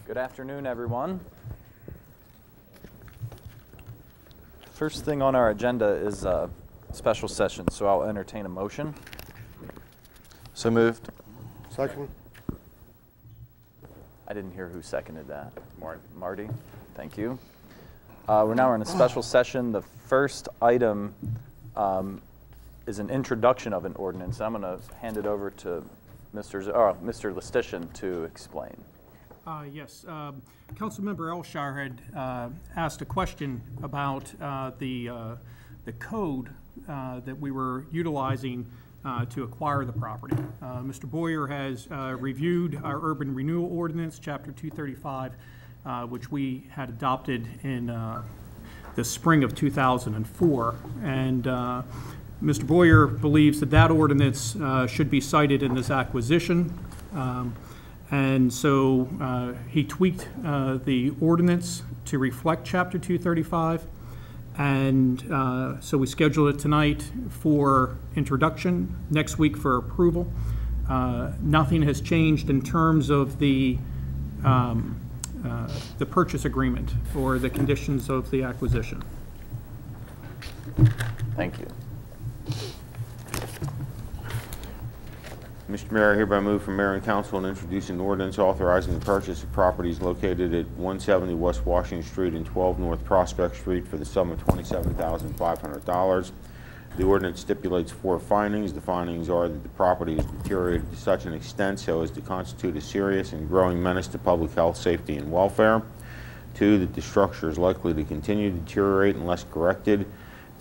Good afternoon, everyone. First thing on our agenda is a special session, so I'll entertain a motion. So moved. Second. I didn't hear who seconded that. Marty, thank you. We're now in a special session. The first item is an introduction of an ordinance. I'm going to hand it over to Mr. Listician to explain. Yes, Councilmember Elshire had asked a question about the code that we were utilizing to acquire the property. Mr. Boyer has reviewed our urban renewal ordinance, Chapter 235, which we had adopted in the spring of 2004. And Mr. Boyer believes that that ordinance should be cited in this acquisition. And so he tweaked the ordinance to reflect Chapter 235. And so we scheduled it tonight for introduction, next week for approval. Nothing has changed in terms of the purchase agreement or the conditions of the acquisition. Thank you. Mr. Mayor, I hereby move from Mayor and Council and introduce an ordinance authorizing the purchase of properties located at 170 West Washington Street and 12 North Prospect Street for the sum of $27,500. The ordinance stipulates 4 findings. The findings are that the property is deteriorated to such an extent so as to constitute a serious and growing menace to public health, safety, and welfare. 2, that the structure is likely to continue to deteriorate unless corrected.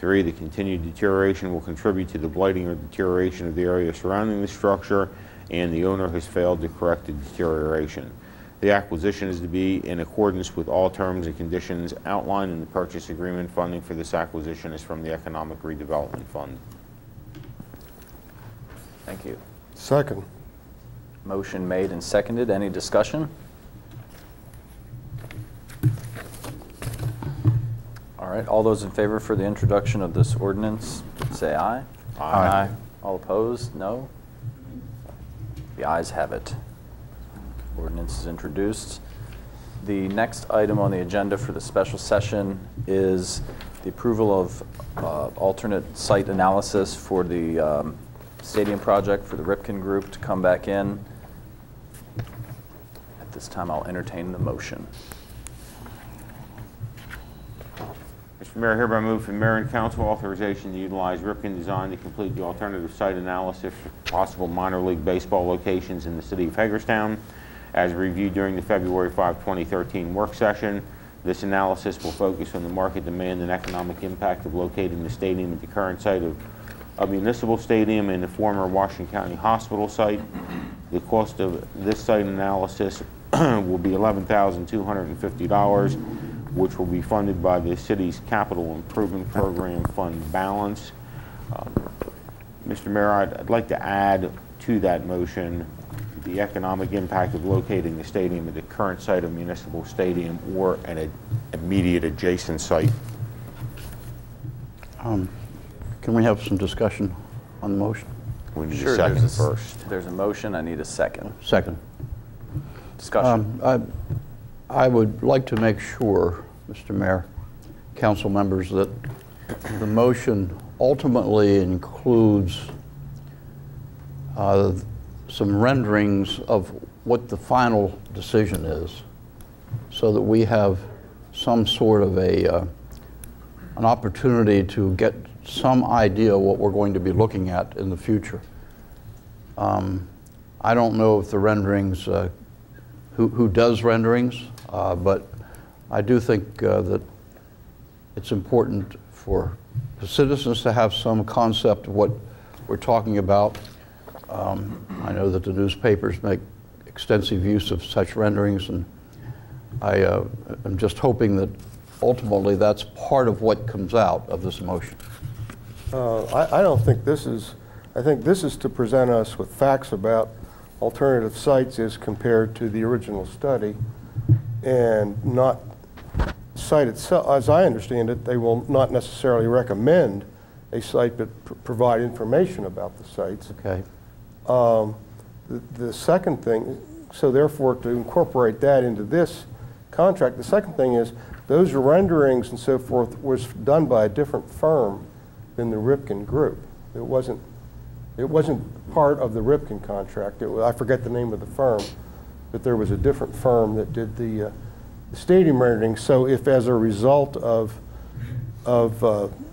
3, the continued deterioration will contribute to the blighting or deterioration of the area surrounding the structure, and the owner has failed to correct the deterioration. The acquisition is to be in accordance with all terms and conditions outlined in the purchase agreement. Funding for this acquisition is from the Economic Redevelopment Fund. Thank you. Second. Motion made and seconded. Any discussion? All right, all those in favor for the introduction of this ordinance, say aye. Aye. All opposed, no? The ayes have it. Ordinance is introduced. The next item on the agenda for the special session is the approval of alternate site analysis for the stadium project for the Ripken Group to come back in. At this time, I'll entertain the motion. Mr. Mayor, I hereby move from Mayor and Council authorization to utilize Ripken Design to complete the alternative site analysis for possible minor league baseball locations in the city of Hagerstown, as reviewed during the February 5, 2013 work session. This analysis will focus on the market demand and economic impact of locating the stadium at the current site of a municipal stadium and the former Washington County Hospital site. The cost of this site analysis will be $11,250, which will be funded by the city's Capital Improvement Program fund balance. Mr. Mayor, I'd like to add to that motion the economic impact of locating the stadium at the current site of municipal stadium or an immediate adjacent site. Can we have some discussion on the motion? We need a second first. There's a motion. I need a second. Second. Discussion. I would like to make sure, Mr. Mayor, council members, that the motion ultimately includes some renderings of what the final decision is, so that we have some sort of an opportunity to get some idea what we're going to be looking at in the future. I don't know if the renderings, who does renderings, but I do think that it's important for the citizens to have some concept of what we're talking about. I know that the newspapers make extensive use of such renderings, and I am just hoping that ultimately that's part of what comes out of this motion. I don't think this is, I think this is to present us with facts about alternative sites as compared to the original study, and not site itself. As I understand it, they will not necessarily recommend a site, but provide information about the sites. Okay. The second thing, so therefore to incorporate that into this contract. The second thing is those renderings and so forth was done by a different firm than the Ripken Group. It wasn't part of the Ripken contract. I forget the name of the firm, but there was a different firm that did the stadium renderings. So if as a result of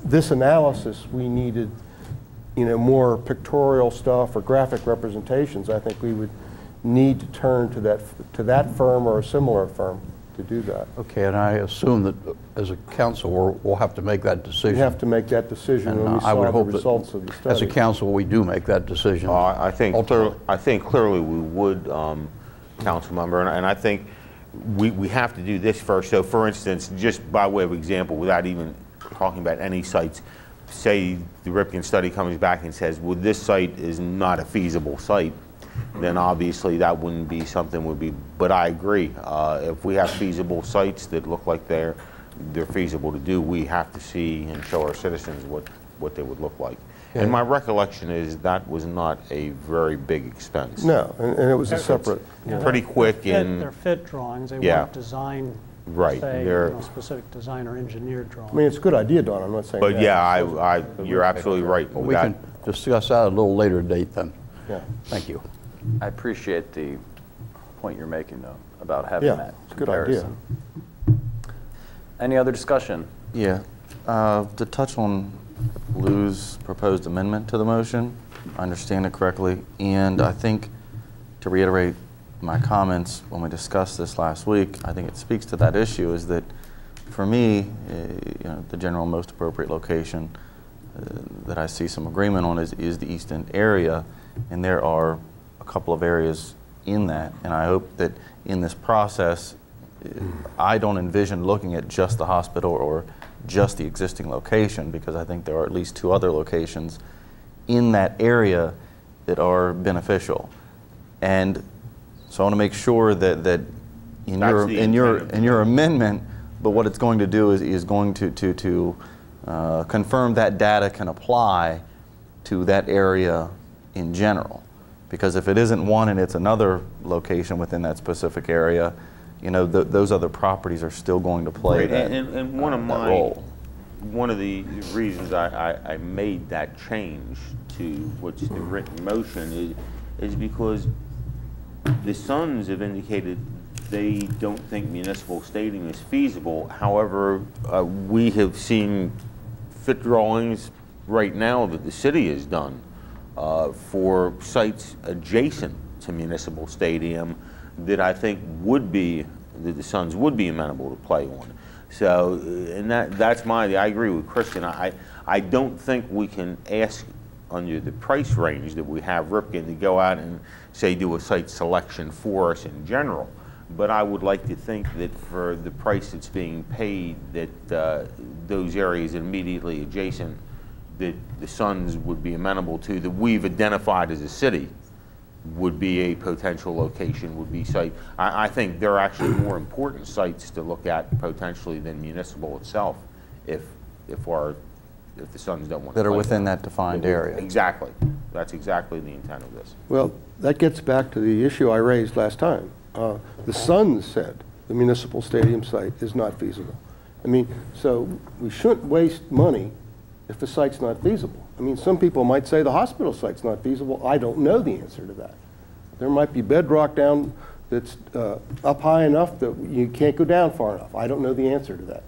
this analysis we needed more pictorial stuff or graphic representations, I think we would need to turn to that firm or a similar firm to do that. Okay, and I assume that as a council, we'll have to make that decision. We have to make that decision And when we I would saw the hope results of the study. as a council, we do make that decision. I think clearly we would, council member, and I think we have to do this first. So for instance, just by way of example, without even talking about any sites, say the Ripken study comes back and says, well, this site is not a feasible site, then obviously that wouldn't be something would be, but I agree. If we have feasible sites that look like they're feasible to do, we have to see and show our citizens what they would look like. Yeah. And my recollection is that was not a very big expense. No, and it was a separate. Pretty quick and They're fit drawings. They Yeah. weren't designed, Right, say, they're- specific design or engineered drawings. I mean, it's a good idea, Don. I'm not saying But that. yeah, you're absolutely right. Well, with we that. can discuss that at a little later date then. Yeah. Thank you. I appreciate the point you're making, though, about having Yeah, that it's a good idea. comparison. Any other discussion? Yeah, to touch on Lou's proposed amendment to the motion, I understand it correctly, and I think to reiterate my comments when we discussed this last week, I think it speaks to that issue is that for me, the general most appropriate location that I see some agreement on is the East End area, and there are a couple of areas in that, and I hope that in this process, I don't envision looking at just the hospital or just the existing location, because I think there are at least 2 other locations in that area that are beneficial. And so I want to make sure that in your amendment, but what it's going to do is going to confirm that data can apply to that area in general. Because if it isn't one and it's another location within that specific area, those other properties are still going to play that, and one of the reasons I made that change to what's the written motion is because the Sons have indicated they don't think municipal stadium is feasible. However, we have seen fit drawings right now that the city has done for sites adjacent to municipal stadium that I think that the Sons would be amenable to play on. So, and that's I agree with Christian. I don't think we can ask under the price range that we have Ripken to go out and say do a site selection for us in general. But I would like to think that for the price that's being paid, that those areas immediately adjacent that the Sons would be amenable to, that we've identified as a city, would be a potential location, would be site. I think there are actually more important sites to look at potentially than municipal itself, if the Sons don't want to that are play within there. that defined area. Exactly. That's exactly the intent of this. Well, that gets back to the issue I raised last time. The Sons said the municipal stadium site is not feasible. I mean, so we shouldn't waste money if the site's not feasible. I mean, some people might say the hospital site's not feasible. I don't know the answer to that. There might be bedrock down that's up high enough that you can't go down far enough. I don't know the answer to that.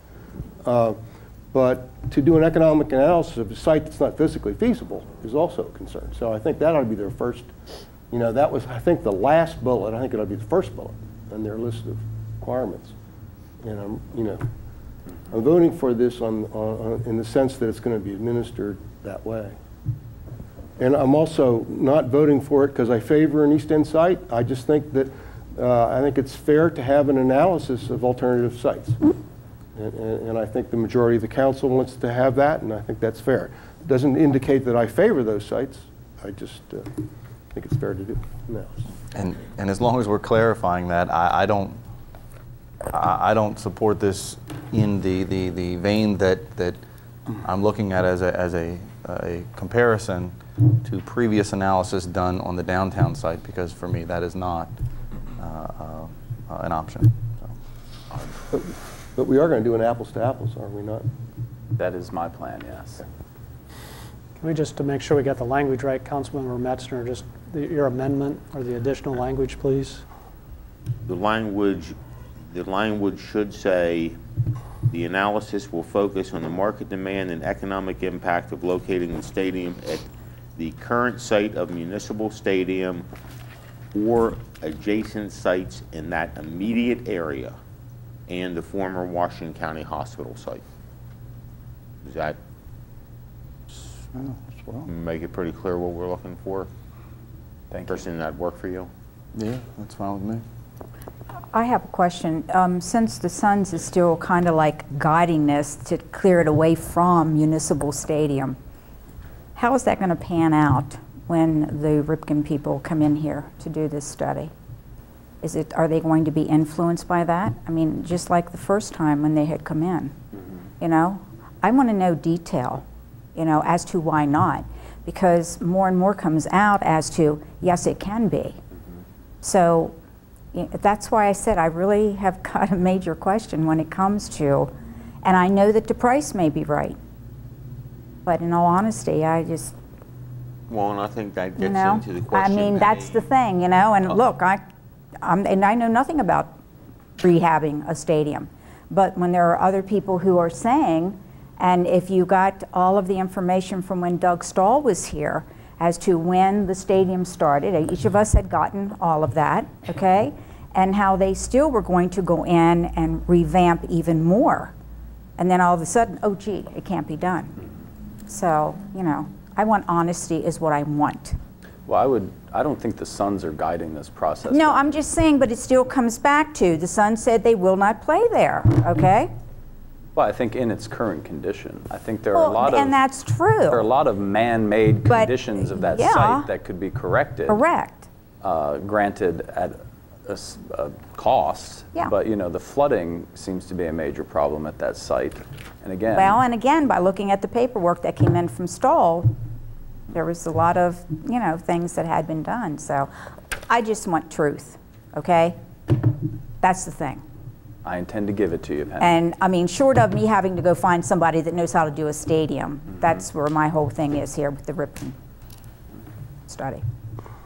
But to do an economic analysis of a site that's not physically feasible is also a concern. So I think that ought to be their first, that was, I think, the last bullet. I think it ought to be the first bullet on their list of requirements. And I'm voting for this in the sense that it's going to be administered that way. And I'm also not voting for it because I favor an East End site. I just think that I think it's fair to have an analysis of alternative sites. And I think the majority of the council wants to have that, and I think that's fair. It doesn't indicate that I favor those sites. I just think it's fair to do analysis. And as long as we're clarifying that, I don't support this in the vein that I'm looking at as a comparison to previous analysis done on the downtown site, because for me that is not an option. So. But we are going to do an apples to apples, are we not? That is my plan, yes. Can we just, to make sure we got the language right, Councilmember Metzner, just your amendment or the additional language, please? The language should say, the analysis will focus on the market demand and economic impact of locating the stadium at the current site of municipal stadium or adjacent sites in that immediate area and the former Washington County Hospital site. Does that make it pretty clear what we're looking for? Thank you. Kristen, that work for you? Yeah, that's fine with me. I have a question. Since the Suns is still kind of like guiding this to clear it away from Municipal Stadium, how is that going to pan out when the Ripken people come in here to do this study? Are they going to be influenced by that? I mean, just like the first time when they had come in, you know? I want to know detail, you know, as to why not. Because more and more comes out as to, yes, it can be. So that's why I said I really have got a major question when it comes to, and I know that the price may be right, but in all honesty, I just, Well, and I think that you gets know, into the I question. mean, that's the thing, you know, and look, and I know nothing about rehabbing a stadium, but when there are other people who are saying, and if you got all of the information from when Doug Stahl was here as to when the stadium started, each of us had gotten all of that, okay? And how they still were going to go in and revamp even more. And then all of a sudden, oh gee, it can't be done. So, you know, I want honesty is what I want. Well, I don't think the Suns are guiding this process. No, I'm just saying, but it still comes back to, the Suns said they will not play there, okay? Well, I think in its current condition. I think there are a Well, lot of... and that's true. There are a lot of man-made But, conditions of that yeah. site that could be corrected. Correct. Granted at a cost. Yeah. But, you know, the flooding seems to be a major problem at that site. And again... Well, and again, by looking at the paperwork that came in from Stahl, there was a lot of, you know, things that had been done. So I just want truth, okay? That's the thing. I intend to give it to you, Penny. And I mean, short of me having to go find somebody that knows how to do a stadium, that's where my whole thing is here with the Ripken study.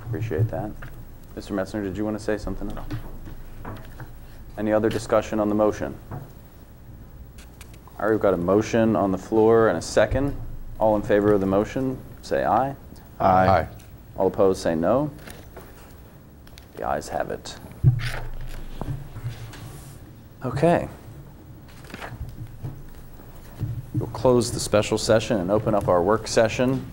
Appreciate that. Mr. Metzner, did you want to say something else? Any other discussion on the motion? All right, we've got a motion on the floor and a second. All in favor of the motion, say aye. Aye. All opposed, say no. The ayes have it. Okay. We'll close the special session and open up our work session.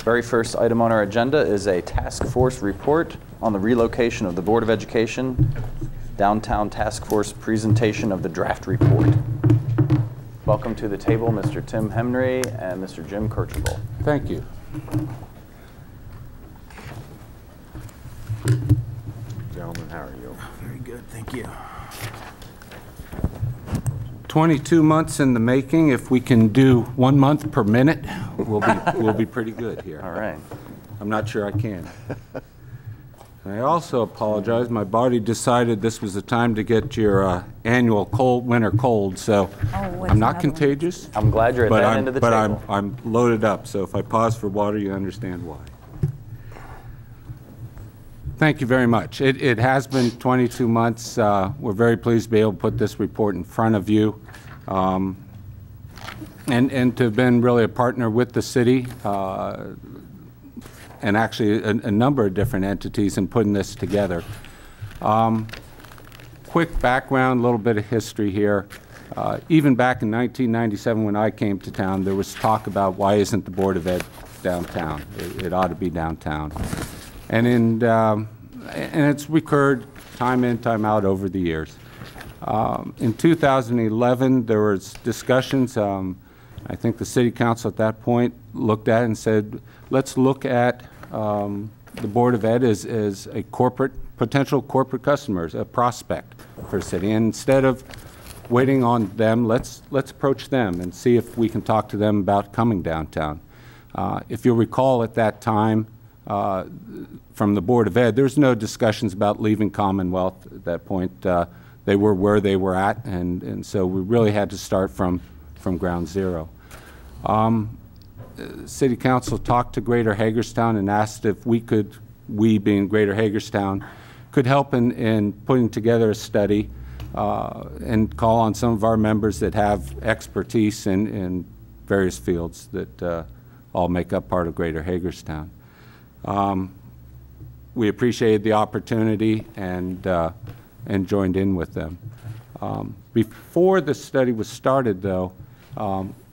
Very first item on our agenda is a task force report on the relocation of the Board of Education, downtown task force presentation of the draft report. Welcome to the table, Mr. Tim Henry and Mr. Jim Kirchable. Thank you. Gentlemen, how are you? Very good, thank you. 22 months in the making. If we can do 1 month per minute, we'll be pretty good here. All right. I'm not sure I can. I also apologize. My body decided this was the time to get your annual winter cold, so what's I'm not another one? contagious. I'm glad you're at that end of the table. But I'm loaded up, so if I pause for water, you understand why. Thank you very much. It has been 22 months. We're very pleased to be able to put this report in front of you, and to have been really a partner with the city, and actually a number of different entities in putting this together. Quick background, a little bit of history here. Even back in 1997 when I came to town, there was talk about why isn't the Board of Ed downtown? It ought to be downtown. And it's recurred time in, time out over the years. In 2011, there was discussions. I think the City Council at that point looked at it and said, let's look at the Board of Ed as a potential corporate customers, a prospect for the city. And instead of waiting on them, let's approach them and see if we can talk to them about coming downtown. If you'll recall at that time, from the Board of Ed, there's no discussions about leaving Commonwealth at that point. They were where they were at, and so we really had to start from ground zero. City Council talked to Greater Hagerstown and asked if we being Greater Hagerstown, could help in putting together a study and call on some of our members that have expertise in various fields that all make up part of Greater Hagerstown. We appreciated the opportunity and joined in with them. Before the study was started, though,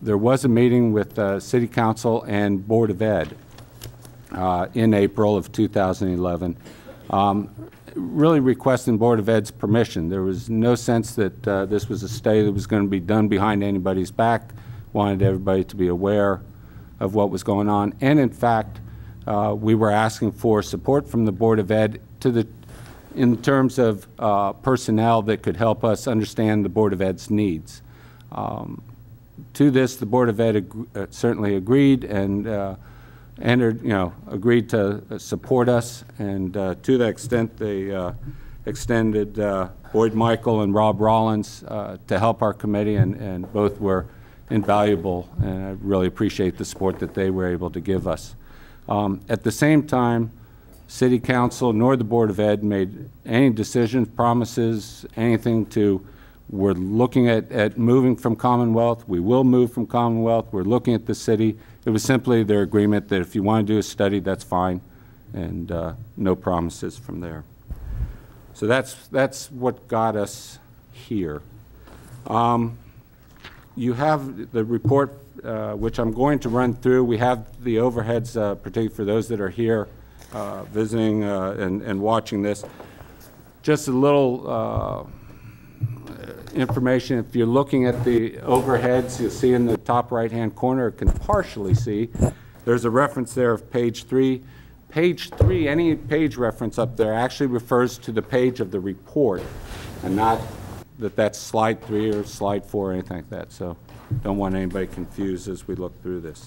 there was a meeting with City Council and Board of Ed in April of 2011, really requesting Board of Ed's permission. There was no sense that this was a study that was going to be done behind anybody's back. Wanted everybody to be aware of what was going on. And in fact, we were asking for support from the Board of Ed in terms of personnel that could help us understand the Board of Ed's needs. To this, the Board of Ed certainly agreed and agreed to support us, and to that extent, they extended Boyd Michael and Rob Rollins to help our committee, and both were invaluable, and I really appreciate the support that they were able to give us. At the same time, City Council nor the Board of Ed made any decisions, promises, anything to, we're looking at moving from Commonwealth, we will move from Commonwealth, we're looking at the city. It was simply their agreement that if you want to do a study, that's fine, and no promises from there. So that's what got us here. You have the report, which I'm going to run through. We have the overheads, particularly for those that are here visiting and watching this. Just a little information. If you're looking at the overheads, you'll see in the top right-hand corner, it can partially see. There's a reference there of page 3. Page 3, any page reference up there actually refers to the page of the report, and not that that's slide 3 or slide 4 or anything like that. So don't want anybody confused as we look through this.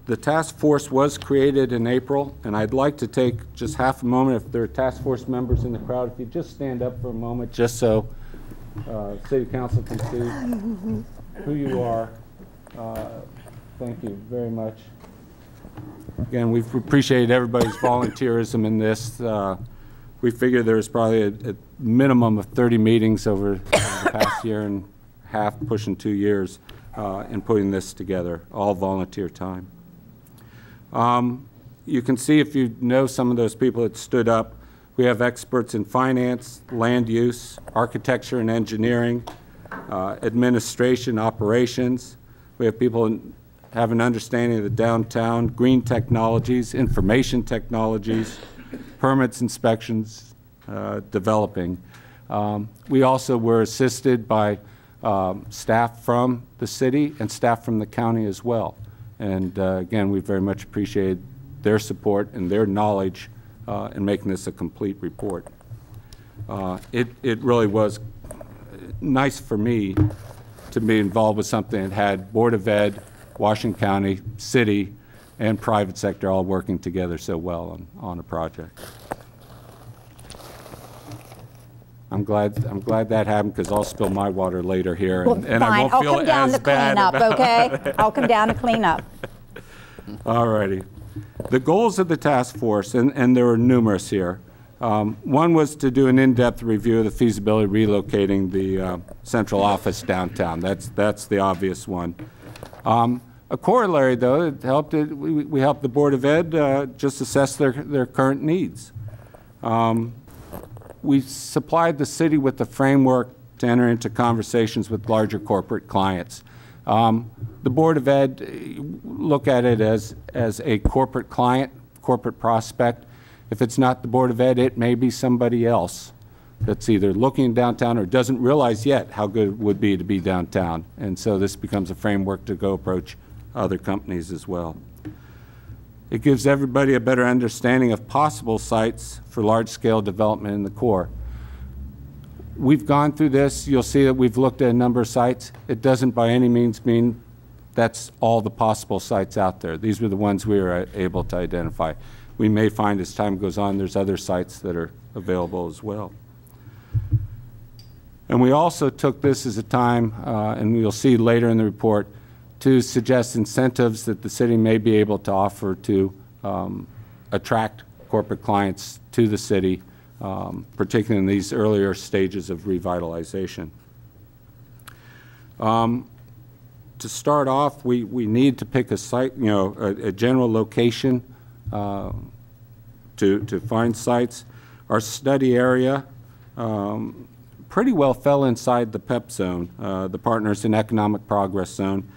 The task force was created in April, and I'd like to take just half a moment, if there are task force members in the crowd, if you just stand up for a moment, just so City Council can see who you are. Thank you very much. Again, we've appreciated everybody's volunteerism in this. We figure there's probably a minimum of 30 meetings over the past year and a half, pushing 2 years, in putting this together, all volunteer time. You can see, if you know some of those people that stood up, we have experts in finance, land use, architecture and engineering, administration, operations. We have people who have an understanding of the downtown, green technologies, information technologies, permits, inspections, developing. We also were assisted by staff from the city and staff from the county as well. And again, we very much appreciate their support and their knowledge in making this a complete report. It really was nice for me to be involved with something that had Board of Ed, Washington County, city, and private sector all working together so well on a project. I'm glad that happened, because I'll spill my water later here, and I won't feel as bad. I'll come down to clean up, okay? I'll come down to clean up. All righty. The goals of the task force, and there were numerous here. One was to do an in-depth review of the feasibility of relocating the central office downtown. That's the obvious one. A corollary, though, it helped. We helped the Board of Ed just assess their current needs. We supplied the city with the framework to enter into conversations with larger corporate clients. The Board of Ed look at it as a corporate client, corporate prospect. If it's not the Board of Ed, it may be somebody else that's either looking downtown or doesn't realize yet how good it would be to be downtown. And so this becomes a framework to go approach other companies as well. It gives everybody a better understanding of possible sites for large-scale development in the core. We've gone through this. You'll see that we've looked at a number of sites. It doesn't by any means mean that's all the possible sites out there. These were the ones we were able to identify. We may find as time goes on there's other sites that are available as well. And we also took this as a time, and you'll see later in the report, to suggest incentives that the city may be able to offer to attract corporate clients to the city, particularly in these earlier stages of revitalization. To start off, we need to pick a site, a general location to find sites. Our study area pretty well fell inside the PEP zone, the Partners in Economic Progress zone.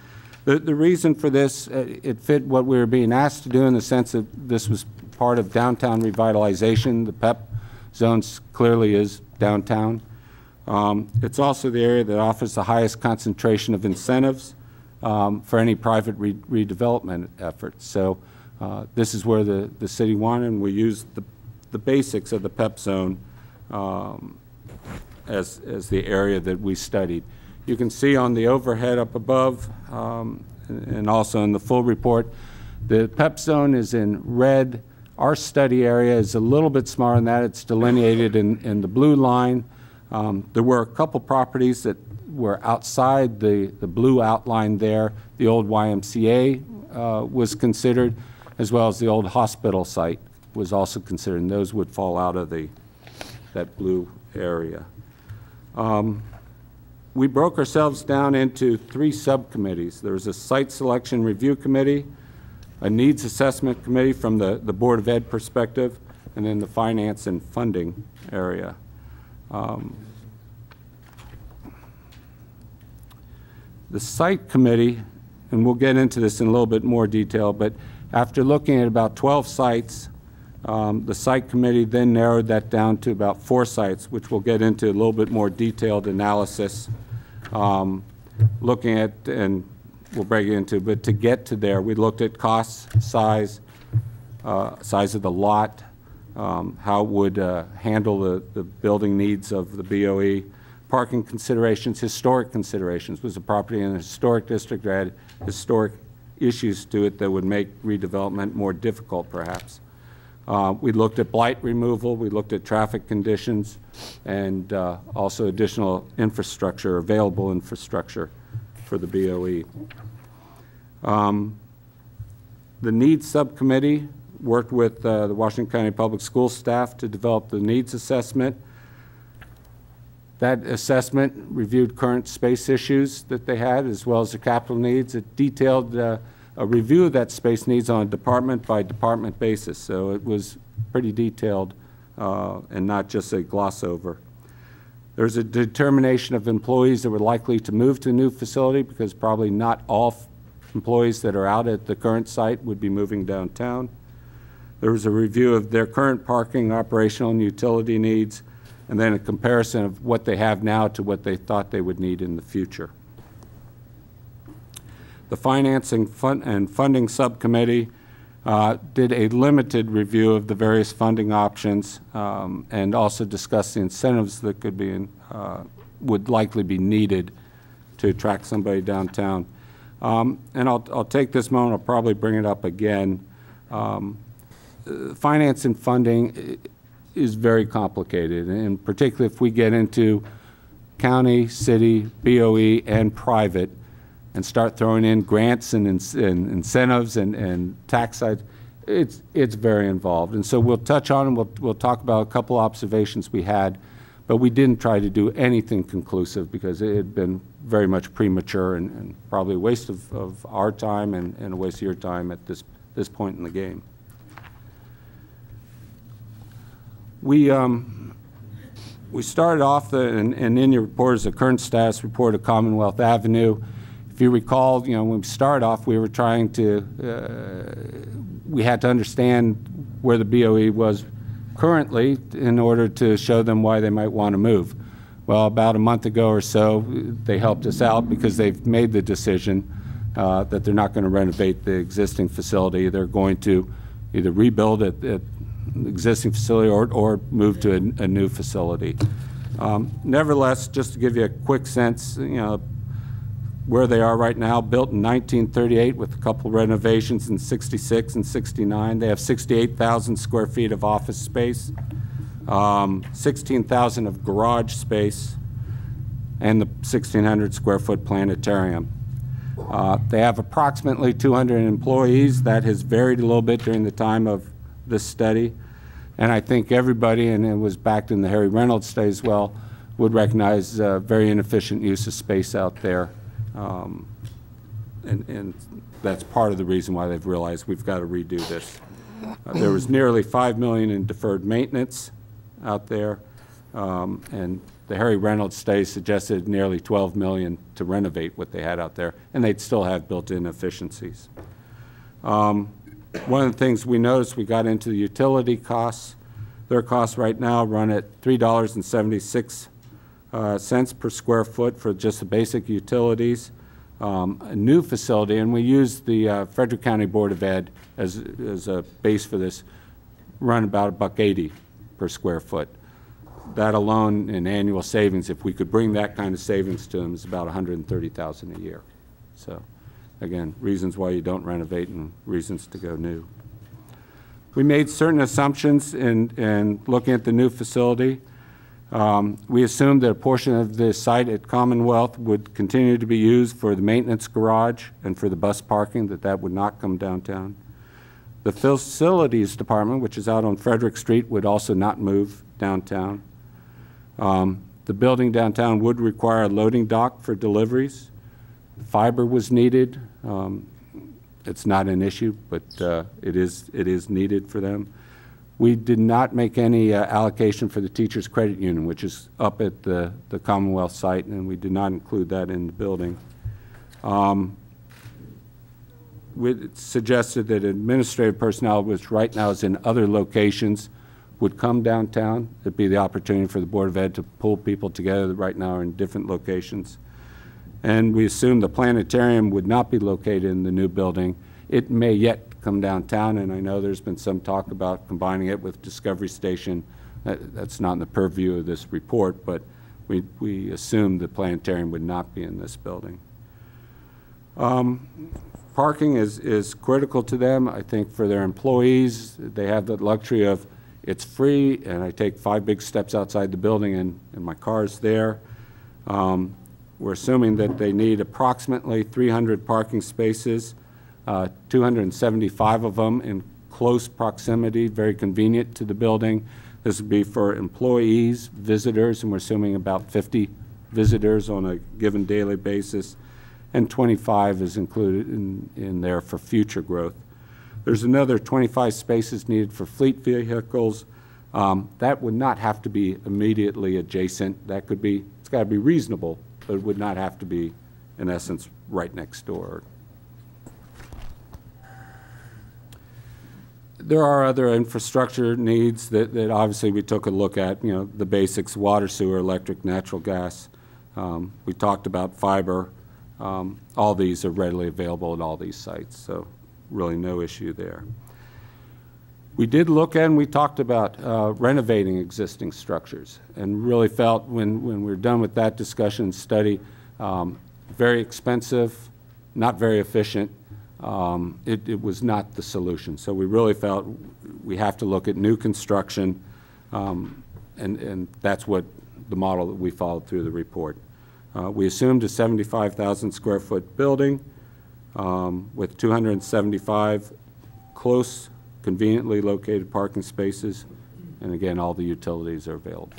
The reason for this, it fit what we were being asked to do in the sense that this was part of downtown revitalization. The PEP zone clearly is downtown. It's also the area that offers the highest concentration of incentives for any private redevelopment efforts. So this is where the city wanted, and we used the basics of the PEP zone as the area that we studied. You can see on the overhead up above, and also in the full report, the PEP zone is in red. Our study area is a little bit smaller than that. It's delineated in the blue line. There were a couple properties that were outside the blue outline there. The old YMCA was considered, as well as the old hospital site was also considered, and those would fall out of that blue area. We broke ourselves down into 3 subcommittees. There was a site selection review committee, a needs assessment committee from the Board of Ed perspective, and then the finance and funding area. The site committee, and we'll get into this in a little bit more detail, but after looking at about 12 sites, the site committee then narrowed that down to about 4 sites, which we'll get into a little bit more detailed analysis, looking at, and we'll break it into, but to get to there, we looked at costs, size of the lot, how it would handle the building needs of the BOE, parking considerations, historic considerations. Was the property in a historic district that had historic issues to it that would make redevelopment more difficult, perhaps? We looked at blight removal, we looked at traffic conditions, and also additional infrastructure, available infrastructure for the BOE. The needs subcommittee worked with the Washington County Public Schools staff to develop the needs assessment. That assessment reviewed current space issues that they had, as well as the capital needs. It detailed a review of that space needs on a department-by-department basis, so it was pretty detailed and not just a gloss over. There's a determination of employees that were likely to move to a new facility, because probably not all employees that are out at the current site would be moving downtown. There was a review of their current parking, operational, and utility needs, and then a comparison of what they have now to what they thought they would need in the future. The Financing and Funding Subcommittee did a limited review of the various funding options and also discussed the incentives that could be would likely be needed to attract somebody downtown. And I'll take this moment, I'll probably bring it up again. Finance and funding is very complicated, and particularly if we get into county, city, BOE, and private, and start throwing in grants and incentives and tax sides, it's very involved. And so we'll touch on, and we'll talk about a couple observations we had, but we didn't try to do anything conclusive because it had been very much premature and probably a waste of our time and a waste of your time at this point in the game. We started off, and in your report is a current status report of Commonwealth Avenue. If you recall, when we started off, we were trying to, we had to understand where the BOE was currently in order to show them why they might want to move. Well, about a month ago or so, they helped us out because they've made the decision that they're not going to renovate the existing facility. They're going to either rebuild it at existing facility or move to a new facility. Nevertheless, just to give you a quick sense, where they are right now, built in 1938 with a couple renovations in 66 and 69. They have 68,000 square feet of office space, 16,000 of garage space, and the 1,600 square foot planetarium. They have approximately 200 employees. That has varied a little bit during the time of this study. And I think everybody, and it was backed in the Harry Reynolds study as well, would recognize very inefficient use of space out there. And that's part of the reason why they've realized we've got to redo this. There was nearly $5 million in deferred maintenance out there, and the Harry Reynolds study suggested nearly $12 million to renovate what they had out there, and they'd still have built-in efficiencies. One of the things we noticed, we got into the utility costs. Their costs right now run at $3.76 cents per square foot for just the basic utilities. A new facility, and we use the Frederick County Board of Ed as a base for this, run about $1.80 per square foot. That alone in annual savings, if we could bring that kind of savings to them, is about $130,000 a year. So again, reasons why you don't renovate and reasons to go new. We made certain assumptions in looking at the new facility. We assumed that a portion of the site at Commonwealth would continue to be used for the maintenance garage and for the bus parking, that would not come downtown. The facilities department, which is out on Frederick Street, would also not move downtown. The building downtown would require a loading dock for deliveries. Fiber was needed. It's not an issue, but it is needed for them. We did not make any allocation for the Teachers Credit Union, which is up at the Commonwealth site, and we did not include that in the building. We suggested that administrative personnel, which right now is in other locations, would come downtown. It'd be the opportunity for the Board of Ed to pull people together that right now are in different locations. And we assumed the planetarium would not be located in the new building. It may yet come downtown, and I know there's been some talk about combining it with Discovery Station. That's not in the purview of this report, but we assumed the planetarium would not be in this building. Parking is critical to them. I think for their employees, they have the luxury of it's free, and I take 5 big steps outside the building and my car's there. We're assuming that they need approximately 300 parking spaces, 275 of them in close proximity, very convenient to the building. This would be for employees, visitors, and we're assuming about 50 visitors on a given daily basis, and 25 is included in there for future growth. There's another 25 spaces needed for fleet vehicles. That would not have to be immediately adjacent. That could be, it's got to be reasonable, but it would not have to be, in essence, right next door. There are other infrastructure needs that obviously we took a look at, the basics, water, sewer, electric, natural gas. We talked about fiber. All these are readily available at all these sites, so really no issue there. We did look at and we talked about renovating existing structures, and really felt when we were done with that discussion and study, very expensive, not very efficient. It was not the solution. So we really felt we have to look at new construction, and that's what the model that we followed through the report. We assumed a 75,000 square foot building with 275 close, conveniently located parking spaces, and again, all the utilities are available.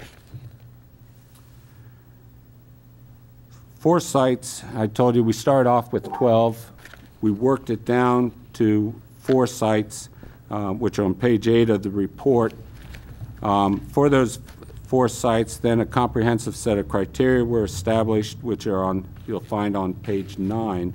4 sites, I told you we started off with 12. We worked it down to 4 sites, which are on page 8 of the report. For those 4 sites, then a comprehensive set of criteria were established, which are on, you'll find on page 9.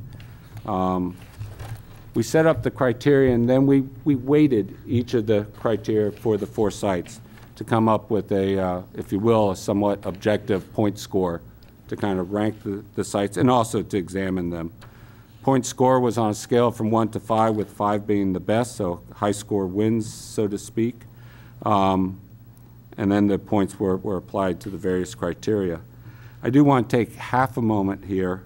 We set up the criteria, and then we weighted each of the criteria for the 4 sites to come up with a, if you will, a somewhat objective point score to kind of rank the sites and also to examine them. Point score was on a scale from 1 to 5, with 5 being the best, so high score wins, so to speak. and then the points were applied to the various criteria. I do want to take half a moment here.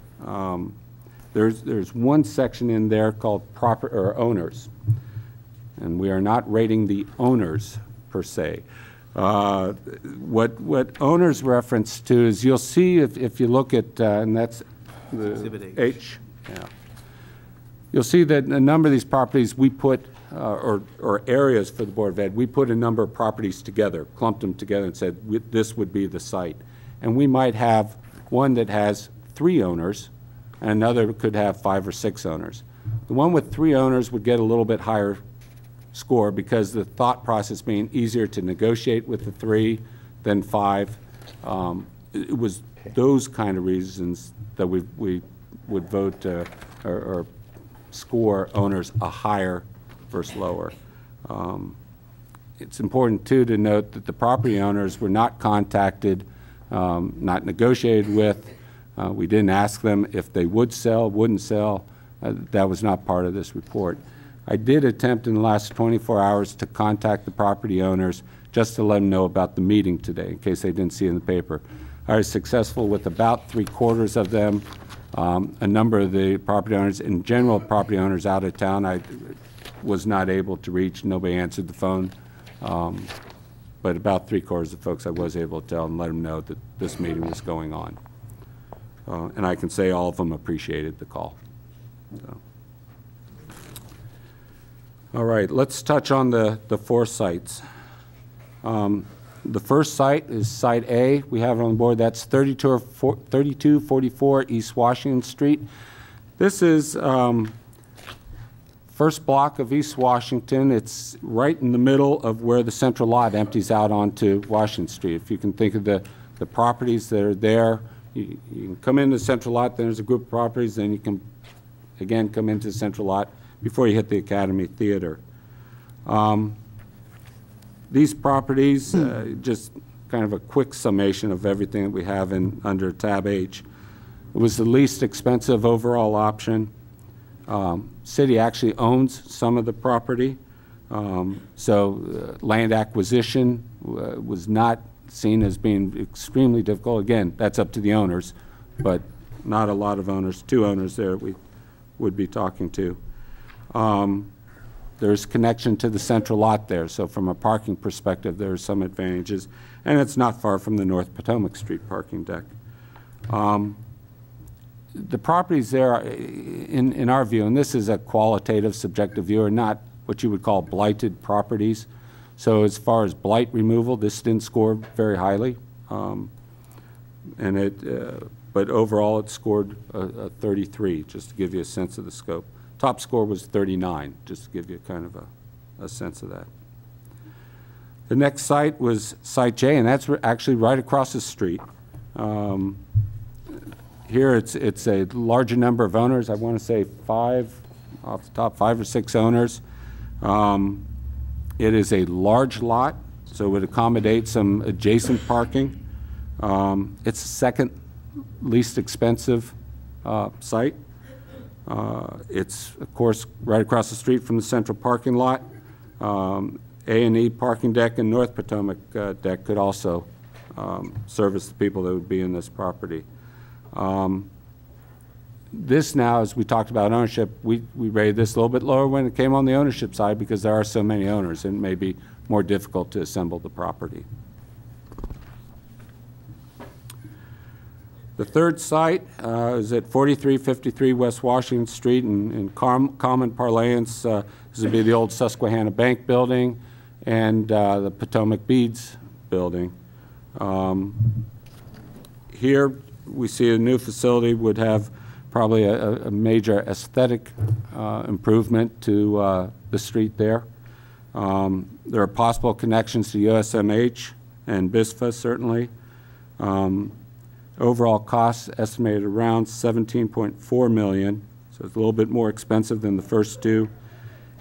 There's one section in there called owners, and we are not rating the owners per se. What owners reference to is, you'll see if you look at, and that's the Exhibit H. Yeah. You'll see that a number of these properties we put, or areas for the Board of Ed, we put a number of properties together, clumped them together and said this would be the site. And we might have one that has 3 owners, and another could have 5 or 6 owners. The one with 3 owners would get a little bit higher score because the thought process being easier to negotiate with the 3 than 5. It was those kind of reasons that we would vote or score owners a higher versus lower. It's important too to note that the property owners were not contacted, not negotiated with. We didn't ask them if they would sell, wouldn't sell. That was not part of this report. I did attempt in the last 24 hours to contact the property owners just to let them know about the meeting today, in case they didn't see it in the paper. I was successful with about 3/4 of them. A number of the property owners, in general, property owners out of town, I was not able to reach. Nobody answered the phone. But about 3/4 of folks I was able to tell and let them know that this meeting was going on. And I can say all of them appreciated the call. So. All right, let's touch on the 4 sites. The first site is Site A. We have it on the board. That's 3244 East Washington Street. This is first block of East Washington. It's right in the middle of where the central lot empties out onto Washington Street. If you can think of the properties that are there, you can come into the central lot, then there's a group of properties, then you can, again, come into the central lot before you hit the Academy Theater. These properties, just kind of a quick summation of everything that we have under tab H. It was the least expensive overall option. City actually owns some of the property, so land acquisition was not seen as being extremely difficult. Again, that's up to the owners, but not a lot of owners. 2 owners there we would be talking to. There's connection to the central lot there, so from a parking perspective, there are some advantages, and it's not far from the North Potomac Street parking deck. The properties there, in our view, and this is a qualitative, subjective view, are not what you would call blighted properties. So as far as blight removal, this didn't score very highly, but overall it scored a 33, just to give you a sense of the scope. Top score was 39, just to give you kind of a sense of that. The next site was Site J, and that's actually right across the street. Here it's a larger number of owners. I want to say 5, off the top, 5 or 6 owners. It is a large lot, so it would accommodate some adjacent parking. It's the second least expensive site. It's, of course, right across the street from the central parking lot. A&E parking deck and North Potomac deck could also service the people that would be in this property. This now, as we talked about ownership, we rated this a little bit lower when it came on the ownership side because there are so many owners and it may be more difficult to assemble the property. The third site is at 4353 West Washington Street. In common parlance, this would be the old Susquehanna Bank building and the Potomac Beads building. Here we see a new facility would have probably a major aesthetic improvement to the street there. There are possible connections to USMH and BISFA, certainly. Overall costs estimated around $17.4 million, so it's a little bit more expensive than the first 2.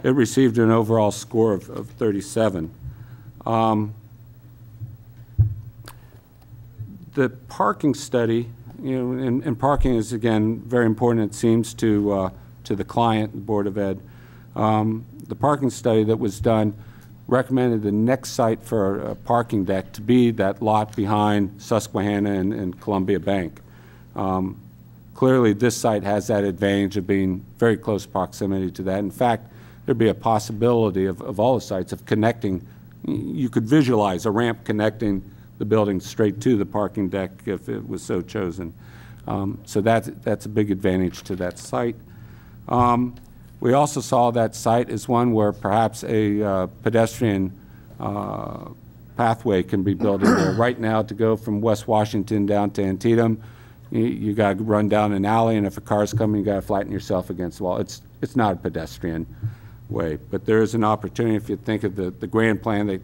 It received an overall score of 37. The parking study, and parking is, again, very important, it seems, to the client, the Board of Ed. The parking study that was done recommended the next site for a parking deck to be that lot behind Susquehanna and Columbia Bank. Clearly, this site has that advantage of being very close proximity to that. In fact, there'd be a possibility of all the sites of connecting. You could visualize a ramp connecting the building straight to the parking deck if it was so chosen. So that's a big advantage to that site. We also saw that site as one where perhaps a pedestrian pathway can be built in there. Right now, to go from West Washington down to Antietam, you got to run down an alley, and if a car's coming, you got to flatten yourself against the wall. It's not a pedestrian way, but there is an opportunity if you think of the grand plan that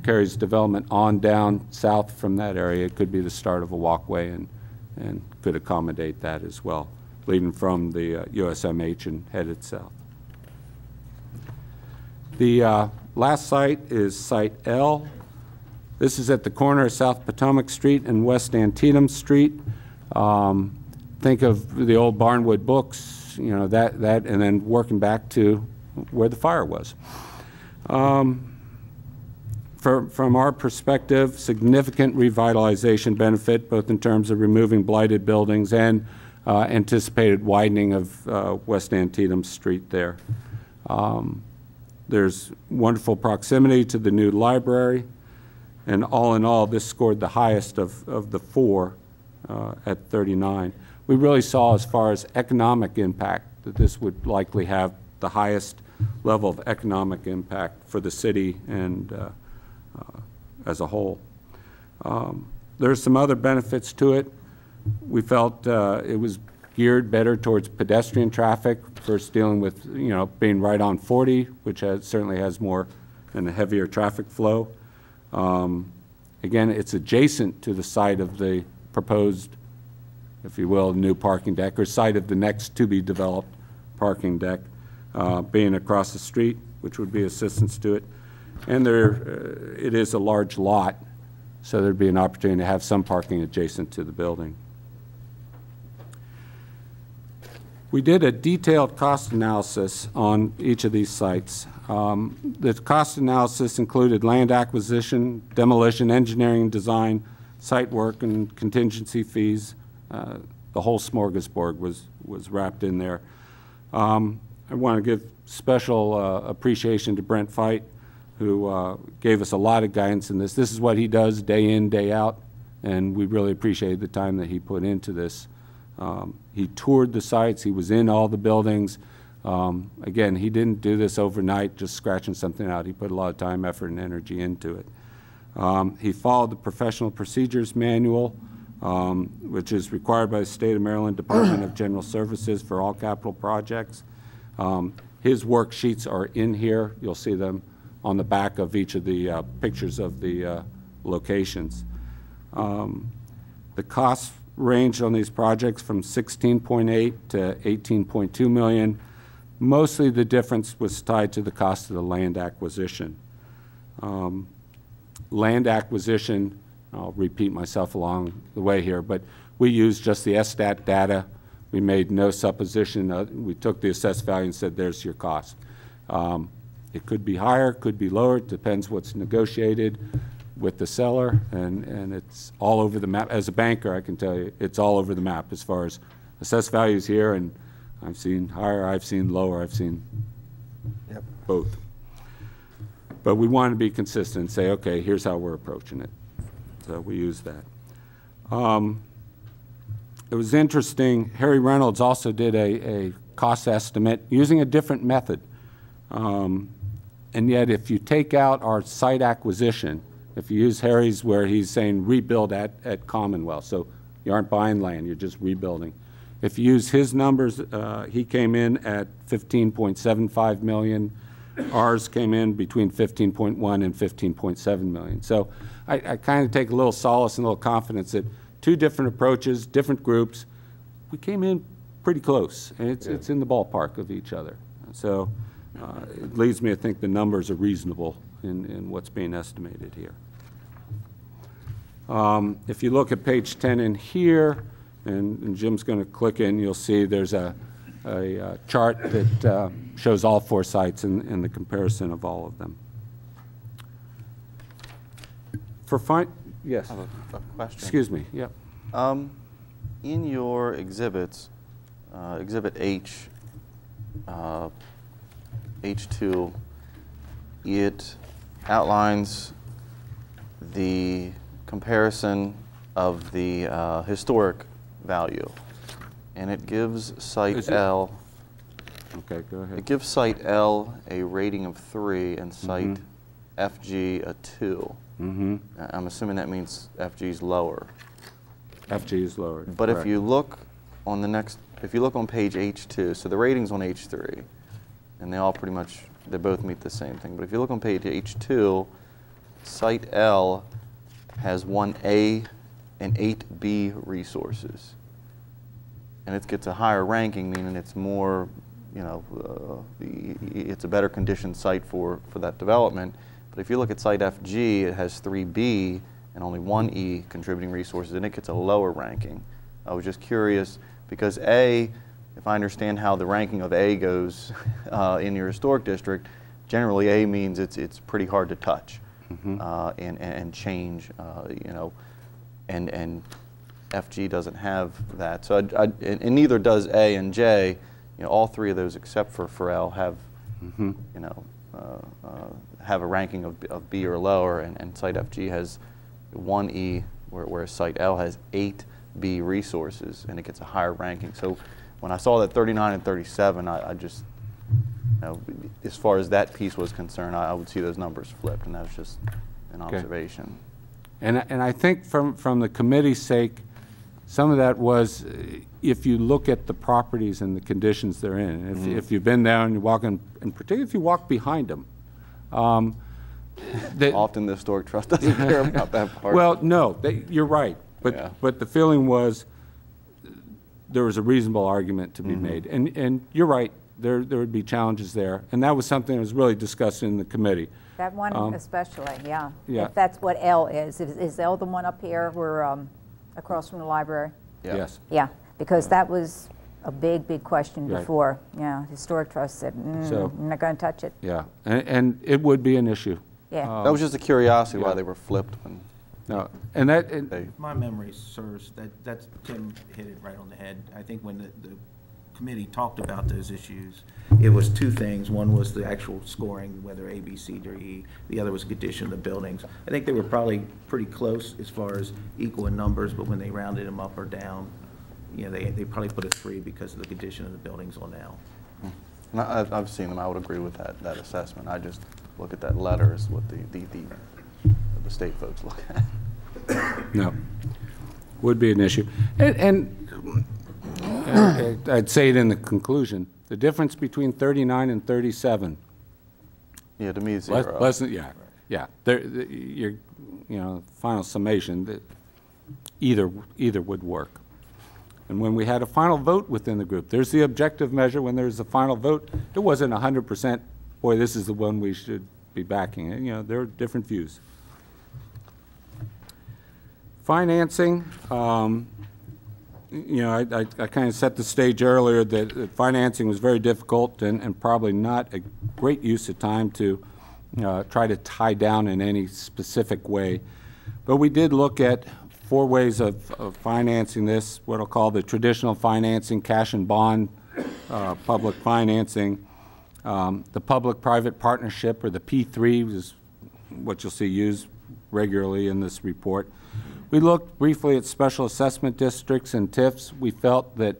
carries development on down south from that area. It could be the start of a walkway and could accommodate that as well, leading from the USMH and headed south. The last site is Site L. This is at the corner of South Potomac Street and West Antietam Street. Think of the old Barnwood books, you know, that, and then working back to where the fire was. From our perspective, significant revitalization benefit, both in terms of removing blighted buildings and anticipated widening of West Antietam Street there. There's wonderful proximity to the new library, and all in all, this scored the highest of the four at 39. We really saw, as far as economic impact, that this would likely have the highest level of economic impact for the city and as a whole. There's some other benefits to it. We felt it was geared better towards pedestrian traffic, first dealing with, you know, being right on 40, which certainly has more and a heavier traffic flow. Again, it's adjacent to the site of the proposed, if you will, new parking deck, or site of the next to be developed parking deck, being across the street, which would be assistance to it. And it is a large lot, so there'd be an opportunity to have some parking adjacent to the building. We did a detailed cost analysis on each of these sites. The cost analysis included land acquisition, demolition, engineering, design, site work, and contingency fees. The whole smorgasbord was wrapped in there. I want to give special appreciation to Brent Feit, who gave us a lot of guidance in this. This is what he does day in, day out, and we really appreciate the time that he put into this. He toured the sites. He was in all the buildings. Again, he didn't do this overnight, just scratching something out. He put a lot of time, effort, and energy into it. He followed the Professional Procedures Manual, which is required by the State of Maryland Department of General Services for all capital projects. His worksheets are in here. You'll see them on the back of each of the pictures of the locations. The costs ranged on these projects from 16.8 to 18.2 million. Mostly the difference was tied to the cost of the land acquisition. Land acquisition, I'll repeat myself along the way here, but we used just the SSTAT data. We made no supposition. We took the assessed value and said, there's your cost. It could be higher, could be lower. It depends what's negotiated with the seller, and it's all over the map. As a banker, I can tell you, it's all over the map as far as assessed values here, and I've seen higher, I've seen lower, I've seen both. But we want to be consistent and say, okay, here's how we're approaching it. So we use that. It was interesting, Harry Reynolds also did a cost estimate using a different method. And yet, if you take out our site acquisition, if you use Harry's where he's saying rebuild at Commonwealth, so you aren't buying land, you're just rebuilding. If you use his numbers, he came in at 15.75 million. Ours came in between 15.1 and 15.7 million. So I kind of take a little solace and a little confidence that two different approaches, different groups, we came in pretty close. And it's in the ballpark of each other. So it leads me to think the numbers are reasonable in what's being estimated here. If you look at page 10 in here, and Jim's going to click in, you'll see there's a chart that shows all four sites and the comparison of all of them. Yes. I have a question. Excuse me, yep. In your exhibits, Exhibit H, H2, it outlines the comparison of the historic value, and it gives Site L. Okay, go ahead. It gives Site L a rating of 3 and Site FG a 2. I'm assuming that means FG is lower. FG is lower. But correct. if you look on the next, if you look on page H2, so the rating's on H3, and they all pretty much, they both meet the same thing. But if you look on page H2, Site L has 1A and 8B resources. And it gets a higher ranking, meaning it's more, you know, it's a better conditioned site for that development. But if you look at Site FG, it has 3B and only 1E contributing resources, and it gets a lower ranking. I was just curious, because A, if I understand how the ranking of A goes in your historic district, generally A means it's pretty hard to touch and change, you know, and FG doesn't have that. So and neither does A and J. You know, all three of those except for L have, you know, have a ranking of B or lower, and Site FG has 1E, whereas Site L has 8B resources, and it gets a higher ranking. So when I saw that 39 and 37, I just, you know, as far as that piece was concerned, I would see those numbers flipped, and that was just an observation. And I think from the committee's sake, some of that was if you look at the properties and the conditions they're in. If you've been there and you walk in, and particularly if you walk behind them. Often the historic trust doesn't care about that part. Well, no, you're right. But the feeling was there was a reasonable argument to be made. And you're right, there would be challenges there. And that was something that was really discussed in the committee. That one especially, yeah. Yeah. If that's what L is. Is L the one up here where across from the library? Yeah. Yes. Yeah, because that was a big question Right. before. Yeah, Historic Trust said, So- I'm not going to touch it. Yeah, and it would be an issue. Yeah. That was just a curiosity why yeah. they were flipped. When No, and that, they, My memory serves, that's, Tim hit it right on the head. I think when the committee talked about those issues, it was two things. One was the actual scoring, whether A, B, C, or E. The other was condition of the buildings. I think they were probably pretty close as far as equal in numbers, but when they rounded them up or down, you know, they probably put a 3 because of the condition of the buildings on L. and I've seen them. I would agree with that assessment. I just look at that letter as what the state folks look at. no, would be an issue. And I'd say it in the conclusion, the difference between 39 and 37. Yeah, to me it's zero. Yeah. Your, you know, final summation, either would work. And when we had a final vote within the group, there's the objective measure. When there's a final vote, it wasn't 100%, boy, this is the one we should be backing. You know, there are different views. Financing, you know, I kind of set the stage earlier that financing was very difficult and probably not a great use of time to try to tie down in any specific way. But we did look at 4 ways of financing this, what I'll call the traditional financing, cash and bond, public financing. The public-private partnership, or the P3, is what you'll see used regularly in this report. We looked briefly at special assessment districts and TIFs. We felt that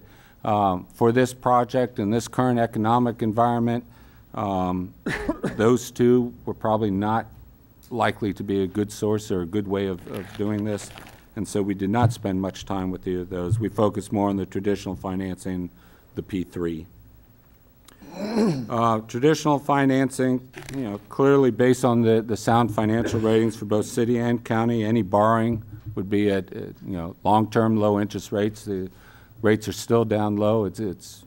for this project in this current economic environment, those two were probably not likely to be a good source or a good way of doing this. And so we did not spend much time with either of those. We focused more on the traditional financing, the P3. Traditional financing, you know, clearly based on the sound financial ratings for both city and county, any borrowing would be at you know, long-term low interest rates. The rates are still down low. It's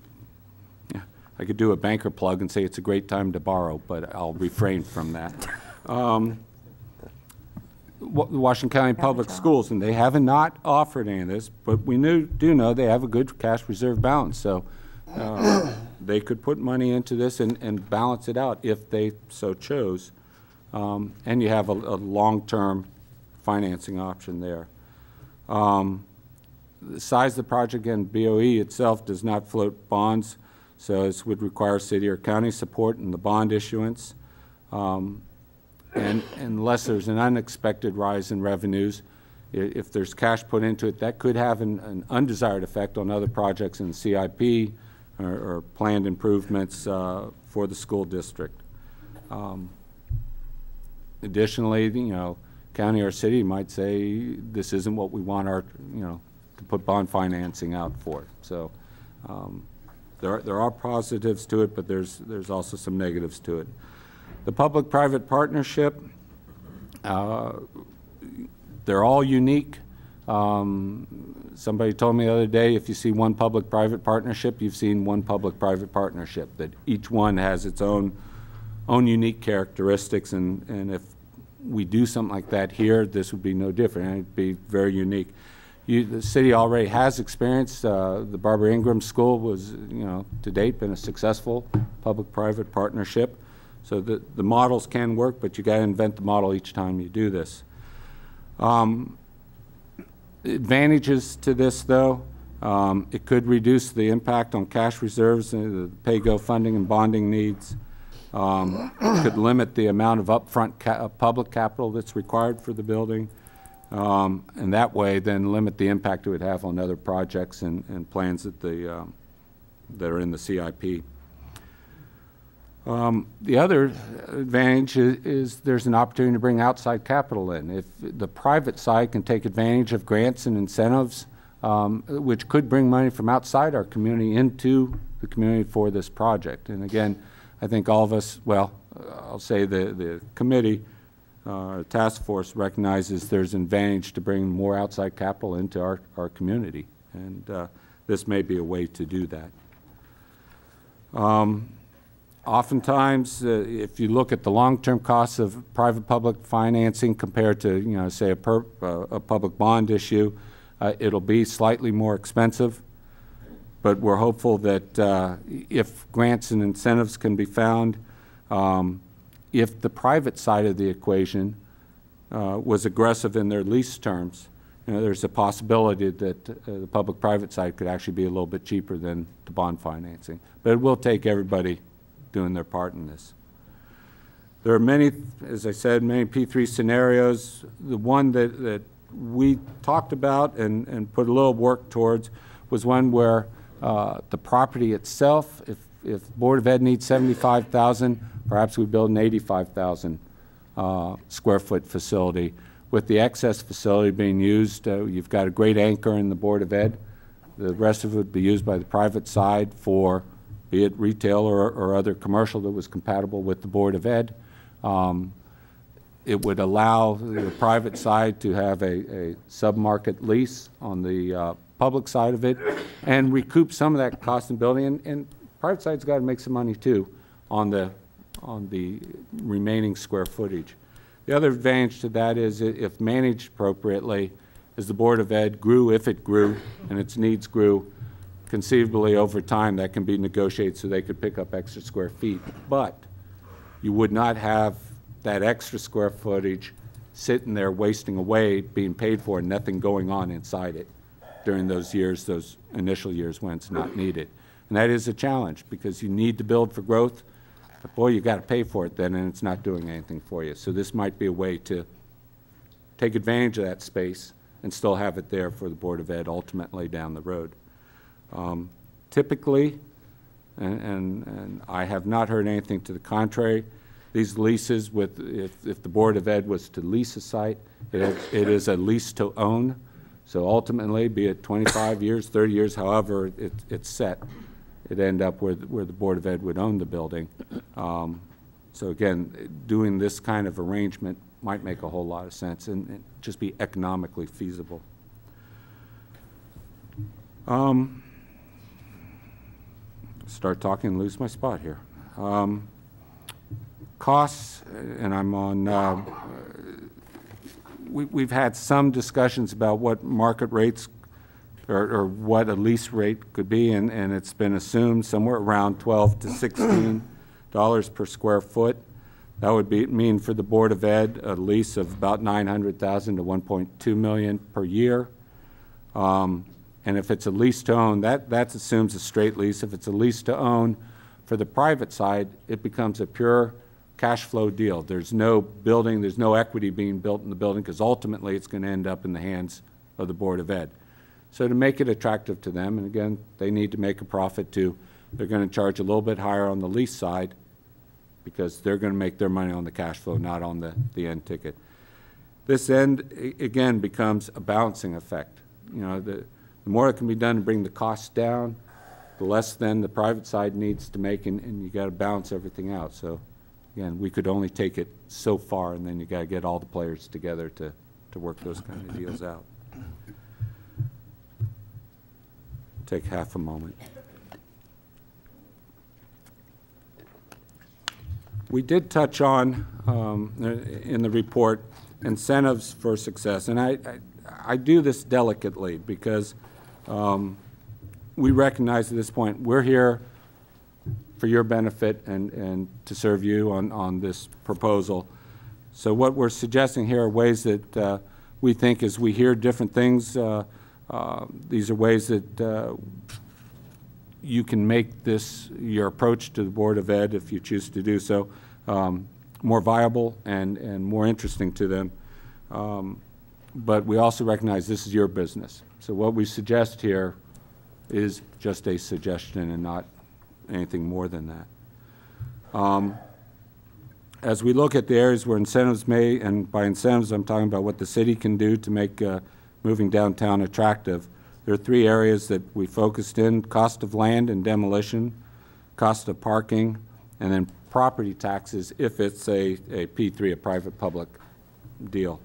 yeah, I could do a banker plug and say it's a great time to borrow, but I'll refrain from that. Washington County Public Schools, and they have not offered any of this, but we do know they have a good cash reserve balance, so they could put money into this and balance it out if they so chose. And you have a long-term financing option there. The size of the project, again, BOE itself does not float bonds, so this would require city or county support in the bond issuance. And unless there's an unexpected rise in revenues, if there's cash put into it, that could have an undesired effect on other projects in the CIP or planned improvements for the school district. Additionally, you know, county or city might say this isn't what we want our, you know, to put bond financing out for. So there are positives to it, but there's also some negatives to it. The public-private partnership, they're all unique. Somebody told me the other day, if you see one public-private partnership, you've seen one public-private partnership, that each one has its own unique characteristics, and if we do something like that here, this would be no different. It'd be very unique. The city already has experience. The Barbara Ingram School was, you know, to date been a successful public-private partnership. So the models can work, but you got to invent the model each time you do this. Advantages to this, though, it could reduce the impact on cash reserves, the pay-go funding and bonding needs. It could limit the amount of upfront public capital that's required for the building, and that way then limit the impact it would have on other projects and plans that that are in the CIP. The other advantage is there's an opportunity to bring outside capital in. If the private side can take advantage of grants and incentives, which could bring money from outside our community into the community for this project. And again, I think all of us, well, I'll say the committee, task force recognizes there's an advantage to bring more outside capital into our community. And this may be a way to do that. Oftentimes, if you look at the long-term costs of private-public financing compared to, you know, say a public bond issue, it'll be slightly more expensive. But we're hopeful that if grants and incentives can be found, if the private side of the equation was aggressive in their lease terms, you know, there's a possibility that the public-private side could actually be a little bit cheaper than the bond financing. But it will take everybody doing their part in this. There are many, as I said, many P3 scenarios. The one that we talked about and put a little work towards was one where the property itself, if Board of Ed needs 75,000, perhaps we build an 85,000 square foot facility. With the excess facility being used, you've got a great anchor in the Board of Ed. The rest of it would be used by the private side for, be it retail or other commercial that was compatible with the Board of Ed. It would allow the private side to have a sub-market lease on the public side of it and recoup some of that cost in building. And private side's got to make some money too on the remaining square footage. The other advantage to that is if managed appropriately, as the Board of Ed grew, if it grew, and its needs grew, conceivably over time that can be negotiated so they could pick up extra square feet. But you would not have that extra square footage sitting there wasting away, being paid for, and nothing going on inside it during those years, those initial years when it's not needed. And that is a challenge because you need to build for growth, but boy, you got to pay for it then, and it's not doing anything for you. So this might be a way to take advantage of that space and still have it there for the Board of Ed ultimately down the road. Typically, and I have not heard anything to the contrary, these leases with, if the Board of Ed was to lease a site, it is a lease to own. So ultimately, be it 25 years, 30 years, however it's set, it end up where the Board of Ed would own the building. So again, doing this kind of arrangement might make a whole lot of sense and just be economically feasible. Start talking and lose my spot here. Costs, and I'm on, we've had some discussions about what market rates or what a lease rate could be, and it's been assumed somewhere around $12 to $16 per square foot. That would mean for the Board of Ed a lease of about $900,000 to $1.2 million per year. And if it's a lease to own, that assumes a straight lease. If it's a lease to own, for the private side, it becomes a pure cash flow deal. There's no building, there's no equity being built in the building, because ultimately it's going to end up in the hands of the Board of Ed. So to make it attractive to them, and again, they need to make a profit too, they're going to charge a little bit higher on the lease side, because they're going to make their money on the cash flow, not on the end ticket. This end, again, becomes a balancing effect. You know, the more that can be done to bring the costs down, the less then the private side needs to make, and you got to balance everything out. So again, we could only take it so far, and then you got to get all the players together to work those kind of deals out. Take half a moment. We did touch on, in the report, incentives for success. And I do this delicately because we recognize at this point we're here for your benefit and to serve you on this proposal. So what we're suggesting here are ways that we think, as we hear different things, these are ways that you can make this, your approach to the Board of Ed, if you choose to do so, more viable and more interesting to them. But we also recognize this is your business. So what we suggest here is just a suggestion and not anything more than that. As we look at the areas where incentives may, and by incentives I'm talking about what the city can do to make moving downtown attractive, there are three areas that we focused in: cost of land and demolition, cost of parking, and then property taxes if it's a P3, a private-public deal.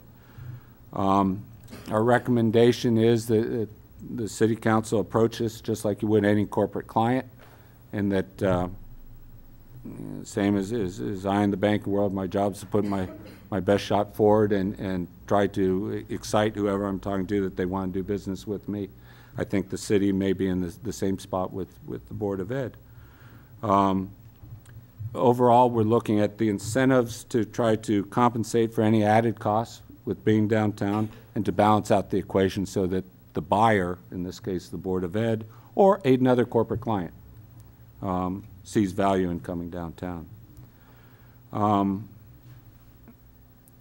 Our recommendation is that the City Council approach this just like you would any corporate client, and that same as I in the banking world, my job is to put my best shot forward and try to excite whoever I'm talking to that they want to do business with me. I think the city may be in the same spot with the Board of Ed. Overall, we're looking at the incentives to try to compensate for any added costs with being downtown and to balance out the equation so that the buyer, in this case the Board of Ed, or another corporate client, sees value in coming downtown.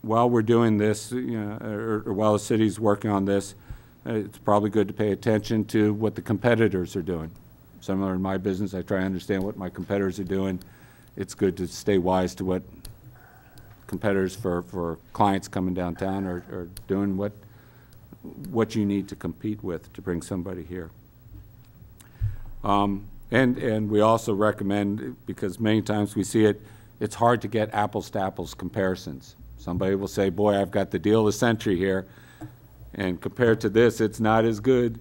While we're doing this, or while the city's working on this, it's probably good to pay attention to what the competitors are doing. Similar in my business, I try to understand what my competitors are doing. It's good to stay wise to what competitors for clients coming downtown are doing, what you need to compete with to bring somebody here. And we also recommend, because many times we see it, it's hard to get apples to apples comparisons. Somebody will say, boy, I've got the deal of the century here, and compared to this, it's not as good.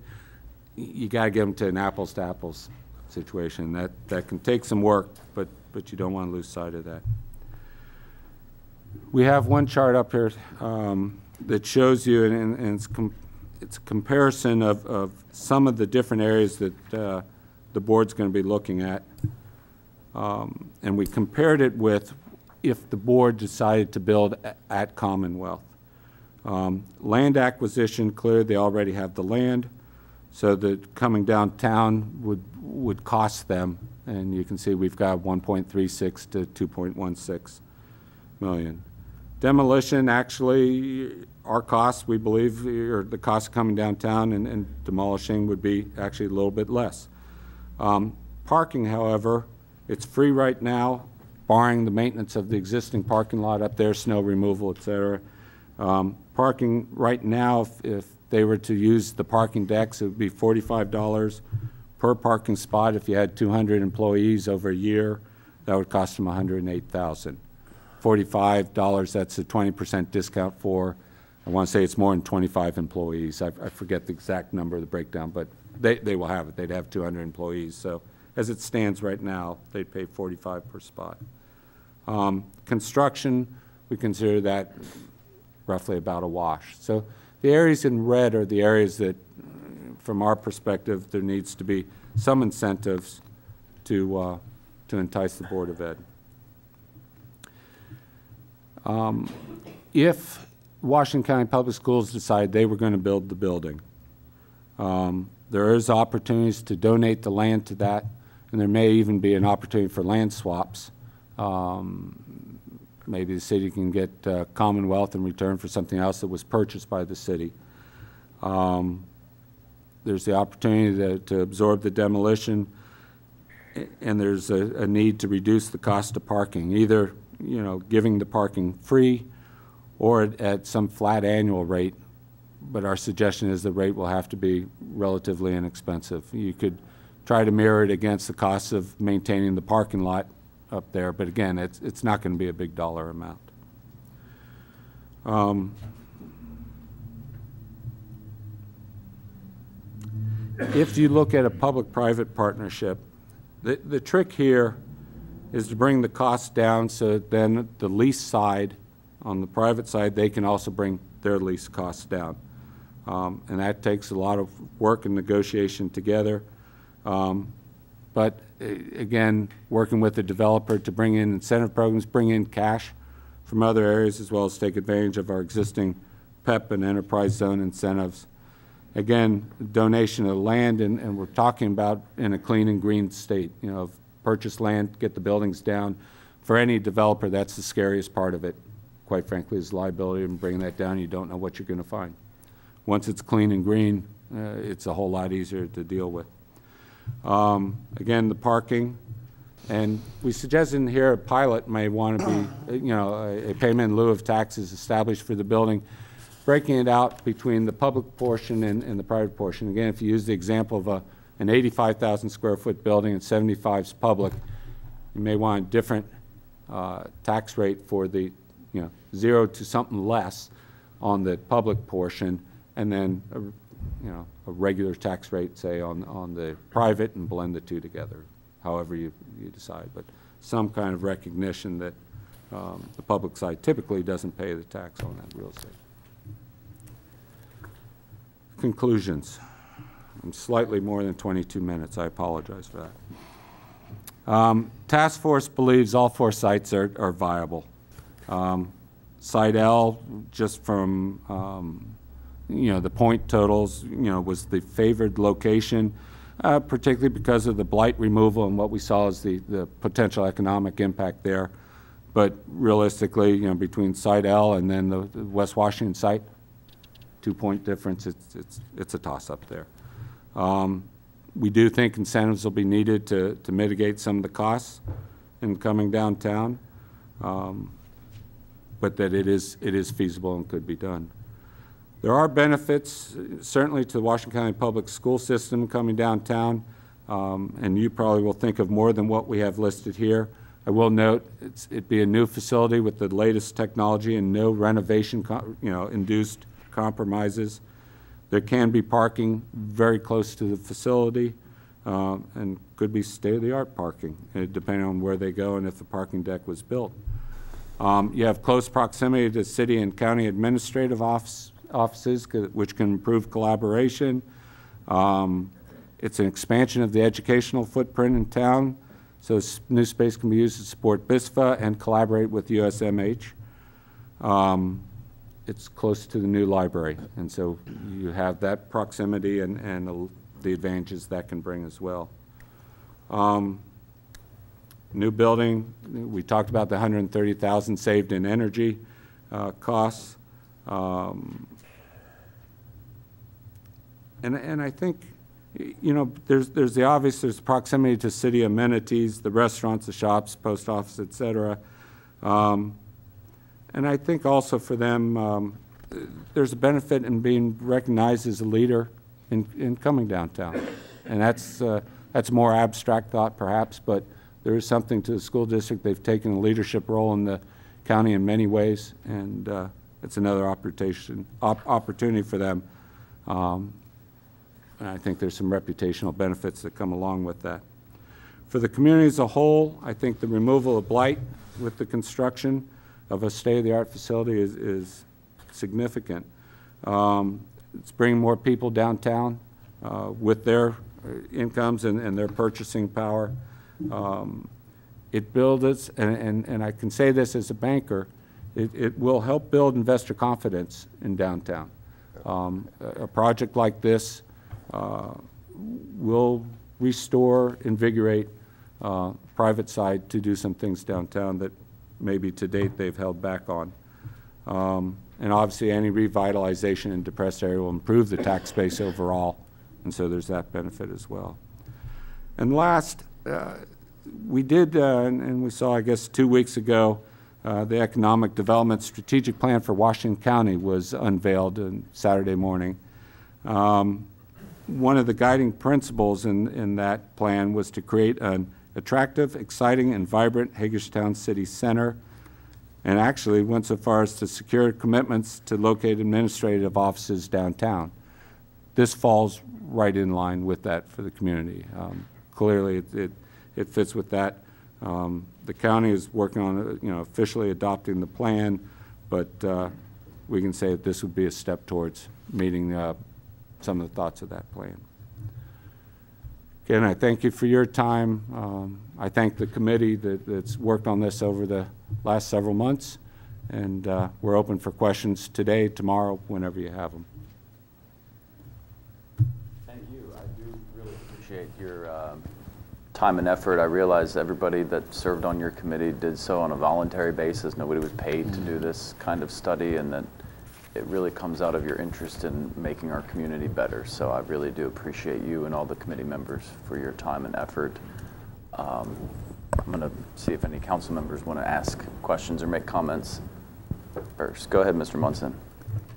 You got to get them to an apples to apples situation. That can take some work, but you don't want to lose sight of that. We have one chart up here that shows you, and it's a comparison of some of the different areas that the board's going to be looking at. And we compared it with if the board decided to build at Commonwealth. Land acquisition, clearly they already have the land, so that coming downtown would cost them, and you can see we've got 1.36 to 2.16 million. Demolition, actually, our costs, we believe, or the cost coming downtown and demolishing would be actually a little bit less. Parking, however, it's free right now, barring the maintenance of the existing parking lot up there, snow removal, et cetera. Parking right now, if they were to use the parking decks, it would be $45 per parking spot. If you had 200 employees over a year, that would cost them $108,000. $45, that's a 20% discount for, I want to say it's more than 25 employees. I forget the exact number of the breakdown, but they will have it. They'd have 200 employees. So as it stands right now, they'd pay $45 per spot. Construction, we consider that roughly about a wash. So the areas in red are the areas that, from our perspective, there needs to be some incentives to entice the Board of Ed. If Washington County Public Schools decide they were going to build the building, there is opportunities to donate the land to that, and there may even be an opportunity for land swaps. Maybe the city can get Commonwealth in return for something else that was purchased by the city. There's the opportunity to absorb the demolition, and there's a need to reduce the cost of parking, either giving the parking free or at some flat annual rate. But our suggestion is the rate will have to be relatively inexpensive. You could try to mirror it against the costs of maintaining the parking lot up there, but again, it's not going to be a big dollar amount. If you look at a public-private partnership, the trick here is to bring the costs down so that then the lease side, on the private side, they can also bring their lease costs down. And that takes a lot of work and negotiation together. But again, working with the developer to bring in incentive programs, bring in cash from other areas, as well as take advantage of our existing PEP and enterprise zone incentives. Again, donation of land, and we're talking about in a clean and green state. Purchase land, get the buildings down. For any developer, that's the scariest part of it, quite frankly, is liability, and bringing that down, you don't know what you're going to find. Once it's clean and green, it's a whole lot easier to deal with. Again, the parking, and we suggest in here a pilot may want to be, a payment in lieu of taxes established for the building, breaking it out between the public portion and the private portion. Again, if you use the example of an 85,000 square foot building and 75 is public, you may want a different tax rate for the 0 to something less on the public portion, and then a regular tax rate, say, on the private, and blend the two together, however you decide. But some kind of recognition that the public side typically doesn't pay the tax on that real estate. Conclusions. I'm slightly more than 22 minutes. I apologize for that. Task force believes all 4 sites are viable. Site L, just from the point totals, was the favored location, particularly because of the blight removal and what we saw as the potential economic impact there. But realistically, between Site L and then the West Washington site, 2-point difference, it's a toss-up there. We do think incentives will be needed to mitigate some of the costs in coming downtown, but that it is feasible and could be done. There are benefits, certainly to the Washington County Public School System coming downtown, and you probably will think of more than what we have listed here. I will note it'd be a new facility with the latest technology and no renovation, induced compromises. There can be parking very close to the facility, and could be state-of-the-art parking, depending on where they go and if the parking deck was built. You have close proximity to city and county administrative offices, which can improve collaboration. It's an expansion of the educational footprint in town, so new space can be used to support BISFA and collaborate with USMH. It's close to the new library, and so you have that proximity and the advantages that can bring as well. New building, we talked about the $130,000 saved in energy costs. And I think, there's the obvious, there's proximity to city amenities, the restaurants, the shops, post office, et cetera. And I think also for them, there's a benefit in being recognized as a leader in coming downtown. And that's a more abstract thought perhaps, but there is something to the school district. They've taken a leadership role in the county in many ways, and it's another opportunity for them. And I think there's some reputational benefits that come along with that. For the community as a whole, I think the removal of blight with the construction of a state-of-the-art facility is significant. It's bringing more people downtown with their incomes and their purchasing power. It builds, and I can say this as a banker, it will help build investor confidence in downtown. A project like this will restore, invigorate private side to do some things downtown that maybe to date they've held back on. And obviously any revitalization in depressed area will improve the tax base overall, and so there's that benefit as well. And last, we did, and we saw, I guess, 2 weeks ago, the Economic Development Strategic Plan for Washington County was unveiled on Saturday morning. One of the guiding principles in that plan was to create an attractive, exciting, and vibrant Hagerstown City Center, and actually went so far as to secure commitments to locate administrative offices downtown. This falls right in line with that for the community. Clearly, it fits with that. The county is working on, officially adopting the plan, but we can say that this would be a step towards meeting some of the thoughts of that plan. Again, I thank you for your time. I thank the committee that's worked on this over the last several months, and we're open for questions today, tomorrow, whenever you have them. Thank you. I do really appreciate your time and effort. I realize everybody that served on your committee did so on a voluntary basis. Nobody was paid to do this kind of study, and that it really comes out of your interest in making our community better. So I really do appreciate you and all the committee members for your time and effort. I'm going to see if any council members want to ask questions or make comments first. Go ahead, Mr. Munson.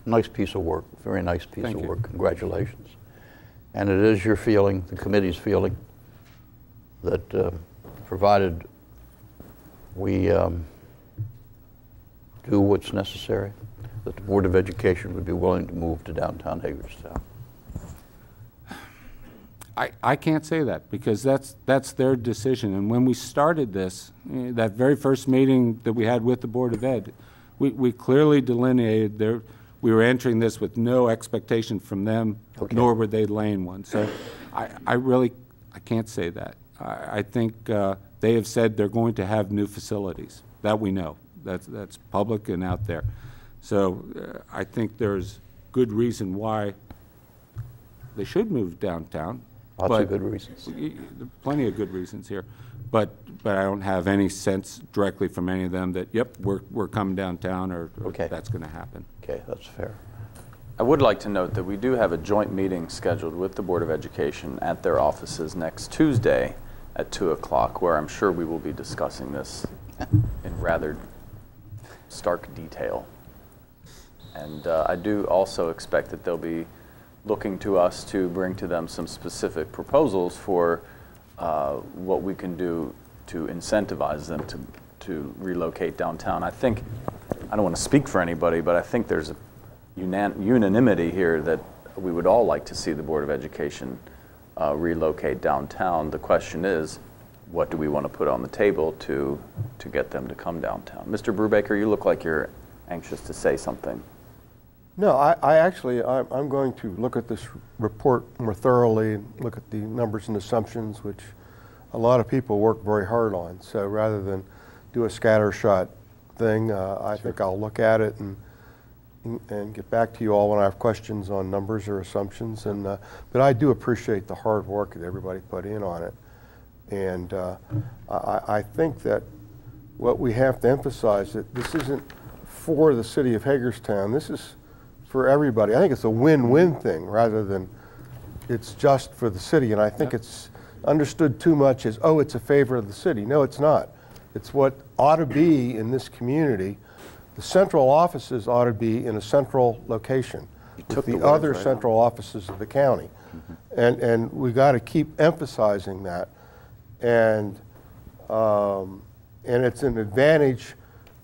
Nice piece of work, very nice piece of work. Congratulations. And it is your feeling, the committee's feeling, that provided we do what's necessary, that the Board of Education would be willing to move to downtown Hagerstown. I can't say that because that's their decision. And when we started this, that very first meeting that we had with the Board of Ed, we clearly delineated we were entering this with no expectation from them, nor were they laying one. So I can't say that. I think they have said they're going to have new facilities. That we know. That's public and out there. So I think there's good reason why they should move downtown. Lots of good reasons. Plenty of good reasons here. But I don't have any sense directly from any of them that, yep, we're coming downtown or that's going to happen. Okay, that's fair. I would like to note that we do have a joint meeting scheduled with the Board of Education at their offices next Tuesday at 2 o'clock, where I'm sure we will be discussing this in rather stark detail. And I do also expect that they'll be looking to us to bring to them some specific proposals for what we can do to incentivize them to relocate downtown. I think, I don't want to speak for anybody, but I think there's a unanimity here that we would all like to see the Board of Education relocate downtown. The question is, what do we want to put on the table to get them to come downtown? Mr. Brubaker, you look like you're anxious to say something. No, I'm going to look at this report more thoroughly and look at the numbers and assumptions, which a lot of people work very hard on. So rather than do a scattershot thing, I think I'll look at it and get back to you all when I have questions on numbers or assumptions. And but I do appreciate the hard work that everybody put in on it. And I think that what we have to emphasize that this isn't for the city of Hagerstown. This is for everybody. I think it's a win-win thing rather than it's just for the city. And I think it's understood too much as, oh, it's a favor of the city. No, it's not. It's what ought to be in this community. The central offices ought to be in a central location with the other central offices of the county. And we got to keep emphasizing that. And it's an advantage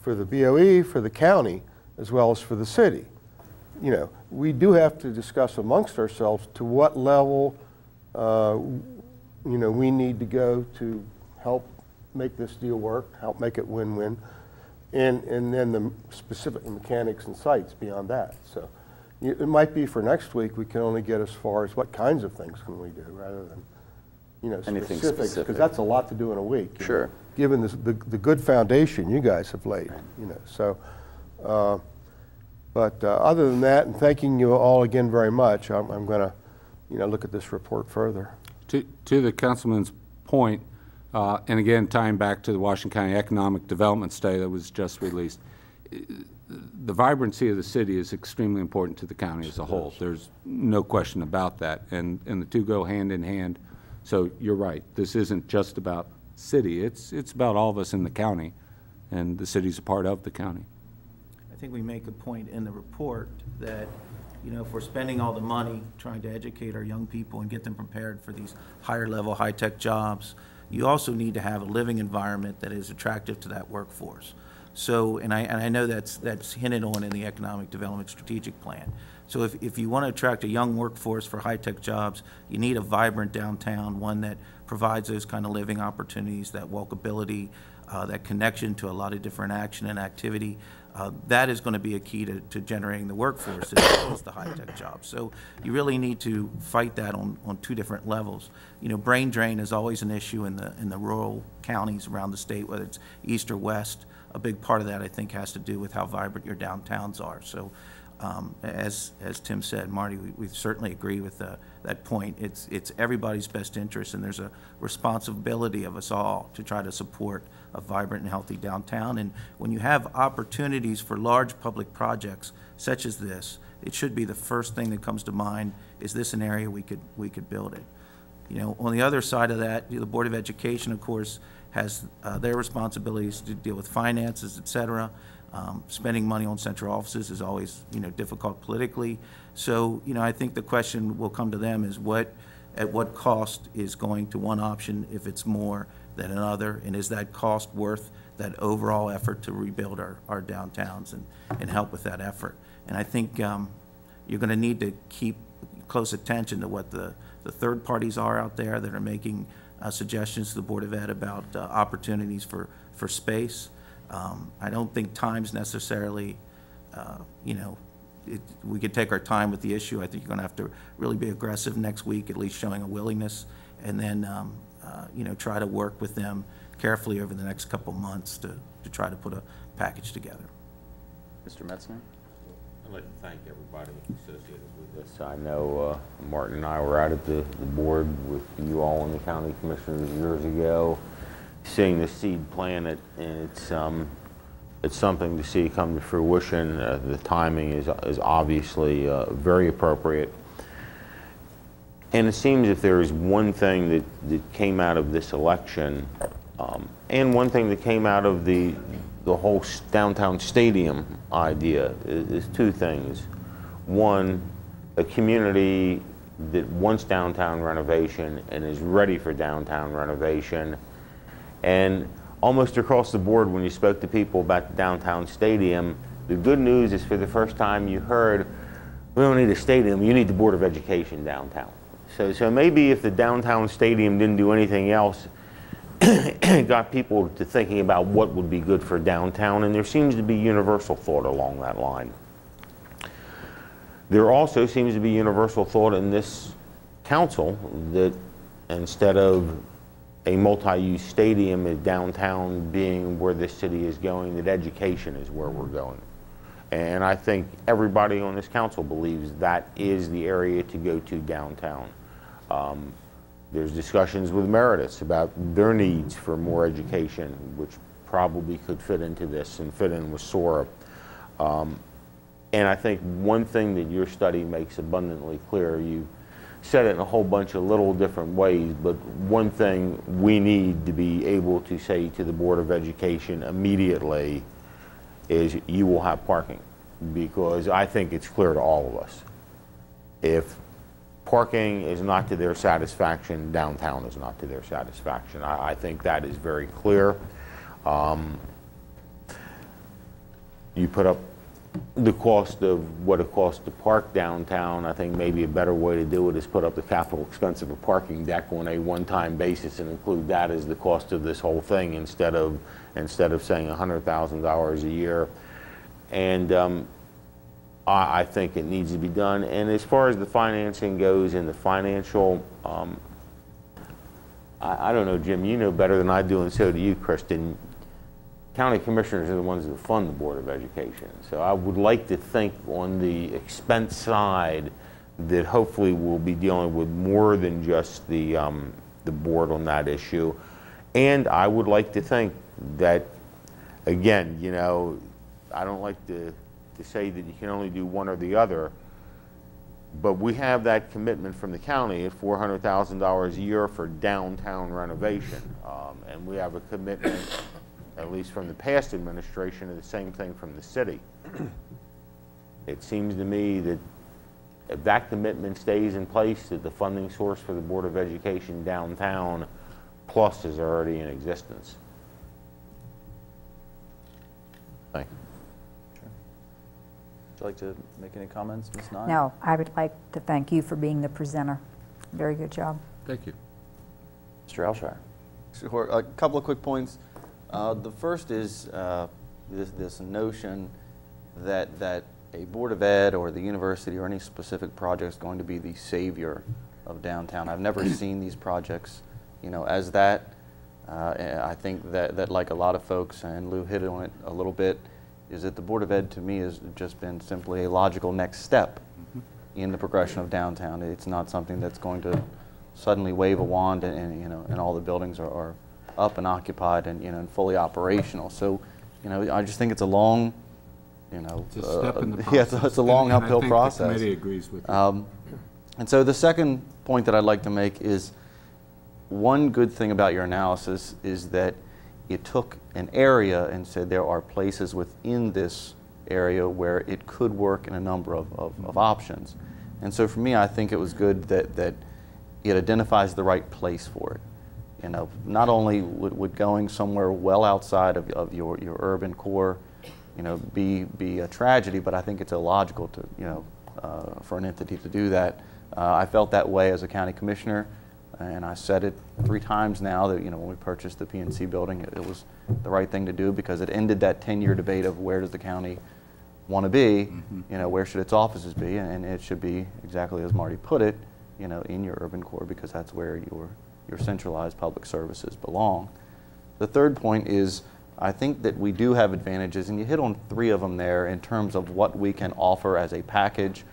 for the BOE, for the county, as well as for the city. You know, we do have to discuss amongst ourselves to what level, we need to go to help make this deal work, help make it win-win, and then the specific mechanics and sites beyond that. So it might be for next week we can only get as far as what kinds of things can we do rather than, anything specifics, because that's a lot to do in a week. Sure. Given the good foundation you guys have laid, So But other than that, and thanking you all again very much, I'm going to, look at this report further. To the councilman's point, and again, tying back to the Washington County Economic Development Study that was just released, the vibrancy of the city is extremely important to the county as a whole. There's no question about that, and the two go hand in hand. So you're right. This isn't just about city. It's about all of us in the county, and the city's a part of the county. I think we make a point in the report that, if we're spending all the money trying to educate our young people and get them prepared for these higher level, high-tech jobs, you also need to have a living environment that is attractive to that workforce. So, and I know that's hinted on in the Economic Development Strategic Plan. So if you want to attract a young workforce for high-tech jobs, you need a vibrant downtown, one that provides those kind of living opportunities, that walkability, that connection to a lot of different action and activity. That is going to be a key to generating the workforce as well as the high-tech jobs. So you really need to fight that on two different levels. Brain drain is always an issue in the rural counties around the state, whether it's east or west. A big part of that, I think, has to do with how vibrant your downtowns are. So as Tim said, Marty, we certainly agree with that point. It's everybody's best interest, and there's a responsibility of us all to try to support a vibrant and healthy downtown. And when you have opportunities for large public projects such as this, it should be the first thing that comes to mind. Is this an area we could build it? On the other side of that, the Board of Education, of course, has their responsibilities to deal with finances, et cetera. Spending money on central offices is always, difficult politically. So, I think the question will come to them is at what cost is going to one option if it's more than another, and is that cost worth that overall effort to rebuild our downtowns and help with that effort? And I think you're going to need to keep close attention to what the third parties are out there that are making suggestions to the Board of Ed about opportunities for space. I don't think time's necessarily, we could take our time with the issue. I think you're going to have to really be aggressive next week, at least showing a willingness, and then try to work with them carefully over the next couple months to try to put a package together. Mr. Metzner? I'd like to thank everybody associated with this. I know Martin and I were out at the board with you all and the county commissioners years ago, seeing the seed planted, and it's something to see come to fruition. The timing is obviously very appropriate. And it seems if there is one thing that came out of this election, and one thing that came out of the whole downtown stadium idea is two things. One, a community that wants downtown renovation and is ready for downtown renovation. And almost across the board, when you spoke to people about the downtown stadium, the good news is for the first time you heard, we don't need a stadium, you need the Board of Education downtown. So maybe if the downtown stadium didn't do anything else, it got people to thinking about what would be good for downtown, and there seems to be universal thought along that line. There also seems to be universal thought in this council that instead of a multi-use stadium in downtown being where this city is going, that education is where we're going. And I think everybody on this council believes that is the area to go to downtown. There's discussions with Meritus about their needs for more education, which probably could fit into this and fit in with SORA. And I think one thing that your study makes abundantly clear, you said it in a whole bunch of little different ways, but one thing we need to be able to say to the Board of Education immediately is you will have parking, because I think it's clear to all of us. If parking is not to their satisfaction, downtown is not to their satisfaction. I think that is very clear. You put up the cost of what it costs to park downtown. I think maybe a better way to do it is put up the capital expense of a parking deck on a one-time basis and include that as the cost of this whole thing instead of saying $100,000 a year. And I think it needs to be done. And as far as the financing goes and the financial, I don't know, Jim, you know better than I do, and so do you, Kristen. county commissioners are the ones that fund the Board of Education. So I would like to think on the expense side that hopefully we'll be dealing with more than just the board on that issue. And I would like to think that, again, you know, I don't like to say that you can only do one or the other, but we have that commitment from the county at $400,000 a year for downtown renovation. And we have a commitment, at least from the past administration, of the same thing from the city. It seems to me that if that commitment stays in place, that the funding source for the Board of Education downtown plus is already in existence. Thank you. Would you like to make any comments, Ms. Nye? No, I would like to thank you for being the presenter. Very good job. Thank you. Mr. Alshire. Sure. A couple of quick points. The first is this notion that a Board of Ed or the university or any specific project is going to be the savior of downtown. I've never seen these projects, you know, as that. I think that like a lot of folks, and Lou hit on it a little bit, is that the Board of Ed to me has just been simply a logical next step in the progression of downtown. It's not something that's going to suddenly wave a wand and you know, and all the buildings are up and occupied and, you know, and fully operational. So, you know, I just think it's a long, you know, It's a step in the process. yeah, it's a long uphill process. I think the committee agrees with you. And so the second point that I'd like to make is one good thing about your analysis is that it took an area and said there are places within this area where it could work in a number of options. And so for me, I think it was good that it identifies the right place for it. You know, not only would going somewhere well outside of your urban core, you know, be a tragedy, but I think it's illogical to, you know, for an entity to do that. I felt that way as a county commissioner, and I said it 3 times now that, you know, when we purchased the PNC building, it was the right thing to do because it ended that 10-year debate of where does the county want to be, you know, where should its offices be, and it should be exactly as Marty put it, you know, in your urban core because that's where your centralized public services belong. The third point is I think that we do have advantages, and you hit on 3 of them there in terms of what we can offer as a package,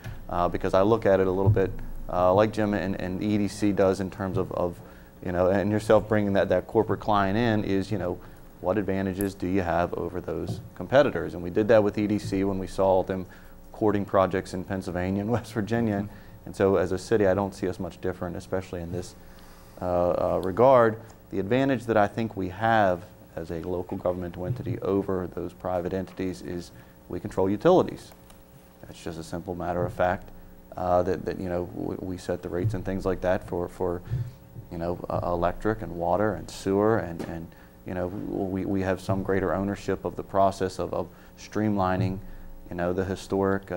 because I look at it a little bit like Jim and the EDC does in terms of you know, and yourself bringing that corporate client in is, you know, what advantages do you have over those competitors? And we did that with EDC when we saw them courting projects in Pennsylvania and West Virginia. And so as a city, I don't see us much different, especially in this regard. The advantage that I think we have as a local governmental entity over those private entities is we control utilities. It's just a simple matter of fact that you know, we set the rates and things like that for you know, electric and water and sewer and you know, we have some greater ownership of the process of streamlining, you know, the historic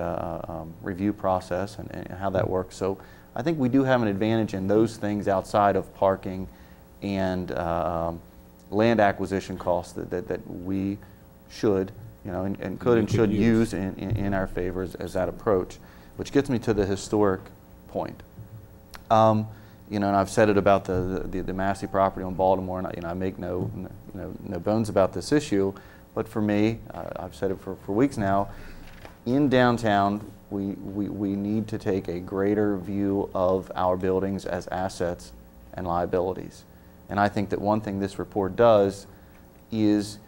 review process and how that works. So I think we do have an advantage in those things outside of parking and land acquisition costs that we should, you know, and could and should use in our favor as that approach, which gets me to the historic point. You know, and I've said it about the Massey property on Baltimore, and you know, I make no bones about this issue. But for me, I've said it for weeks now. In downtown, we need to take a greater view of our buildings as assets and liabilities. And I think that one thing this report does is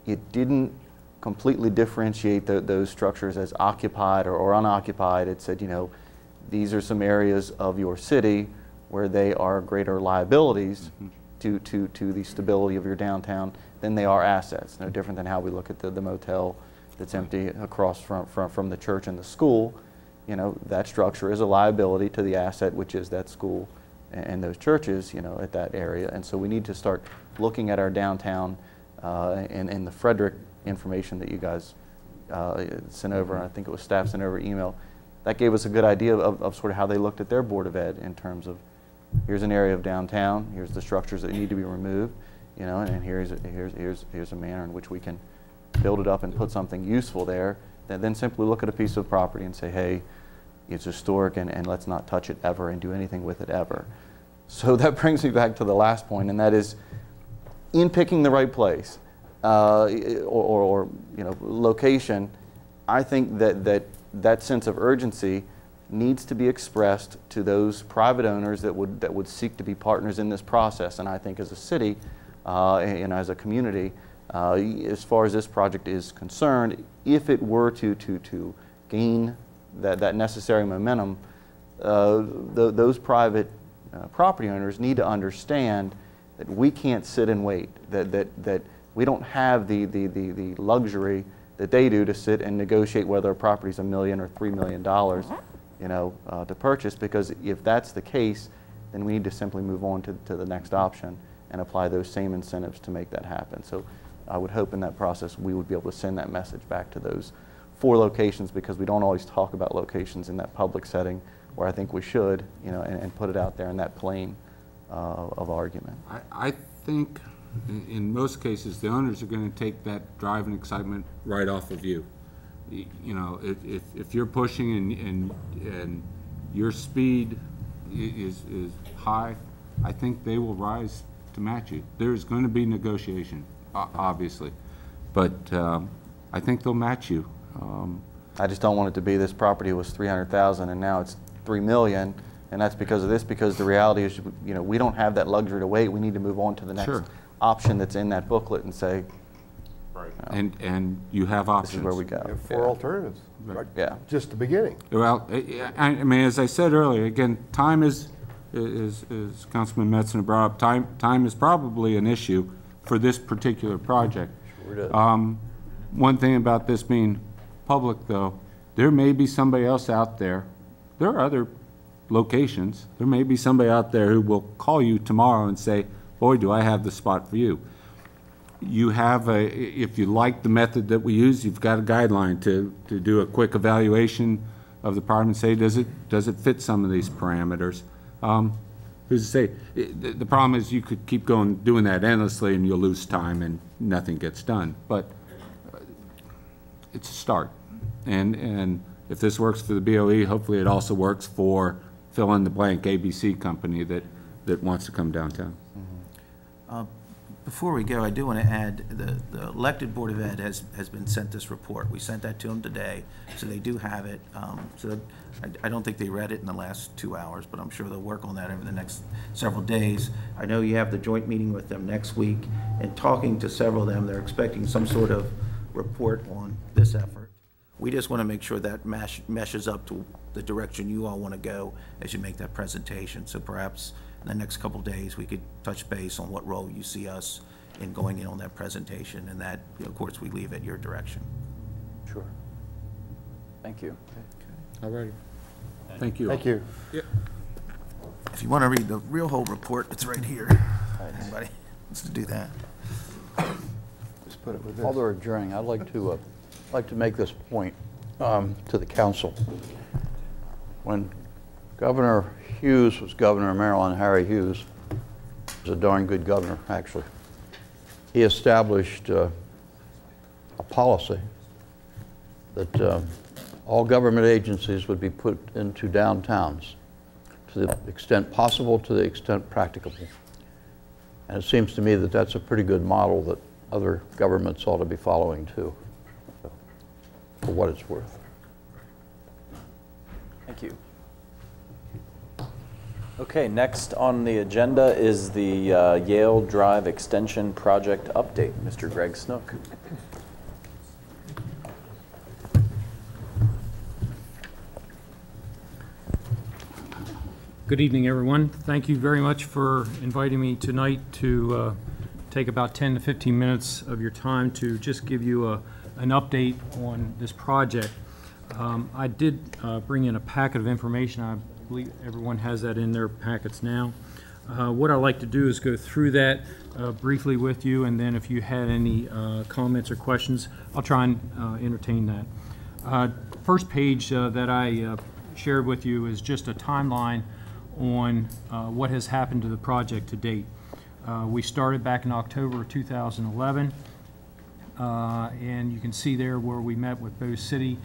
it didn't completely differentiate those structures as occupied or unoccupied. It said, you know, these are some areas of your city where they are greater liabilities to the stability of your downtown than they are assets. No different than how we look at the motel that's empty across from the church and the school. You know, that structure is a liability to the asset, which is that school and those churches, you know, at that area. And so we need to start looking at our downtown and the Frederick information that you guys sent over, and I think it was staff sent over email. That gave us a good idea of sort of how they looked at their Board of Ed in terms of here's an area of downtown, here's the structures that need to be removed, you know, and here's a manner in which we can build it up and put something useful there, and then simply look at a piece of property and say, hey, it's historic and let's not touch it ever and do anything with it ever. So that brings me back to the last point, and that is in picking the right place, or location, I think that sense of urgency needs to be expressed to those private owners that would seek to be partners in this process. And I think as a city and as a community, as far as this project is concerned, if it were to gain that necessary momentum, those private property owners need to understand that we can't sit and wait, that we don't have the luxury that they do to sit and negotiate whether a property is $1 million or $3 million, to purchase, because if that's the case, then we need to simply move on to the next option and apply those same incentives to make that happen. So I would hope in that process we would be able to send that message back to those 4 locations, because we don't always talk about locations in that public setting where I think we should, and put it out there in that plane of argument. I think in most cases the owners are going to take that drive and excitement right off of you. If you're pushing and your speed is high, I think they will rise to match you. There's going to be negotiation, obviously, but I think they'll match you. I just don't want it to be this property was $300,000 and now it's $3 million, and that's because of this. Because the reality is, we don't have that luxury to wait. We need to move on to the next option that's in that booklet and say, right. And you have options. This is where we go. You have 4 alternatives. Right. Yeah. Just the beginning. Well, I mean, as I said earlier, again, time is Councilman Metzner brought up, time is probably an issue for this particular project. Sure it is. One thing about this being public, though, there may be somebody else out there. There are other locations. There may be somebody out there who will call you tomorrow and say, boy, do I have the spot for you. You have if you like the method that we use, you've got a guideline to do a quick evaluation of the property and say, does it fit some of these parameters? Who's to say? The problem is you could keep doing that endlessly and you'll lose time and nothing gets done. But it's a start. And if this works for the BOE, hopefully it also works for fill-in-the-blank ABC company that wants to come downtown. Before we go, I do want to add, the elected Board of Ed has been sent this report. We sent that to them today, so they do have it. I don't think they read it in the last 2 hours, but I'm sure they'll work on that over the next several days. I know you have the joint meeting with them next week, and talking to several of them, they're expecting some sort of report on this effort. We just want to make sure that meshes up to the direction you all want to go as you make that presentation. So perhaps in the next couple of days, we could touch base on what role you see us in going in on that presentation, and that, of course, we leave at your direction. Sure. Thank you. All right. Thank you. Thank you. Yeah. If you want to read the real whole report, it's right here. Anybody wants to do that? Just put it with this. While they're adjourning, I'd like to make this point to the council. When Governor Hughes was governor of Maryland, Harry Hughes was a darn good governor, actually. He established a policy that all government agencies would be put into downtowns to the extent possible, to the extent practicable. And it seems to me that that's a pretty good model that other governments ought to be following too, for what it's worth. Thank you. Okay, next on the agenda is the Yale Drive Extension Project update. Mr. Greg Snook. Good evening, everyone. Thank you very much for inviting me tonight to take about 10 to 15 minutes of your time to just give you an update on this project. I did bring in a packet of information. I believe everyone has that in their packets now. What I'd like to do is go through that briefly with you, and then if you had any comments or questions, I'll try and entertain that. First page that I shared with you is just a timeline on what has happened to the project to date. We started back in October of 2011, and you can see there where we met with both city,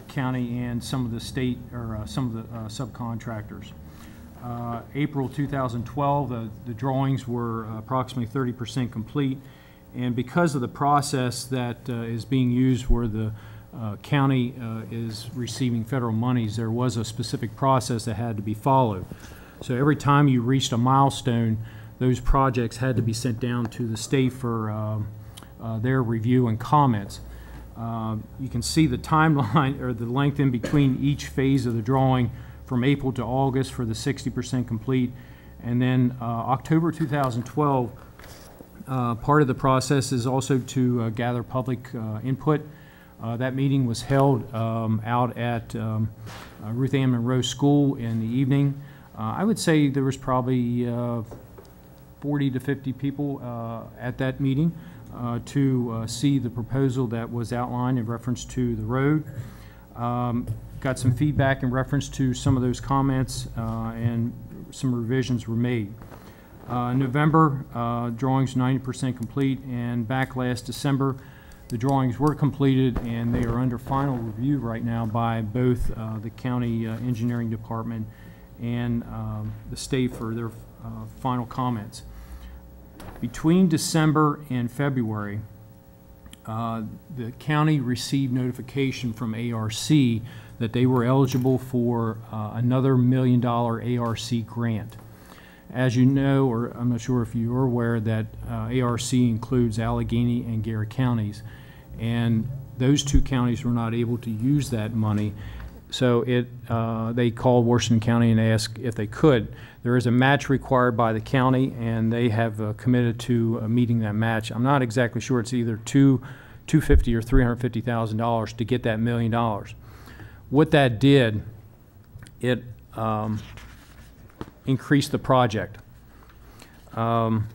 county, and some of the state, or some of the subcontractors. April 2012, the drawings were approximately 30% complete, And because of the process that is being used where the county is receiving federal monies, there was a specific process that had to be followed. So every time you reached a milestone, those projects had to be sent down to the state for their review and comments. You can see the timeline or the length in between each phase of the drawing from April to August for the 60% complete. And then October 2012, part of the process is also to gather public input. That meeting was held out at Ruth Ann Monroe School in the evening. I would say there was probably 40 to 50 people at that meeting to see the proposal that was outlined in reference to the road. Got some feedback in reference to some of those comments, and some revisions were made. November, drawings 90% complete, and back last December, the drawings were completed, and they are under final review right now by both the county engineering department and the state for their final comments. Between December and February, the county received notification from ARC that they were eligible for another $1 million ARC grant. As you know, or I'm not sure if you're aware, that ARC includes Allegheny and Garrett counties, and those two counties were not able to use that money. So they called Washington County and asked if they could. There is a match required by the county, and they have committed to meeting that match. I'm not exactly sure. It's either $250,000 or $350,000 to get that $1 million. What that did, it increased the project. And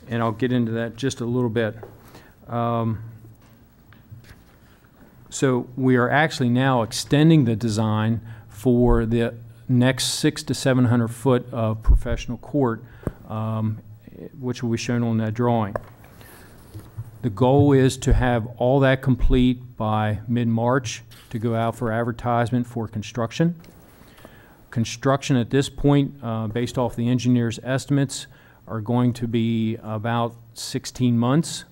I'll get into that just a little bit. So we are actually now extending the design for the next 600 to 700 foot of professional court, which will be shown on that drawing. The goal is to have all that complete by mid-March to go out for advertisement for construction. Construction at this point, based off the engineer's estimates, are going to be about 16 months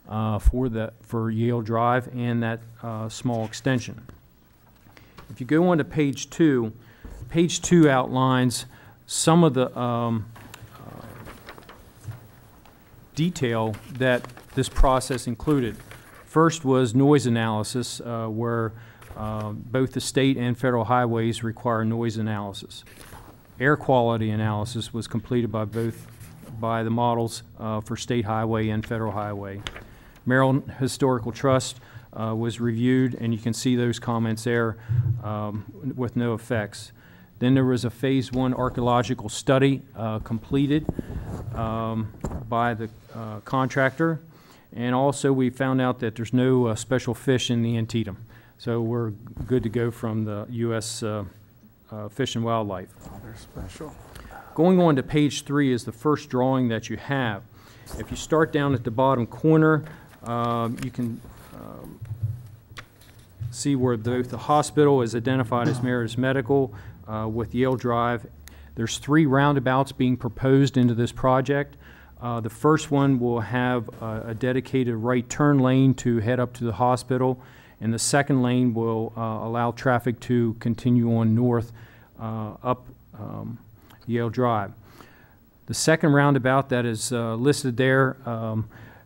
for Yale Drive and that small extension. If you go on to page 2 outlines some of the detail that this process included. First was noise analysis, where both the state and federal highways require noise analysis. Air quality analysis was completed by the models for state highway and federal highway. Maryland Historical Trust was reviewed, and you can see those comments there with no effects. Then there was a phase 1 archaeological study completed by the contractor, and also we found out that there's no special fish in the Antietam. So we're good to go from the U.S. Fish and Wildlife. They're special. Going on to page 3 is the first drawing that you have. If you start down at the bottom corner, you can see where both the hospital is identified as Meredith Medical with Yale Drive. There's 3 roundabouts being proposed into this project. The first one will have a dedicated right turn lane to head up to the hospital, and the second lane will allow traffic to continue on north up Yale Drive. The second roundabout that is listed there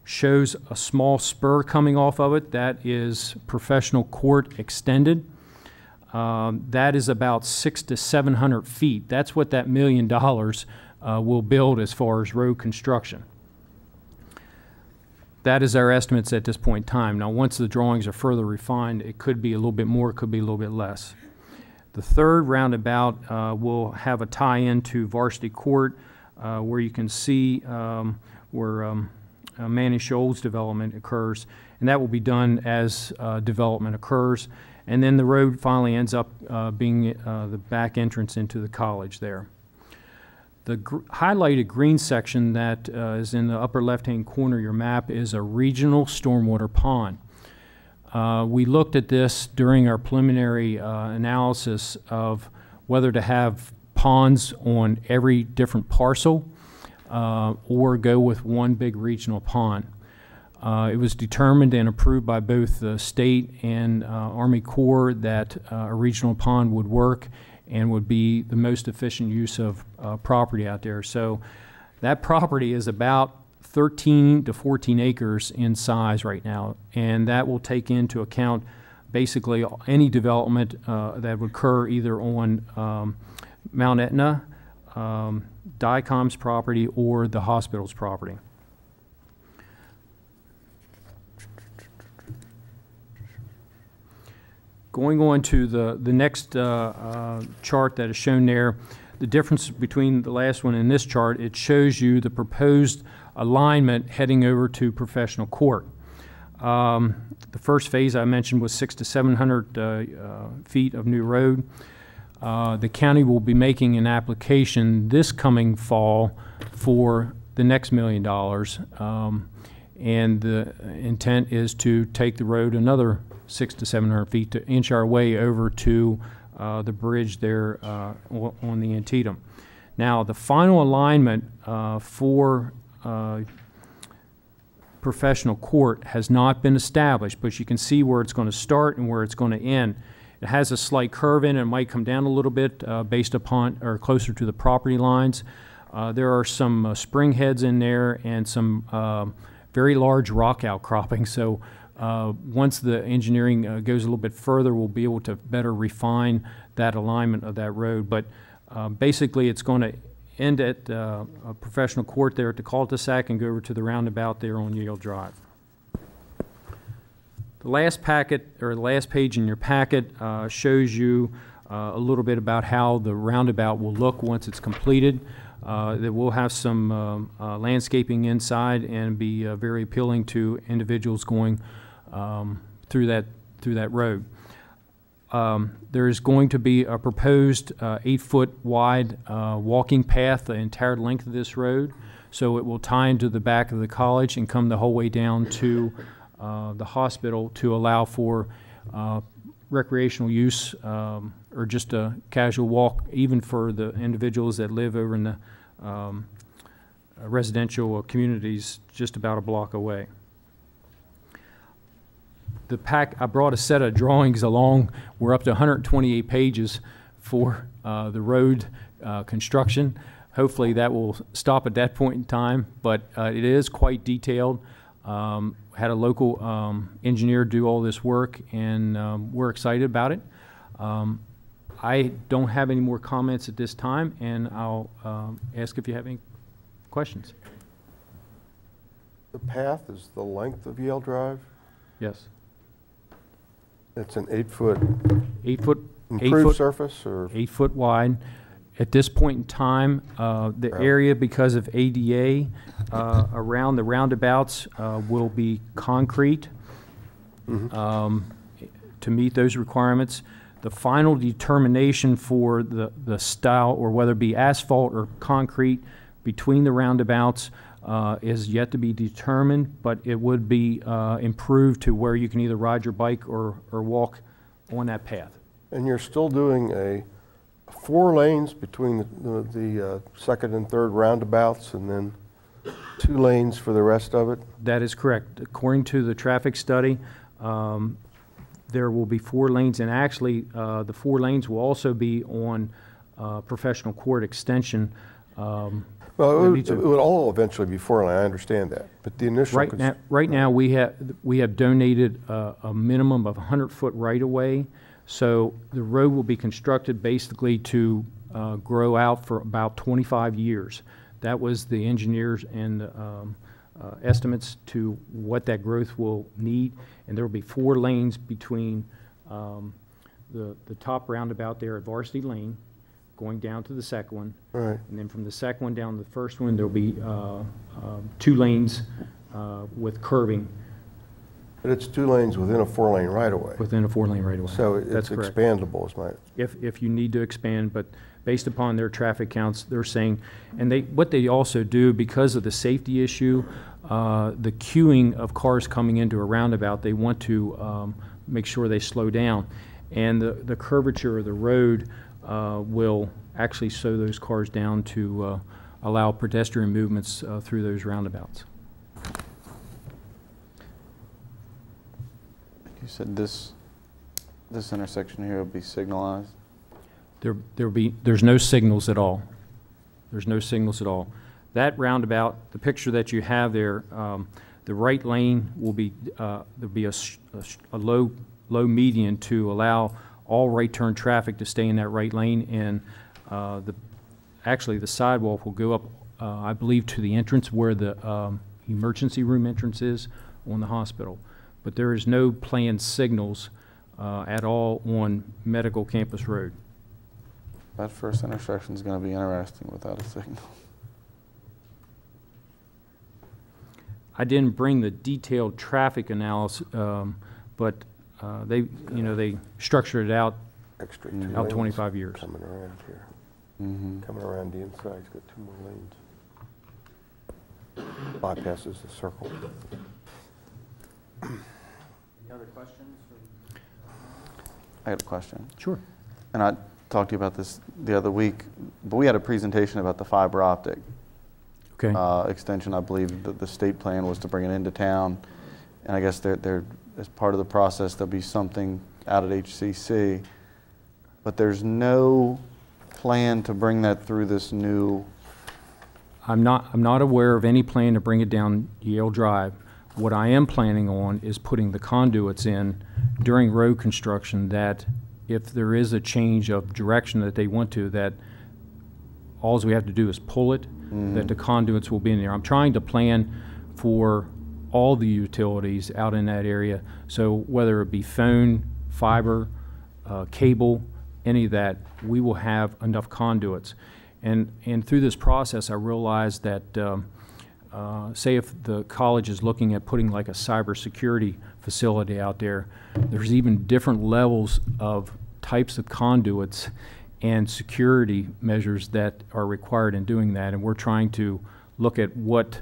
shows a small spur coming off of it. That is professional court extended. That is about 600 to 700 feet. That's what that $1 million will build as far as road construction. That is our estimates at this point in time. Now, once the drawings are further refined, it could be a little bit more, it could be a little bit less. The third roundabout will have a tie-in to Varsity Court, where you can see where Manny Shoals development occurs, and that will be done as development occurs. And then the road finally ends up being the back entrance into the college there. The highlighted green section that is in the upper left-hand corner of your map is a regional stormwater pond. We looked at this during our preliminary analysis of whether to have ponds on every different parcel or go with one big regional pond. It was determined and approved by both the state and Army Corps that a regional pond would work and would be the most efficient use of property out there. So that property is about 13 to 14 acres in size right now, and that will take into account basically any development that would occur either on Mount Etna, DICOM's property, or the hospital's property. Going on to the next chart that is shown there, the difference between the last one and this chart, it shows you the proposed alignment heading over to professional court. The first phase I mentioned was 600 to 700 feet of new road. The county will be making an application this coming fall for the next $1 million, and the intent is to take the road another 600 to 700 feet to inch our way over to the bridge there on the Antietam. Now, the final alignment for professional court has not been established, but you can see where it's going to start and where it's going to end. It has a slight curve in it. It might come down a little bit based upon or closer to the property lines. There are some spring heads in there and some very large rock outcroppings. So once the engineering goes a little bit further, we'll be able to better refine that alignment of that road. But basically, it's going to end at a professional court there at the cul-de-sac and go over to the roundabout there on Yale Drive. The last packet, or the last page in your packet, shows you a little bit about how the roundabout will look once it's completed. That will have some landscaping inside and be very appealing to individuals going through that road. There is going to be a proposed 8-foot wide walking path the entire length of this road, so it will tie into the back of the college and come the whole way down to the hospital to allow for recreational use or just a casual walk, even for the individuals that live over in the residential communities just about a block away. I brought a set of drawings along. We're up to 128 pages for the road construction. Hopefully that will stop at that point in time, but it is quite detailed. Had a local engineer do all this work, and we're excited about it. I don't have any more comments at this time, and I'll ask if you have any questions. The path is the length of Yale Drive? Yes. It's an 8-foot improved surface, or 8 foot wide. At this point in time, the area, because of ADA, around the roundabouts will be concrete to meet those requirements. The final determination for the style, or whether it be asphalt or concrete between the roundabouts, is yet to be determined, but it would be improved to where you can either ride your bike or walk on that path. And you're still doing 4 lanes between the second and third roundabouts, and then 2 lanes for the rest of it? That is correct. According to the traffic study, there will be 4 lanes, and actually the 4 lanes will also be on professional court extension. Well, it would all eventually be 4 lane. I understand that, but the initial right now we have donated a minimum of 100-foot right-of-way, so the road will be constructed basically to grow out for about 25 years. That was the engineers and estimates to what that growth will need, and there will be 4 lanes between the top roundabout there at Varsity Lane, going down to the second one. Right. And then from the second one down to the first one, there'll be 2 lanes with curbing. But it's 2 lanes within a 4-lane right-of-way. Within a 4-lane right-of-way. So That's it's correct. expandable, is my... If you need to expand, but based upon their traffic counts, they're saying, and what they also do, because of the safety issue, the queuing of cars coming into a roundabout, they want to make sure they slow down. And the curvature of the road will actually slow those cars down to allow pedestrian movements through those roundabouts. You said this intersection here will be signalized? There's no signals at all. There's no signals at all. That roundabout, the picture that you have there, the right lane will be, there'll be a low median to allow all right turn traffic to stay in that right lane, and actually the sidewalk will go up, I believe, to the entrance where the emergency room entrance is on the hospital. But there is no planned signals at all on Medical Campus Road. That first intersection is going to be interesting without a signal. I didn't bring the detailed traffic analysis, but they structured it out Extra out 25 years. Coming around here. Mm-hmm. Coming around the inside, he's got 2 more lanes. Bypasses the circle. Any other questions? I got a question. Sure. And I talked to you about this the other week, but we had a presentation about the fiber optic extension. I believe that the state plan was to bring it into town, and I guess they're as part of the process there'll be something out at HCC, but there's no plan to bring that through this new. I'm not aware of any plan to bring it down Yale Drive. What I am planning on is putting the conduits in during road construction, that if there is a change of direction that they want to, that all we have to do is pull it, that the conduits will be in there. I'm trying to plan for all the utilities out in that area, so whether it be phone, fiber, cable, any of that, we will have enough conduits. And through this process, I realized that say if the college is looking at putting like a cybersecurity facility out there, there's even different levels of types of conduits and security measures that are required in doing that, and we're trying to look at what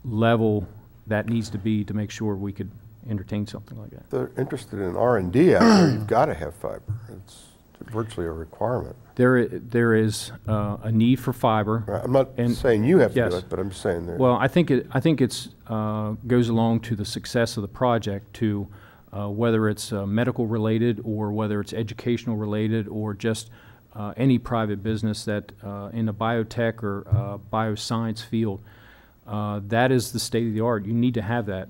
level that needs to be to make sure we could entertain something like that. They're interested in R&D out there. You've got to have fiber. It's virtually a requirement. There is a need for fiber. Right. I'm not saying you have to yes. do it, but I'm saying there. Well, I think it's goes along to the success of the project, to whether it's medical related or whether it's educational related or just any private business that in the biotech or bioscience field. That is the state of the art. You need to have that,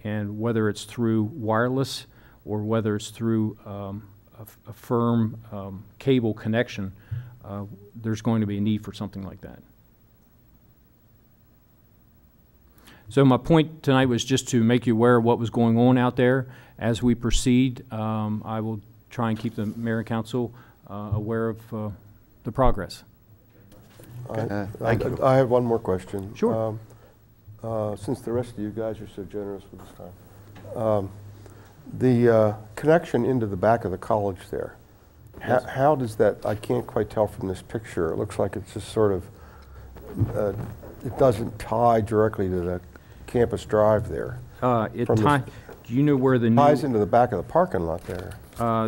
and whether it's through wireless or whether it's through a firm cable connection, there's going to be a need for something like that. So my point tonight was just to make you aware of what was going on out there. As we proceed, I will try and keep the mayor and council aware of the progress. Thank you. I have one more question. Sure. Since the rest of you guys are so generous with this time. The connection into the back of the college there, yes. How does that, I can't quite tell from this picture, it looks like it's just sort of, it doesn't tie directly to the campus drive there. Do you know where the new... Ties into the back of the parking lot there.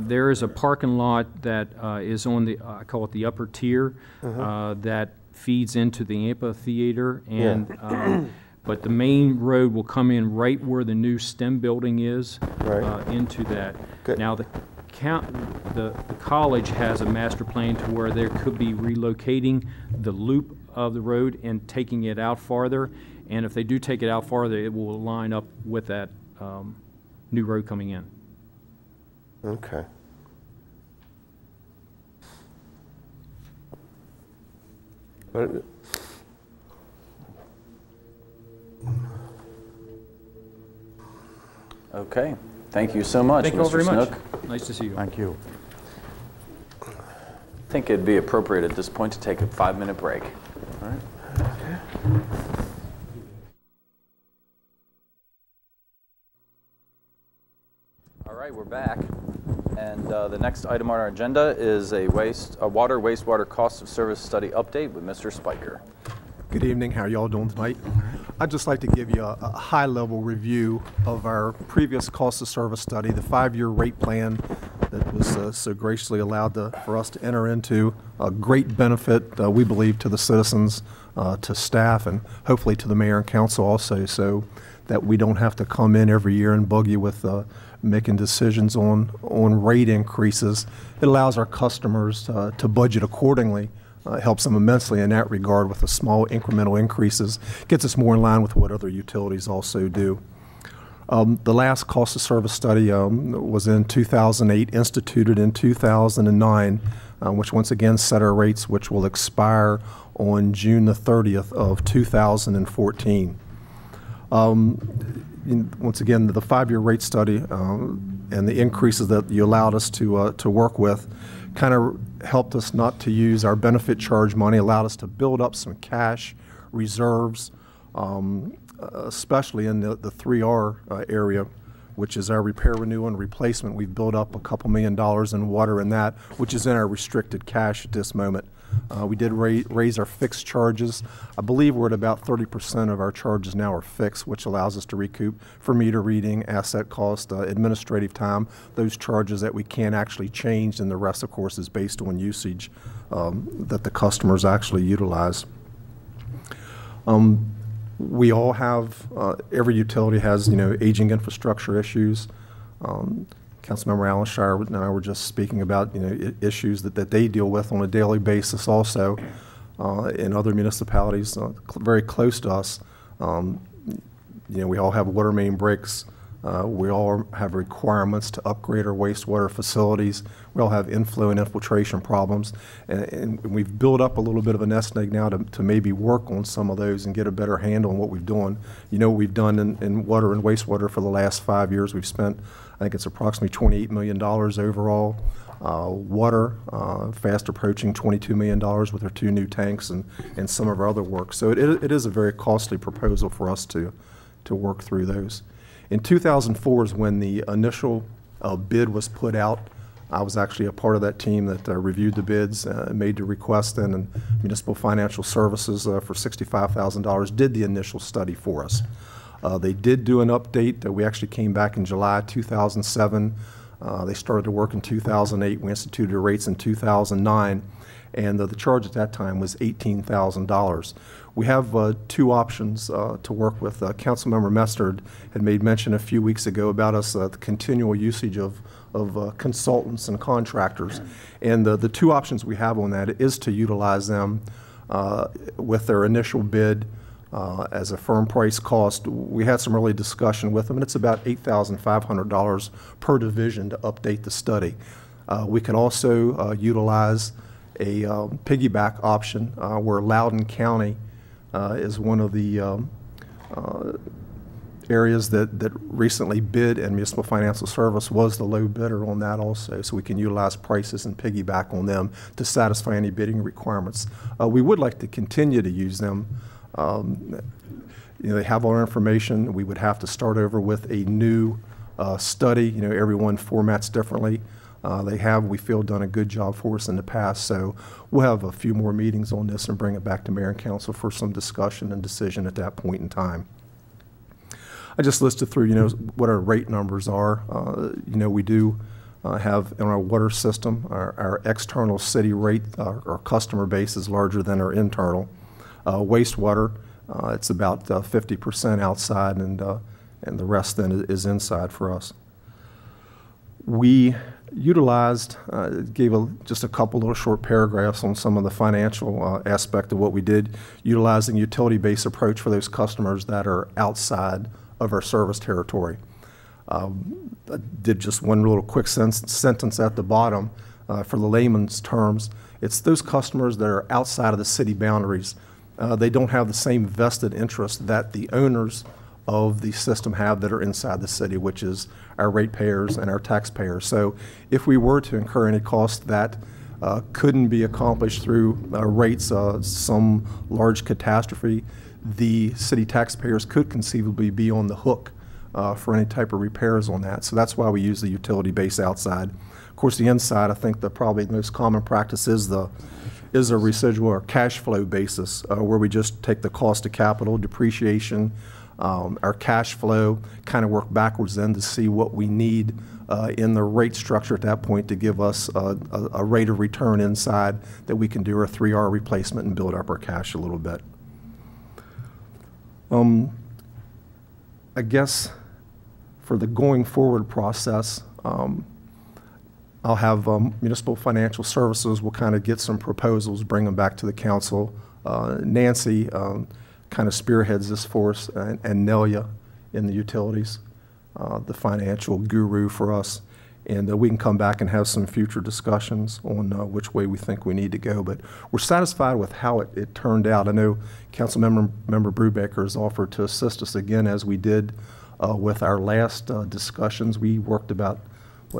There is a parking lot that is on the, I call it the upper tier, that feeds into the amphitheater, and but the main road will come in right where the new STEM building is, into that. Good. Now the college has a master plan to where there could be relocating the loop of the road and taking it out farther, and if they do take it out farther, it will line up with that new road coming in. Okay. But okay. Thank you so much, Thank you all very Mr. Snook. much. Nice to see you. Thank you. I think it'd be appropriate at this point to take a 5-minute break. All right. All right, we're back. And the next item on our agenda is a water wastewater cost of service study update with Mr. Spiker. Good evening. How are y'all doing tonight? I'd just like to give you a high-level review of our previous cost of service study, the 5-year rate plan that was so graciously allowed for us to enter into. A great benefit, we believe, to the citizens, to staff, and hopefully to the mayor and council also. So that we don't have to come in every year and bug you with making decisions on rate increases. It allows our customers to budget accordingly. Helps them immensely in that regard with the small incremental increases. Gets us more in line with what other utilities also do. The last cost of service study was in 2008, instituted in 2009, which once again set our rates, which will expire on June the 30th of 2014. Once again, the 5-year rate study and the increases that you allowed us to work with kind of helped us not to use our benefit charge money, allowed us to build up some cash reserves, especially in the 3R area, which is our repair, renewal, and replacement. We've built up a couple $1 million in water in that, which is in our restricted cash at this moment. We did raise our fixed charges. I believe we're at about 30% of our charges now are fixed, which allows us to recoup for meter reading, asset cost, administrative time, those charges that we can't actually change, and the rest, of course, is based on usage that the customers actually utilize. We all have, every utility has, aging infrastructure issues. Councilmember Allenshire and I were just speaking about, issues that they deal with on a daily basis also in other municipalities very close to us. We all have water main breaks. We all have requirements to upgrade our wastewater facilities. We all have inflow and infiltration problems. And we've built up a little bit of a nest egg now to maybe work on some of those and get a better handle on what we've done. What we've done in water and wastewater for the last 5 years. We've spent, I think it's approximately $28 million overall. Water, fast approaching $22 million with our 2 new tanks and some of our other work. So it is a very costly proposal for us to work through those. In 2004 is when the initial bid was put out. I was actually a part of that team that reviewed the bids, made the request, and Municipal Financial Services for $65,000 did the initial study for us. They did do an update. We actually came back in July 2007. They started to work in 2008. We instituted the rates in 2009, and the charge at that time was $18,000. We have 2 options to work with. Councilmember Mestard had made mention a few weeks ago about us the continual usage of consultants and contractors, and the 2 options we have on that is to utilize them with their initial bid as a firm price cost. We had some early discussion with them, and it's about $8,500 per division to update the study. We can also utilize a piggyback option where Loudoun County is one of the areas that recently bid, and Municipal Financial Service was the low bidder on that also, so we can utilize prices and piggyback on them to satisfy any bidding requirements. We would like to continue to use them. They have all our information. We would have to start over with a new study. Everyone formats differently. They have, we feel, done a good job for us in the past, so we'll have a few more meetings on this and bring it back to Mayor and Council for some discussion and decision at that point in time. I just listed through, what our rate numbers are. We do have in our water system, our external city rate, our customer base is larger than our internal. Wastewater, it's about 50% outside, and the rest then is inside for us. We utilized, gave just a couple little short paragraphs on some of the financial aspect of what we did, utilizing utility-based approach for those customers that are outside of our service territory. I did just one little quick sentence at the bottom for the layman's terms. It's those customers that are outside of the city boundaries. They don't have the same vested interest that the owners of the system have that are inside the city, which is our ratepayers and our taxpayers. So if we were to incur any costs that couldn't be accomplished through rates, some large catastrophe, the city taxpayers could conceivably be on the hook for any type of repairs on that. So that's why we use the utility base outside. Of course, the inside, I think probably the most common practice is a residual or cash flow basis, where we just take the cost of capital, depreciation, our cash flow, kind of work backwards then to see what we need in the rate structure at that point to give us a rate of return inside that we can do our 3R replacement and build up our cash a little bit. I guess for the going forward process, I'll have Municipal Financial Services will kind of get some proposals, bring them back to the council. Nancy kind of spearheads this for us, and Nelia in the utilities, the financial guru for us. And we can come back and have some future discussions on which way we think we need to go. But we're satisfied with how it turned out. I know Councilmember Brubaker has offered to assist us again, as we did with our last discussions. We worked about,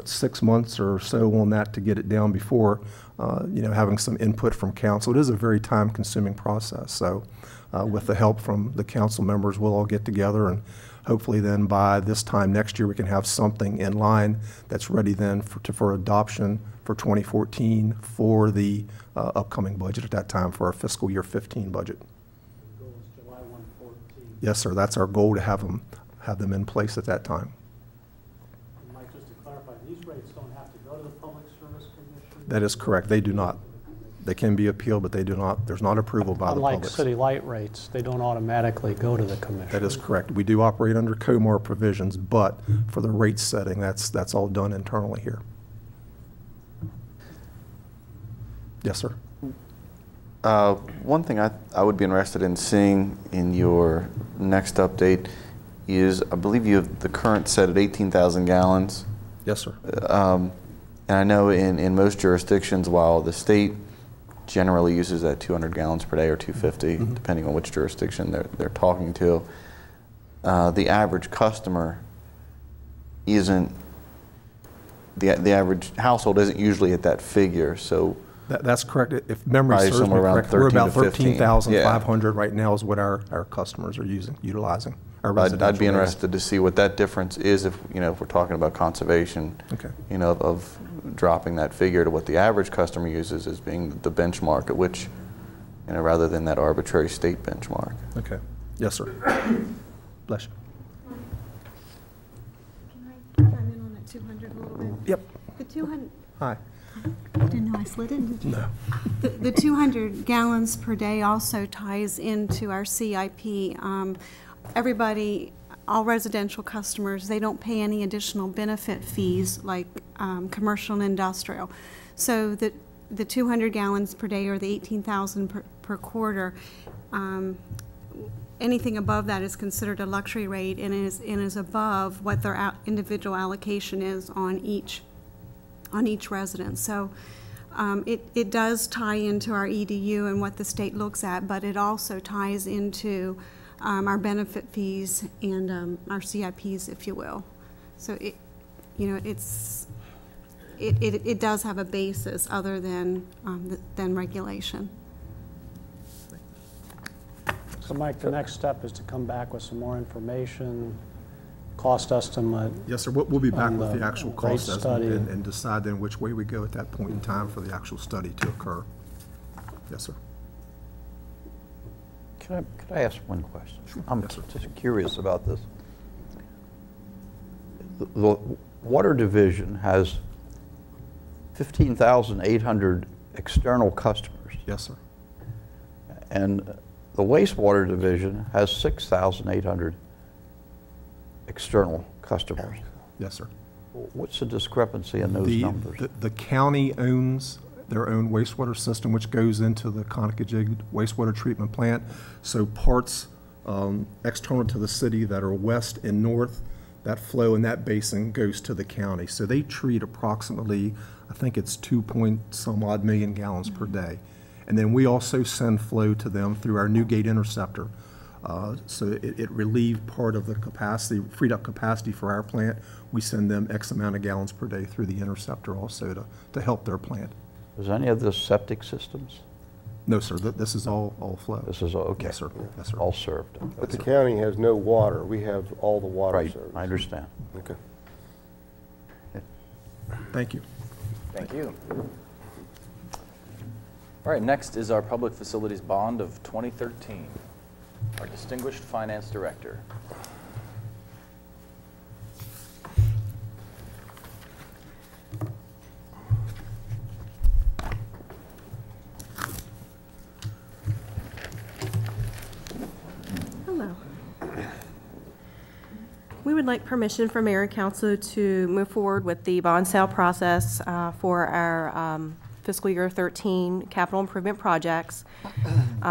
6 months or so on that to get it down before, having some input from council. It is a very time-consuming process. So with the help from the council members, we'll all get together, and hopefully then by this time next year we can have something in line that's ready then for adoption for 2014 for the upcoming budget at that time for our fiscal year 15 budget. The goal is July 1, 14. Yes, sir. That's our goal, to have them in place at that time. And Mike, just to clarify, these rates don't have to go to the Public Service Commission? That is correct. They do not. They can be appealed, but they do not. There's not approval by the public. Unlike city light rates, they don't automatically go to the commission. That is correct. We do operate under COMAR provisions, but for the rate setting, that's all done internally here. Yes, sir. One thing I would be interested in seeing in your next update is, I believe you have the current set at 18,000 gallons. Yes, sir. And I know in most jurisdictions, while the state generally uses that 200 gallons per day or 250, depending on which jurisdiction they're talking to, the average customer isn't, the average household isn't usually at that figure. So that's correct. If memory serves me correct, we're about 13,500 right now is what our customers are utilizing. I'd be interested to see what that difference is if we're talking about conservation, of dropping that figure to what the average customer uses as being the benchmark at which, rather than that arbitrary state benchmark. Okay. Yes, sir. Bless you. Can I chime in on that 200 a little bit? Yep. The 200. Hi. I didn't know I slid in, did you? No. The 200 gallons per day also ties into our CIP. Everybody, all residential customers, they don't pay any additional benefit fees like commercial and industrial. So the 200 gallons per day, or the 18,000 per quarter, anything above that is considered a luxury rate and is above what their individual allocation is on each resident. So it does tie into our EDU and what the state looks at, but it also ties into our benefit fees and our CIPs, if you will. So it does have a basis other than regulation. So Mike, the next step is to come back with some more information, cost estimate. Yes, sir. We'll be back with the actual rate cost estimate study. and decide then which way we go at that point in time for the actual study to occur. Yes, sir. Could I ask one question? Sure. I'm Yes, sir. just curious about this. The Water Division has 15,800 external customers. Yes, sir. And the Wastewater Division has 6,800 external customers. Yes, sir. What's the discrepancy in those numbers? The county owns their own wastewater system, which goes into the Conakajig wastewater treatment plant. So parts external to the city that are west and north, that flow in that basin goes to the county. So they treat approximately, I think it's 2-point-some odd million gallons per day. And then we also send flow to them through our Newgate interceptor. So it relieved part of the capacity, freed up capacity for our plant. We send them X amount of gallons per day through the interceptor also to help their plant. Is any of this septic systems? No, sir. This is all flow. This is all, okay. Yes, sir. Yes, sir. All served. But the county has no water. We have all the water Right, service. I understand. Okay. Thank you. Thank you. All right, next is our Public Facilities Bond of 2013. Our distinguished finance director. Hello. We would like permission from Mayor and Council to move forward with the bond sale process for our fiscal year 13 capital improvement projects.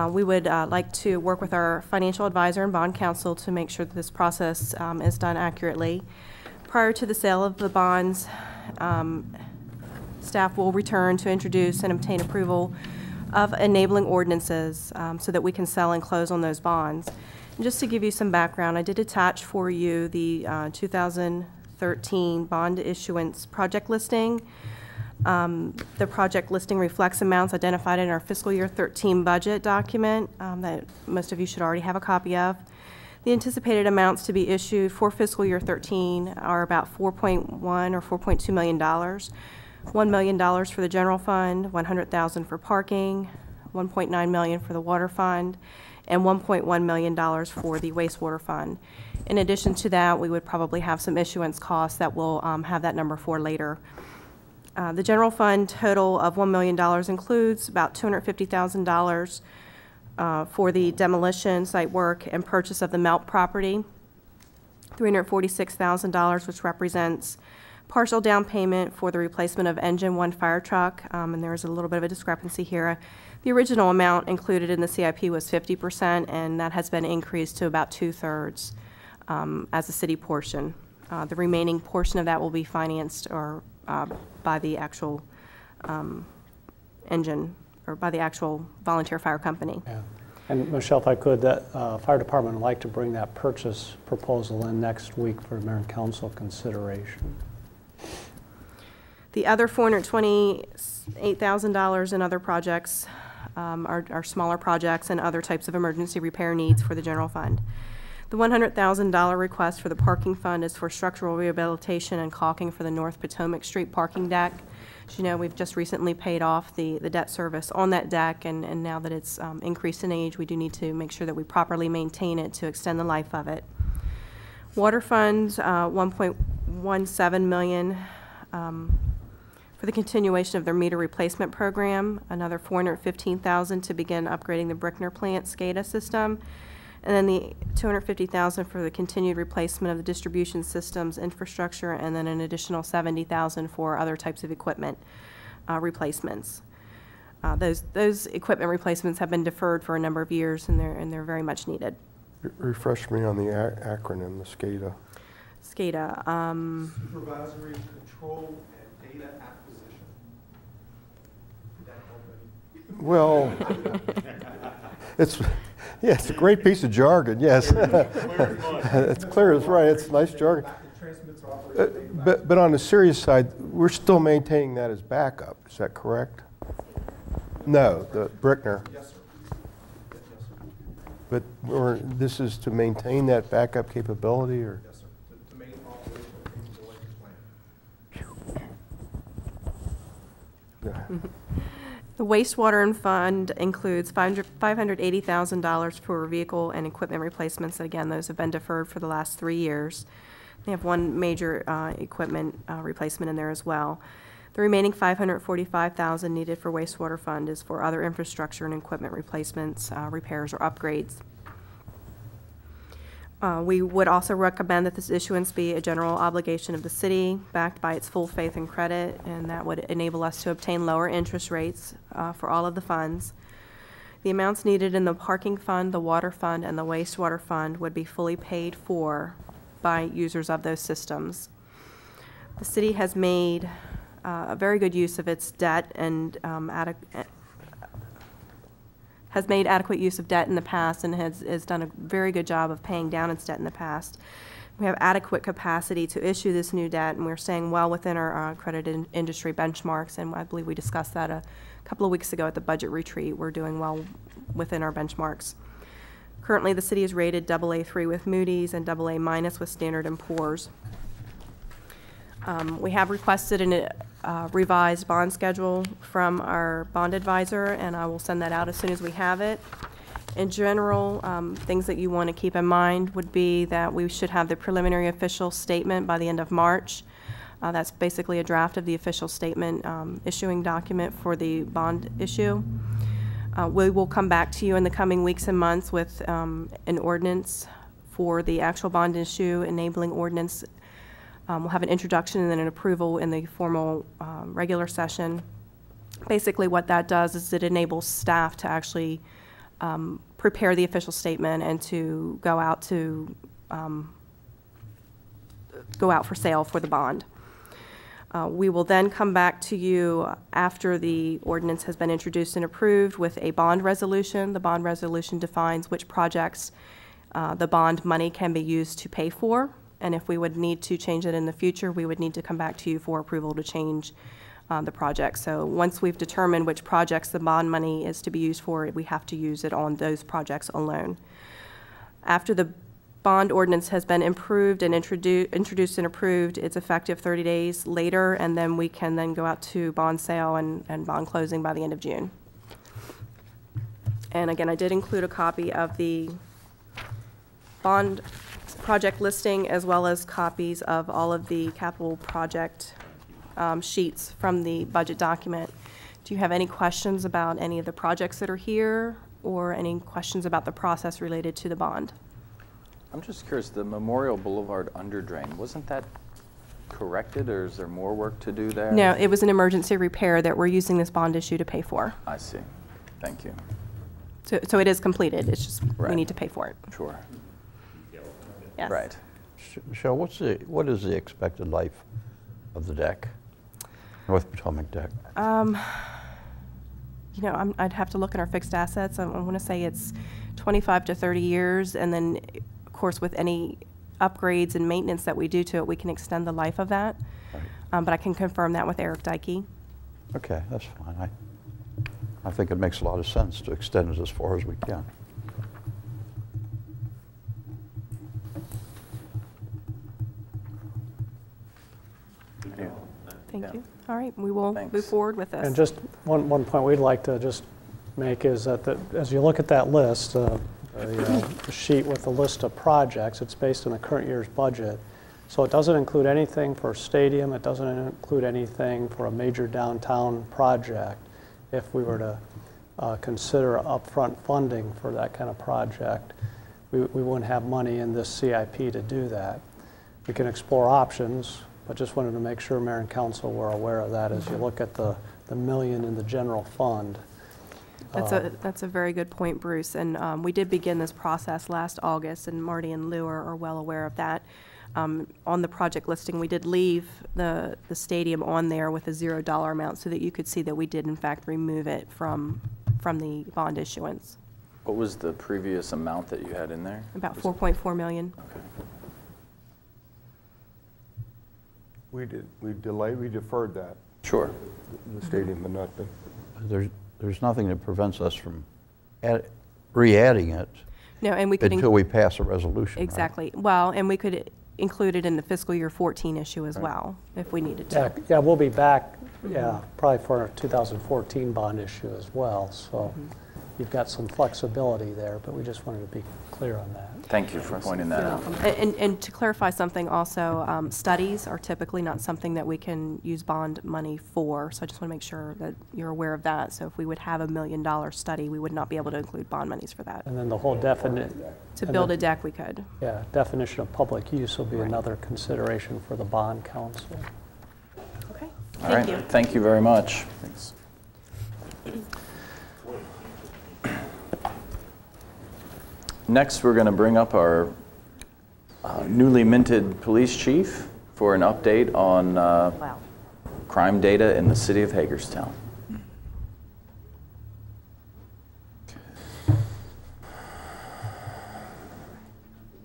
We would like to work with our financial advisor and bond counsel to make sure that this process is done accurately. Prior to the sale of the bonds, staff will return to introduce and obtain approval of enabling ordinances so that we can sell and close on those bonds. And just to give you some background, I did attach for you the 2013 bond issuance project listing. The project listing reflects amounts identified in our fiscal year 13 budget document that most of you should already have a copy of. The anticipated amounts to be issued for fiscal year 13 are about $4.1 or $4.2 million. $1 million for the general fund, $100,000 for parking, $1.9 million for the water fund, and $1.1 million for the wastewater fund. In addition to that, we would probably have some issuance costs that we'll have that number for later. The general fund total of $1 million includes about $250,000 for the demolition, site work, and purchase of the Melt property, $346,000, which represents partial down payment for the replacement of engine 1 fire truck, and there's a little bit of a discrepancy here. The original amount included in the CIP was 50%, and that has been increased to about 2/3 as a city portion. The remaining portion of that will be financed or by the actual engine or by the actual volunteer fire company. Yeah. And Michelle, if I could, that fire department would like to bring that purchase proposal in next week for Mayor and Council consideration. The other $428,000 in other projects are smaller projects and other types of emergency repair needs for the general fund. The $100,000 request for the parking fund is for structural rehabilitation and caulking for the North Potomac Street parking deck. As you know, we've just recently paid off the debt service on that deck, and now that it's increased in age, we do need to make sure that we properly maintain it to extend the life of it. Water funds, $1.17 million for the continuation of their meter replacement program, another $415,000 to begin upgrading the Brickner plant SCADA system, and then the $250,000 for the continued replacement of the distribution systems infrastructure, and then an additional $70,000 for other types of equipment replacements. Those equipment replacements have been deferred for a number of years, and they're very much needed. Refresh me on the acronym, the SCADA. SCADA. Supervisory Control and Data Acquisition. Well, it's a great piece of jargon, yes. It's clear as right, it's nice jargon. But on the serious side, we're still maintaining that as backup, is that correct? No, the Brickner. Yes, sir. Yes, sir. But this is to maintain that backup capability, or? Yes, sir. To maintain operational capability plan. The wastewater fund includes $580,000 for vehicle and equipment replacements. Again, those have been deferred for the last 3 years. They have one major equipment replacement in there as well. The remaining $545,000 needed for wastewater fund is for other infrastructure and equipment replacements, repairs, or upgrades. We would also recommend that this issuance be a general obligation of the city, backed by its full faith and credit, and that would enable us to obtain lower interest rates for all of the funds. The amounts needed in the parking fund, the water fund, and the wastewater fund would be fully paid for by users of those systems. The city has made a very good use of its debt and has made adequate use of debt in the past and has done a very good job of paying down its debt in the past. We have adequate capacity to issue this new debt, and we're staying well within our credit industry benchmarks, and I believe we discussed that a couple of weeks ago at the budget retreat. We're doing well within our benchmarks. Currently, the city is rated AA3 with Moody's and AA- with Standard & Poor's. We have requested a revised bond schedule from our bond advisor, and I will send that out as soon as we have it. In general, things that you want to keep in mind would be that we should have the preliminary official statement by the end of March. That's basically a draft of the official statement issuing document for the bond issue. We will come back to you in the coming weeks and months with an ordinance for the actual bond issue enabling ordinance. We'll have an introduction and then an approval in the formal regular session. Basically what that does is it enables staff to actually prepare the official statement and to go out for sale for the bond. We will then come back to you after the ordinance has been introduced and approved with a bond resolution. The bond resolution defines which projects the bond money can be used to pay for, and if we would need to change it in the future, we would need to come back to you for approval to change the project. So once we've determined which projects the bond money is to be used for, we have to use it on those projects alone. After the bond ordinance has been improved and introduced and approved, it's effective 30 days later, and then we can then go out to bond sale and bond closing by the end of June. And again, I did include a copy of the bond project listing as well as copies of all of the capital project sheets from the budget document. Do you have any questions about any of the projects that are here or any questions about the process related to the bond? I'm just curious, the Memorial Boulevard underdrain, wasn't that corrected, or is there more work to do there? No, it was an emergency repair that we're using this bond issue to pay for. I see. Thank you. So it is completed. It's just we Right. need to pay for it. Sure. Yes. Right. Michelle, what is the expected life of the deck, North Potomac deck? You know, I'd have to look at our fixed assets. I want to say it's 25 to 30 years, and then, of course, with any upgrades and maintenance that we do to it, we can extend the life of that. Right. But I can confirm that with Eric Dykey. Okay, that's fine. I think it makes a lot of sense to extend it as far as we can. Thank you. All right, we will move forward with this. And just one point we'd like to just make is that as you look at that list, the sheet with the list of projects, it's based on the current year's budget. So it doesn't include anything for a stadium. It doesn't include anything for a major downtown project. If we were to consider upfront funding for that kind of project, we wouldn't have money in this CIP to do that. We can explore options, but just wanted to make sure Mayor and Council were aware of that as you look at the million in the general fund. That's a very good point, Bruce. And we did begin this process last August, and Marty and Lou are well aware of that. On the project listing, we did leave the stadium on there with a $0 amount so that you could see that we did in fact remove it from the bond issuance. What was the previous amount that you had in there? About $4.4 million. Okay. We deferred that. Sure. The stadium had not been. There's nothing that prevents us from re-adding it. No, and we could until we pass a resolution. Exactly. Right? Well, and we could include it in the fiscal year 14 issue as well, if we needed to. Yeah, we'll be back, probably for our 2014 bond issue as well. So you've got some flexibility there, but we just wanted to be clear on that. Thank you for pointing that out. And to clarify something also, studies are typically not something that we can use bond money for. So I just want to make sure that you're aware of that. So if we would have $1 million study, we would not be able to include bond monies for that. And then the whole definition. To build a deck, we could. Yeah, definition of public use will be another consideration for the bond council. Okay, thank you. Thank you very much. Thanks. Next, we're going to bring up our newly minted police chief for an update on crime data in the city of Hagerstown. Would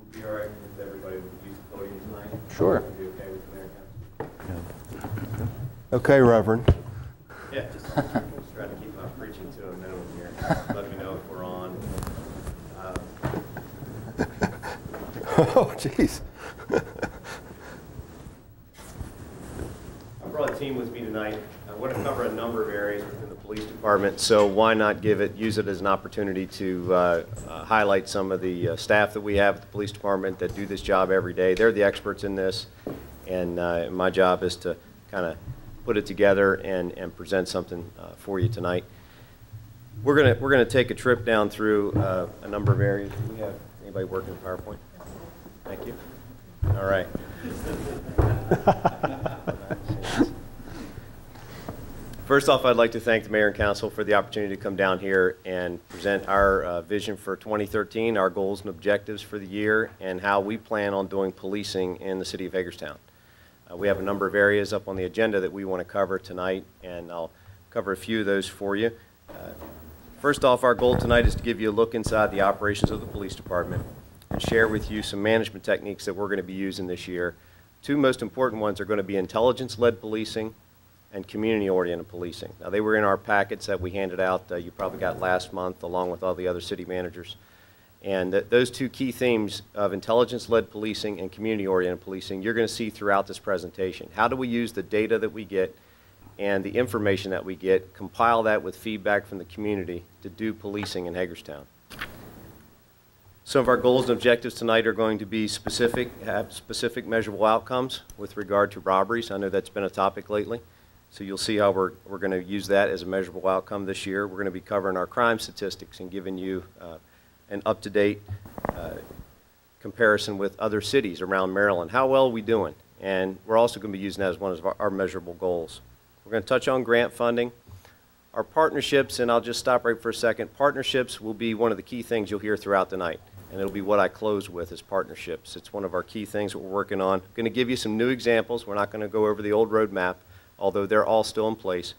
it be all right if everybody would use the podium tonight? Sure. Would it be okay with the mayor and council? Okay, Reverend. Yeah, just try to keep my preaching to a minimum here. Let me know if we're on. Oh, jeez. I brought a team with me tonight. I want to cover a number of areas within the police department, so why not use it as an opportunity to highlight some of the staff that we have at the police department that do this job every day. They're the experts in this, and my job is to kind of put it together and present something for you tonight. We're gonna take a trip down through a number of areas. Do we have anybody working with PowerPoint? Thank you. All right. First off, I'd like to thank the Mayor and Council for the opportunity to come down here and present our vision for 2013, our goals and objectives for the year, and how we plan on doing policing in the city of Hagerstown. We have a number of areas up on the agenda that we want to cover tonight, and I'll cover a few of those for you. First off, our goal tonight is to give you a look inside the operations of the police department and share with you some management techniques that we're going to be using this year. Two most important ones are going to be intelligence-led policing and community-oriented policing. Now, they were in our packets that we handed out, you probably got last month, along with all the other city managers. And those two key themes of intelligence-led policing and community-oriented policing, you're going to see throughout this presentation. How do we use the data that we get and the information that we get, compile that with feedback from the community to do policing in Hagerstown? Some of our goals and objectives tonight are going to be have specific measurable outcomes with regard to robberies. I know that's been a topic lately. So you'll see how we're going to use that as a measurable outcome this year. We're going to be covering our crime statistics and giving you an up-to-date comparison with other cities around Maryland. How well are we doing? And we're also going to be using that as one of our measurable goals. We're going to touch on grant funding. Our partnerships, and I'll just stop right for a second. Partnerships will be one of the key things you'll hear throughout the night. And it'll be what I close with is partnerships. It's one of our key things that we're working on. I'm going to give you some new examples. We're not going to go over the old roadmap, although they're all still in place.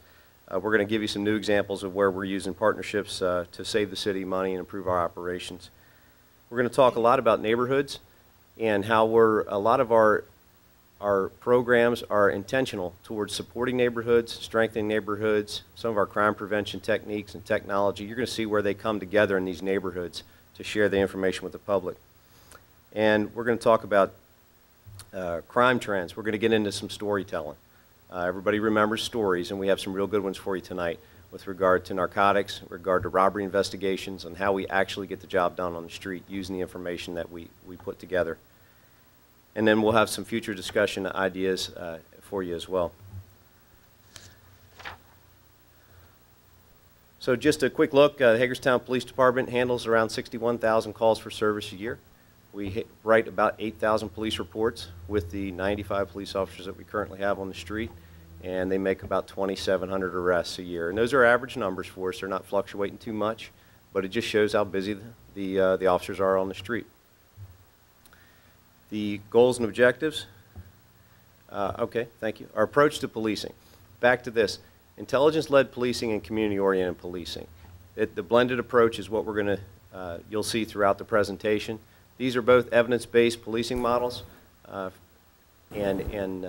We're going to give you some new examples of where we're using partnerships to save the city money and improve our operations. We're going to talk a lot about neighborhoods and how a lot of our programs are intentional towards supporting neighborhoods, strengthening neighborhoods, some of our crime prevention techniques and technology. You're going to see where they come together in these neighborhoods to share the information with the public. And we're going to talk about crime trends. We're going to get into some storytelling. Everybody remembers stories, and we have some real good ones for you tonight with regard to narcotics, with regard to robbery investigations, and how we actually get the job done on the street using the information that we put together. And then we'll have some future discussion ideas for you as well. So just a quick look, the Hagerstown Police Department handles around 61,000 calls for service a year. We write about 8,000 police reports with the 95 police officers that we currently have on the street, and they make about 2,700 arrests a year. And those are average numbers for us. They're not fluctuating too much, but it just shows how busy the officers are on the street. The goals and objectives. Okay, thank you. Our approach to policing. Back to this. Intelligence-led policing and community-oriented policing. The blended approach is what we're going to, you'll see throughout the presentation. These are both evidence-based policing models and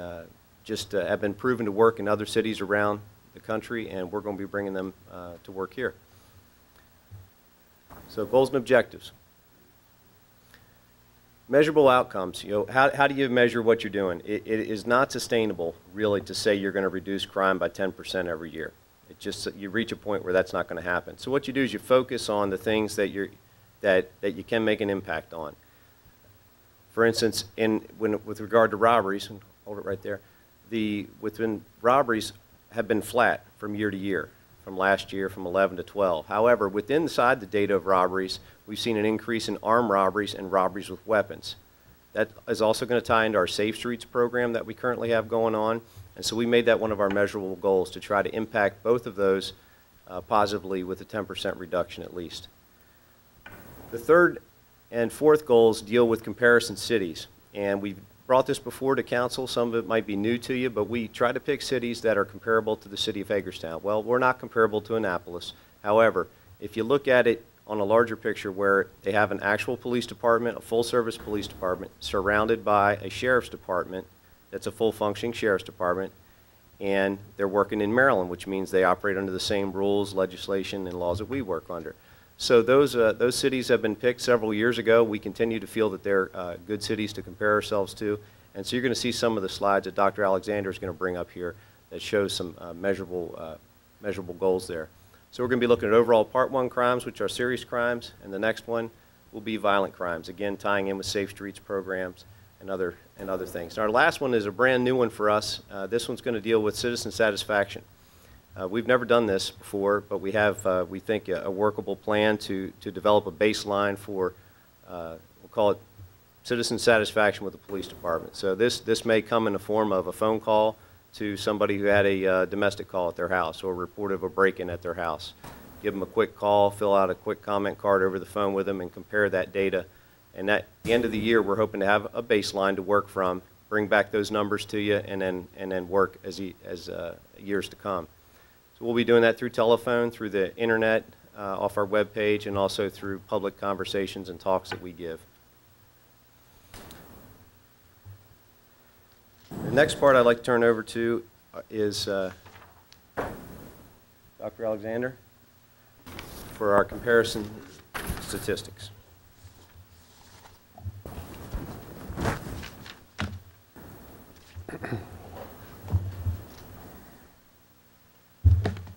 just have been proven to work in other cities around the country, and we're going to be bringing them to work here. So goals and objectives. Measurable outcomes. You know, how do you measure what you're doing? It is not sustainable, really, to say you're going to reduce crime by 10% every year. It just, you reach a point where that's not going to happen. So what you do is you focus on the things that you can make an impact on. For instance, with regard to robberies, and hold it right there, within robberies have been flat from year to year, from last year, from 11 to 12. However, within inside the data of robberies, we've seen an increase in armed robberies and robberies with weapons. That is also going to tie into our Safe Streets program that we currently have going on, and so we made that one of our measurable goals to try to impact both of those positively with a 10% reduction at least. The third and fourth goals deal with comparison cities, and we've brought this before to council. Some of it might be new to you, but we try to pick cities that are comparable to the city of Hagerstown. Well, we're not comparable to Annapolis. However, if you look at it on a larger picture where they have an actual police department, a full-service police department, surrounded by a sheriff's department that's a full-functioning sheriff's department, and they're working in Maryland, which means they operate under the same rules, legislation, and laws that we work under. So those cities have been picked several years ago. We continue to feel that they're good cities to compare ourselves to. And so you're going to see some of the slides that Dr. Alexander is going to bring up here that shows some measurable goals there. So we're going to be looking at overall Part 1 crimes, which are serious crimes, and the next one will be violent crimes, again tying in with Safe Streets programs and other things. And our last one is a brand new one for us. This one's going to deal with citizen satisfaction. We've never done this before, but we have, we think, a workable plan to develop a baseline for, we'll call it citizen satisfaction with the police department. So this may come in the form of a phone call to somebody who had a domestic call at their house or a report of a break-in at their house. Give them a quick call, fill out a quick comment card over the phone with them, and compare that data. And at the end of the year, we're hoping to have a baseline to work from, bring back those numbers to you, and then work as years to come. So we'll be doing that through telephone, through the internet, off our webpage, and also through public conversations and talks that we give. The next part I'd like to turn over to is Dr. Alexander for our comparison statistics.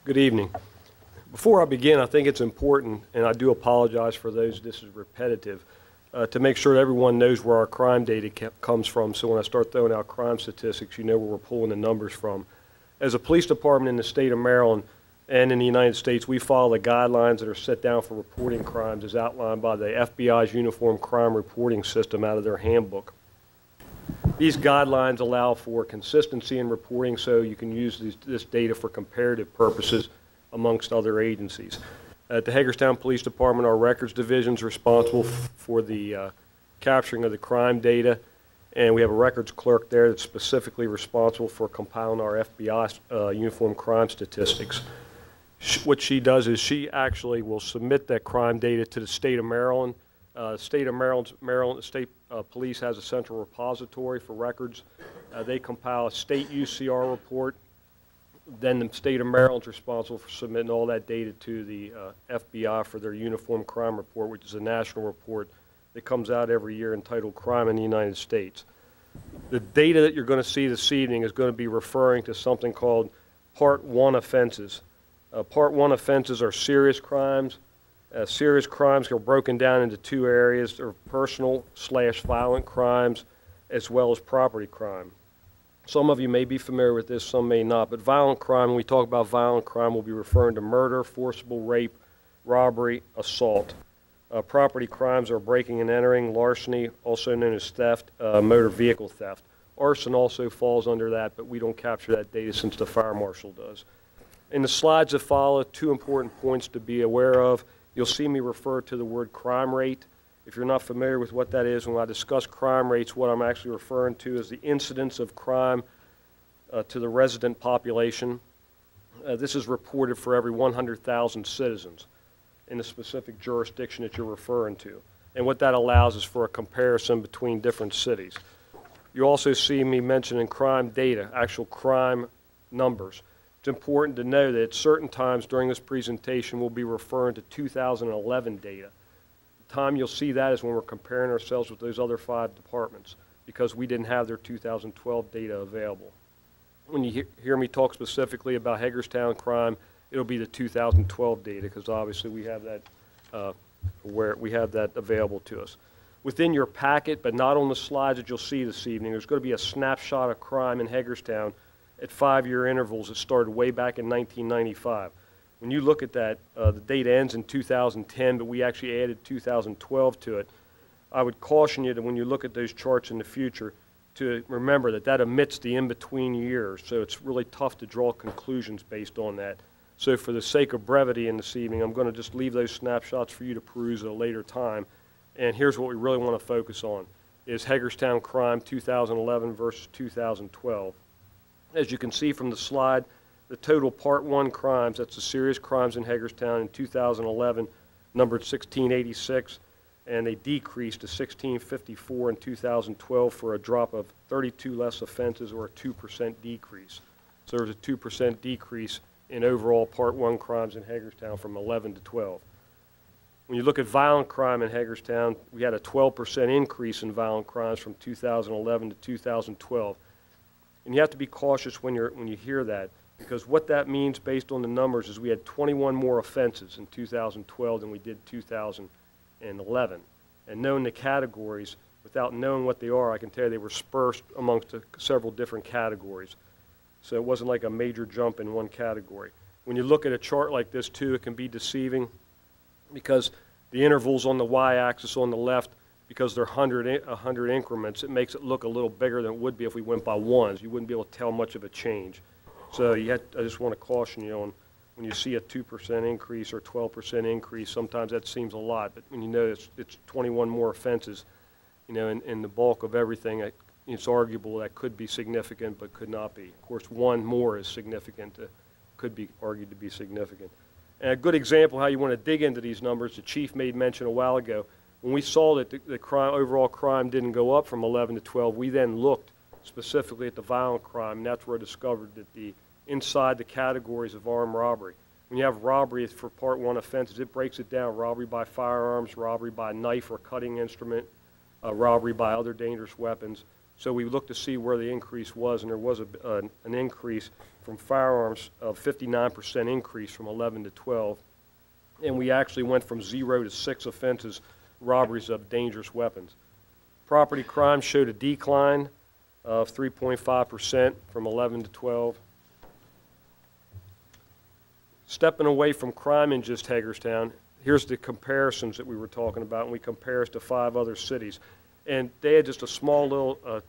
Good evening. Before I begin, I think it's important, and I do apologize for those this is repetitive, to make sure that everyone knows where our crime data comes from, so when I start throwing out crime statistics, you know where we're pulling the numbers from. As a police department in the state of Maryland and in the United States, we follow the guidelines that are set down for reporting crimes as outlined by the FBI's Uniform Crime Reporting System out of their handbook. These guidelines allow for consistency in reporting, so you can use this data for comparative purposes amongst other agencies. At the Hagerstown Police Department, our records division is responsible for the capturing of the crime data, and we have a records clerk there that's specifically responsible for compiling our FBI uniform crime statistics. What she does is she actually will submit that crime data to the state of Maryland. State of Maryland State Police has a central repository for records. They compile a state UCR report. Then the state of Maryland's responsible for submitting all that data to the FBI for their Uniform Crime Report, which is a national report that comes out every year entitled Crime in the United States. The data that you're going to see this evening is going to be referring to something called Part 1 offenses. Part 1 offenses are serious crimes. Serious crimes are broken down into two areas. They're personal/violent crimes as well as property crime. Some of you may be familiar with this, some may not, but violent crime, when we talk about violent crime, we'll be referring to murder, forcible rape, robbery, assault. Property crimes are breaking and entering, larceny, also known as theft, motor vehicle theft. Arson also falls under that, but we don't capture that data since the fire marshal does. In the slides that follow, two important points to be aware of. You'll see me refer to the word crime rate. If you're not familiar with what that is, when I discuss crime rates, what I'm actually referring to is the incidence of crime to the resident population. This is reported for every 100,000 citizens in the specific jurisdiction that you're referring to. And what that allows is for a comparison between different cities. You also see me mentioning crime data, actual crime numbers. It's important to know that at certain times during this presentation, we'll be referring to 2011 data. Time you'll see that is when we're comparing ourselves with those other 5 departments because we didn't have their 2012 data available. When you hear me talk specifically about Hagerstown crime, it'll be the 2012 data because obviously we have that available to us. Within your packet, but not on the slides that you'll see this evening, there's going to be a snapshot of crime in Hagerstown at 5-year intervals that started way back in 1995. When you look at that, the data ends in 2010, but we actually added 2012 to it. I would caution you that when you look at those charts in the future, to remember that that omits the in-between years, so it's really tough to draw conclusions based on that. So for the sake of brevity in this evening, I'm going to just leave those snapshots for you to peruse at a later time. And here's what we really want to focus on, is Hagerstown crime 2011 versus 2012. As you can see from the slide, the total Part 1 crimes, that's the serious crimes in Hagerstown in 2011, numbered 1686, and they decreased to 1654 in 2012 for a drop of 32 less offenses or a 2% decrease. So there's a 2% decrease in overall Part 1 crimes in Hagerstown from 11 to 12. When you look at violent crime in Hagerstown, we had a 12% increase in violent crimes from 2011 to 2012. And you have to be cautious when you hear that, because what that means based on the numbers is we had 21 more offenses in 2012 than we did 2011. And knowing the categories, without knowing what they are, I can tell you they were dispersed amongst several different categories. So it wasn't like a major jump in one category. When you look at a chart like this too, it can be deceiving because the intervals on the y-axis on the left because they're 100 increments, it makes it look a little bigger than it would be if we went by ones. You wouldn't be able to tell much of a change. So I just want to caution you on when you see a 2% increase or 12% increase, sometimes that seems a lot, but when you know it's 21 more offenses, you know, in the bulk of everything, it's arguable that could be significant but could not be. Of course, one more is significant, could be argued to be significant. And a good example how you want to dig into these numbers, the chief made mention a while ago. When we saw that the overall crime didn't go up from 11 to 12, we then looked specifically at the violent crime, and that's where I discovered that inside the categories of armed robbery, when you have robbery for Part 1 offenses, it breaks it down: robbery by firearms, robbery by knife or cutting instrument, robbery by other dangerous weapons. So we looked to see where the increase was, and there was an increase from firearms of 59% increase from 11 to 12. And we actually went from 0 to 6 offenses, robberies of dangerous weapons. Property crime showed a decline of 3.5% from 11 to 12. Stepping away from crime in just Hagerstown, here's the comparisons that we were talking about, and we compare us to 5 other cities. And they had just a small little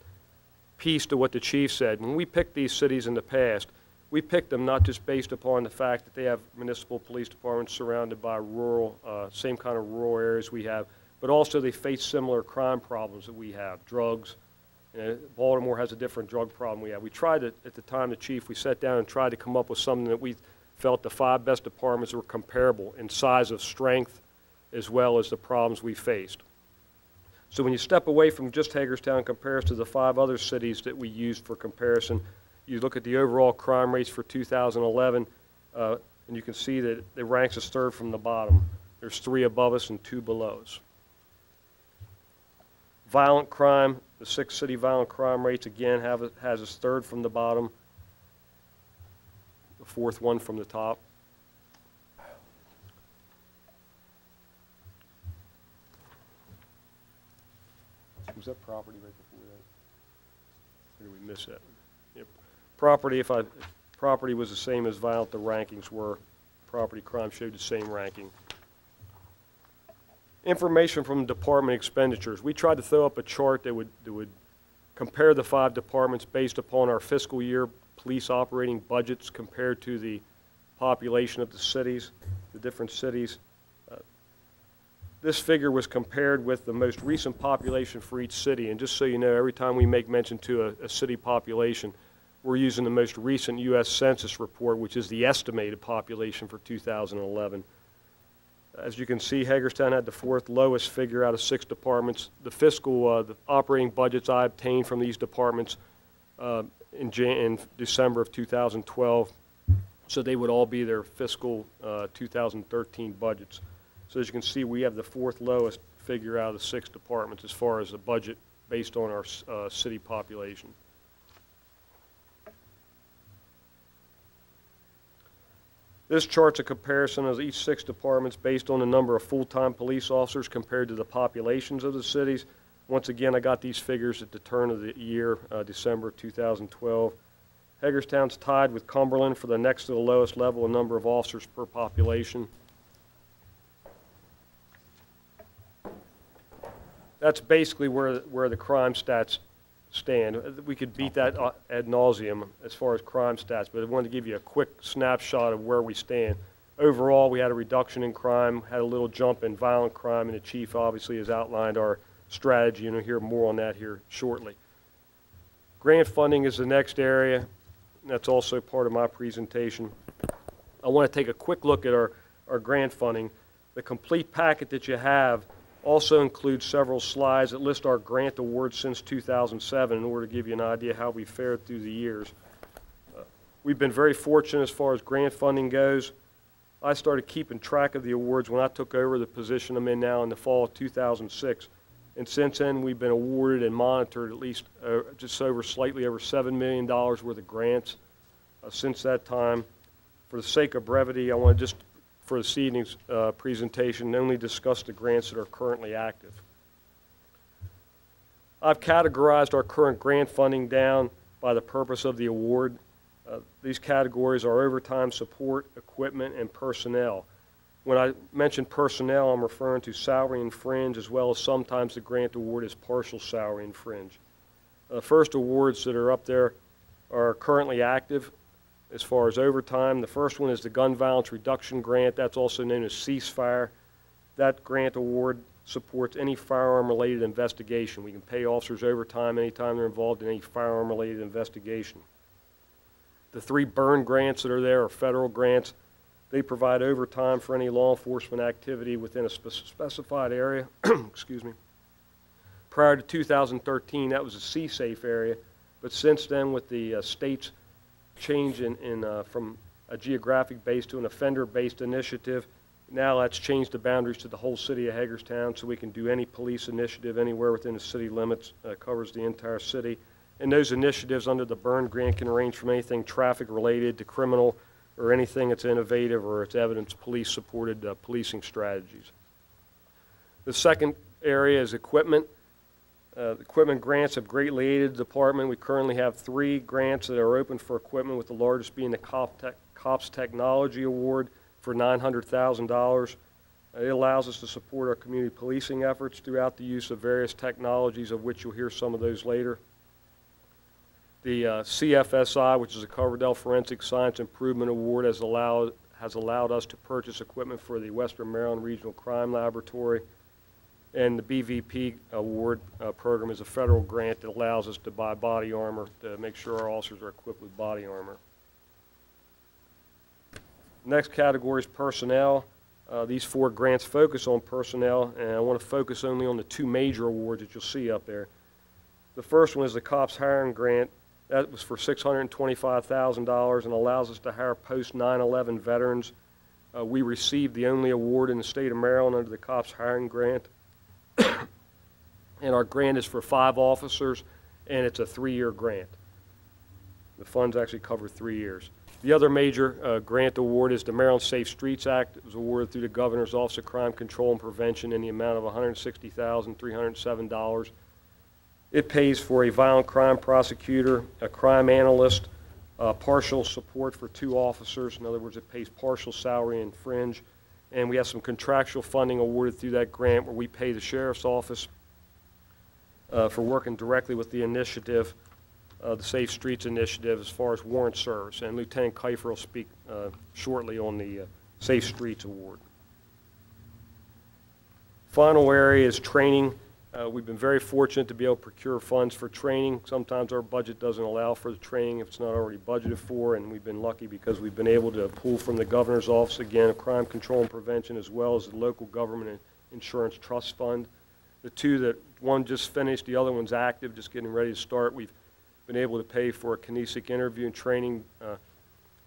piece to what the chief said. When we picked these cities in the past, we picked them not just based upon the fact that they have municipal police departments surrounded by rural, same kind of rural areas we have, but also they face similar crime problems that we have, drugs. You know, Baltimore has a different drug problem we have. We tried to, at the time, the chief, we sat down and tried to come up with something that we felt the 5 best departments were comparable in size of strength as well as the problems we faced. So when you step away from just Hagerstown and compare us to the 5 other cities that we used for comparison, you look at the overall crime rates for 2011, and you can see that it ranks us 3rd from the bottom. There's 3 above us and 2 below us. Violent crime, the 6 city violent crime rates, again, has us 3rd from the bottom, the 4th one from the top. Was that property right before that? Or did we miss that? Yep. Property was the same as violent, the rankings were. Property crime showed the same ranking. Information from department expenditures. We tried to throw up a chart that would compare the 5 departments based upon our fiscal year police operating budgets compared to the population of the cities, the different cities. This figure was compared with the most recent population for each city. And just so you know, every time we make mention to a city population, we're using the most recent U.S. Census report, which is the estimated population for 2011. As you can see, Hagerstown had the 4th lowest figure out of 6 departments. The the operating budgets I obtained from these departments in December of 2012, so they would all be their fiscal 2013 budgets. So as you can see, we have the 4th lowest figure out of the 6 departments as far as the budget based on our city population. This chart's a comparison of each 6 departments based on the number of full-time police officers compared to the populations of the cities. Once again, I got these figures at the turn of the year, December of 2012. Hagerstown's tied with Cumberland for the next to the lowest level of number of officers per population. That's basically where the crime stats stand. We could beat that ad nauseum as far as crime stats, but I wanted to give you a quick snapshot of where we stand. Overall, we had a reduction in crime, had a little jump in violent crime, and the chief obviously has outlined our strategy, and you'll hear more on that here shortly. Grant funding is the next area, and that's also part of my presentation. I want to take a quick look at our grant funding. The complete packet that you have also includes several slides that list our grant awards since 2007 in order to give you an idea how we fared through the years. We've been very fortunate as far as grant funding goes. I started keeping track of the awards when I took over the position I'm in now in the fall of 2006. And since then, we've been awarded and monitored at least slightly over $7 million worth of grants since that time. For the sake of brevity, I want to just, for this evening's presentation, only discuss the grants that are currently active. I've categorized our current grant funding down by the purpose of the award. These categories are overtime support, equipment, and personnel. When I mention personnel, I'm referring to salary and fringe, as well as sometimes the grant award is partial salary and fringe. First awards that are up there are currently active as far as overtime. The first one is the Gun Violence Reduction Grant. That's also known as ceasefire. That grant award supports any firearm-related investigation. We can pay officers overtime anytime they're involved in any firearm-related investigation. The 3 burn grants that are there are federal grants. They provide overtime for any law enforcement activity within a specified area. Excuse me. Prior to 2013, that was a C-safe area, but since then, with the state's change from a geographic base to an offender-based initiative, now that's changed the boundaries to the whole city of Hagerstown, so we can do any police initiative anywhere within the city limits, covers the entire city. And those initiatives under the burn grant can range from anything traffic-related to criminal, or anything that's innovative or it's evidence police-supported policing strategies. The second area is equipment. Equipment grants have greatly aided the department. We currently have 3 grants that are open for equipment, with the largest being the COPS Technology Award for $900,000. It allows us to support our community policing efforts throughout the use of various technologies, of which you'll hear some of those later. The CFSI, which is a Coverdell Forensic Science Improvement Award, has allowed us to purchase equipment for the Western Maryland Regional Crime Laboratory. And the BVP award program is a federal grant that allows us to buy body armor to make sure our officers are equipped with body armor. Next category is personnel. These 4 grants focus on personnel, and I want to focus only on the 2 major awards that you'll see up there. The first one is the COPS Hiring Grant. That was for $625,000 and allows us to hire post-9/11 veterans. We received the only award in the state of Maryland under the COPS Hiring Grant. And our grant is for 5 officers, and it's a 3-year grant. The funds actually cover 3 years. The other major grant award is the Maryland Safe Streets Act. It was awarded through the Governor's Office of Crime Control and Prevention in the amount of $160,307. It pays for a violent crime prosecutor, a crime analyst, partial support for 2 officers. In other words, it pays partial salary and fringe. And we have some contractual funding awarded through that grant where we pay the sheriff's office for working directly with the initiative, the Safe Streets Initiative, as far as warrant service. And Lieutenant Kiefer will speak shortly on the Safe Streets Award. Final area is training. We've been very fortunate to be able to procure funds for training. Sometimes our budget doesn't allow for the training if it's not already budgeted for, and we've been lucky because we've been able to pull from the Governor's Office, again, of Crime Control and Prevention, as well as the local government and insurance trust fund. The 2 that one just finished, the other one's active, just getting ready to start. We've been able to pay for a kinesic interview and training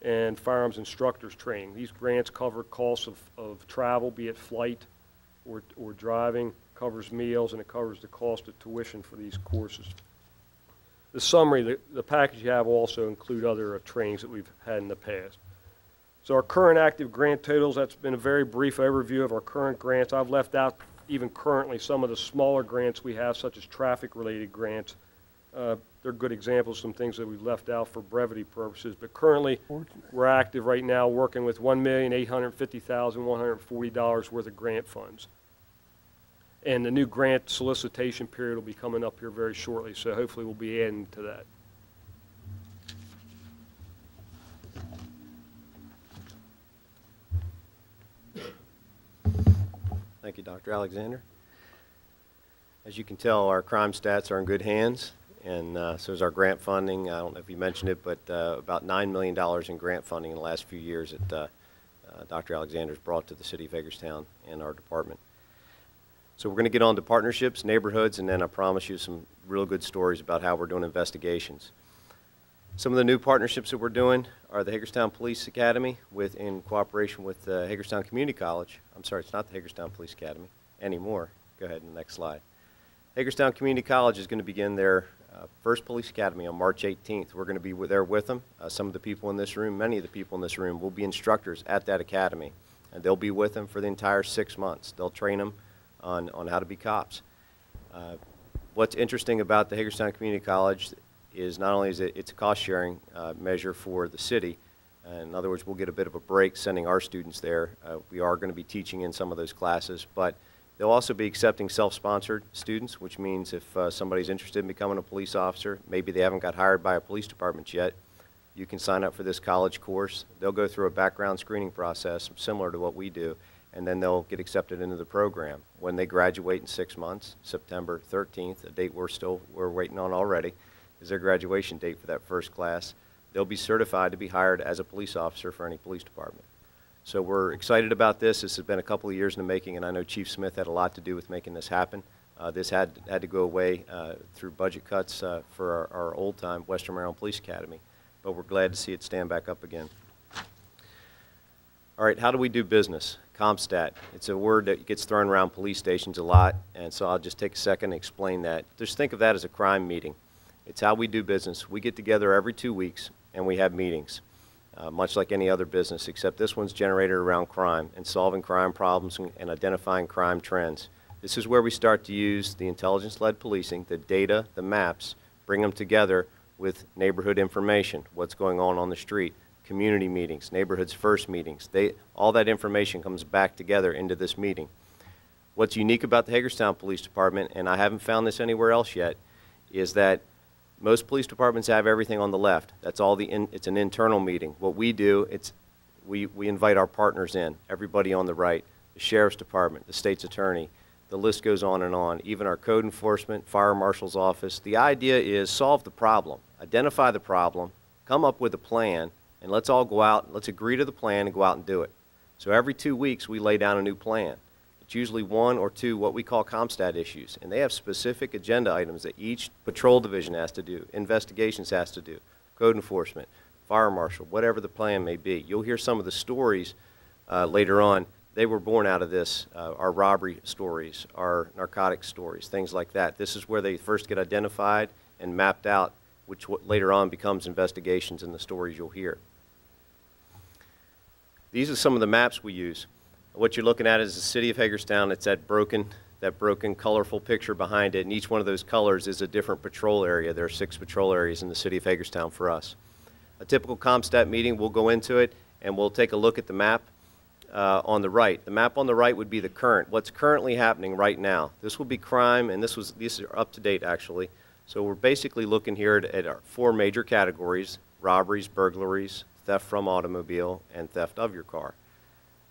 and firearms instructors training. These grants cover costs of travel, be it flight or driving, covers meals, and it covers the cost of tuition for these courses. The summary, the package you have will also include other trainings that we've had in the past. So our current active grant totals, that's been a very brief overview of our current grants. I've left out even currently some of the smaller grants we have, such as traffic-related grants. They're good examples of some things that we've left out for brevity purposes. But currently, we're active right now working with $1,850,140 worth of grant funds. And the new grant solicitation period will be coming up here very shortly, so hopefully we'll be adding to that. Thank you, Dr. Alexander. As you can tell, our crime stats are in good hands, and so is our grant funding. I don't know if you mentioned it, but about $9 million in grant funding in the last few years that Dr. Alexander's brought to the city of Hagerstown and our department. So we're going to get on to partnerships, neighborhoods, and then I promise you some real good stories about how we're doing investigations. Some of the new partnerships that we're doing are the Hagerstown Police Academy in cooperation with Hagerstown Community College. I'm sorry, it's not the Hagerstown Police Academy anymore. Go ahead to the next slide. Hagerstown Community College is going to begin their first police academy on March 18th. We're going to be there with them. Some of the people in this room, many of the people in this room will be instructors at that academy, and they'll be with them for the entire 6 months. They'll train them on how to be cops. What's interesting about the Hagerstown Community College is not only is it's a cost-sharing measure for the city, In other words, we'll get a bit of a break sending our students there. We are going to be teaching in some of those classes, but they'll also be accepting self-sponsored students, which means if somebody's interested in becoming a police officer, maybe they haven't got hired by a police department yet, you can sign up for this college course. They'll go through a background screening process similar to what we do, and then they'll get accepted into the program. When they graduate in 6 months, September 13th, a date we're waiting on already, is their graduation date for that first class. They'll be certified to be hired as a police officer for any police department. So we're excited about this. This has been a couple of years in the making, and I know Chief Smith had a lot to do with making this happen. This had to go away through budget cuts for our old-time Western Maryland Police Academy, but we're glad to see it stand back up again. All right, how do we do business? CompStat. It's a word that gets thrown around police stations a lot, and so I'll just take a second and explain that. Just think of that as a crime meeting. It's how we do business. We get together every 2 weeks, and we have meetings, much like any other business, except this one's generated around crime and solving crime problems and identifying crime trends. This is where we start to use the intelligence-led policing, the data, the maps, bring them together with neighborhood information, what's going on the street, community meetings, neighborhoods first meetings. All that information comes back together into this meeting. What's unique about the Hagerstown Police Department, and I haven't found this anywhere else yet, is that most police departments have everything on the left. That's all it's an internal meeting. What we do, we invite our partners in, everybody on the right, the Sheriff's Department, the State's Attorney, the list goes on, even our code enforcement, fire marshal's office. The idea is solve the problem, identify the problem, come up with a plan, and let's all go out, let's agree to the plan and go out and do it. So every 2 weeks we lay down a new plan. It's usually 1 or 2 what we call CompStat issues, and they have specific agenda items that each patrol division has to do, investigations has to do, code enforcement, fire marshal, whatever the plan may be. You'll hear some of the stories later on. They were born out of this, our robbery stories, our narcotics stories, things like that. This is where they first get identified and mapped out, which later on becomes investigations and the stories you'll hear. These are some of the maps we use. What you're looking at is the city of Hagerstown. It's that broken, colorful picture behind it, and each one of those colors is a different patrol area. There are 6 patrol areas in the city of Hagerstown for us. A typical CompStat meeting, we'll go into it, and we'll take a look at the map on the right. The map on the right would be the current, what's currently happening right now. This will be crime, and these are up to date, actually. So we're basically looking here at our 4 major categories: robberies, burglaries, theft from automobile, and theft of your car.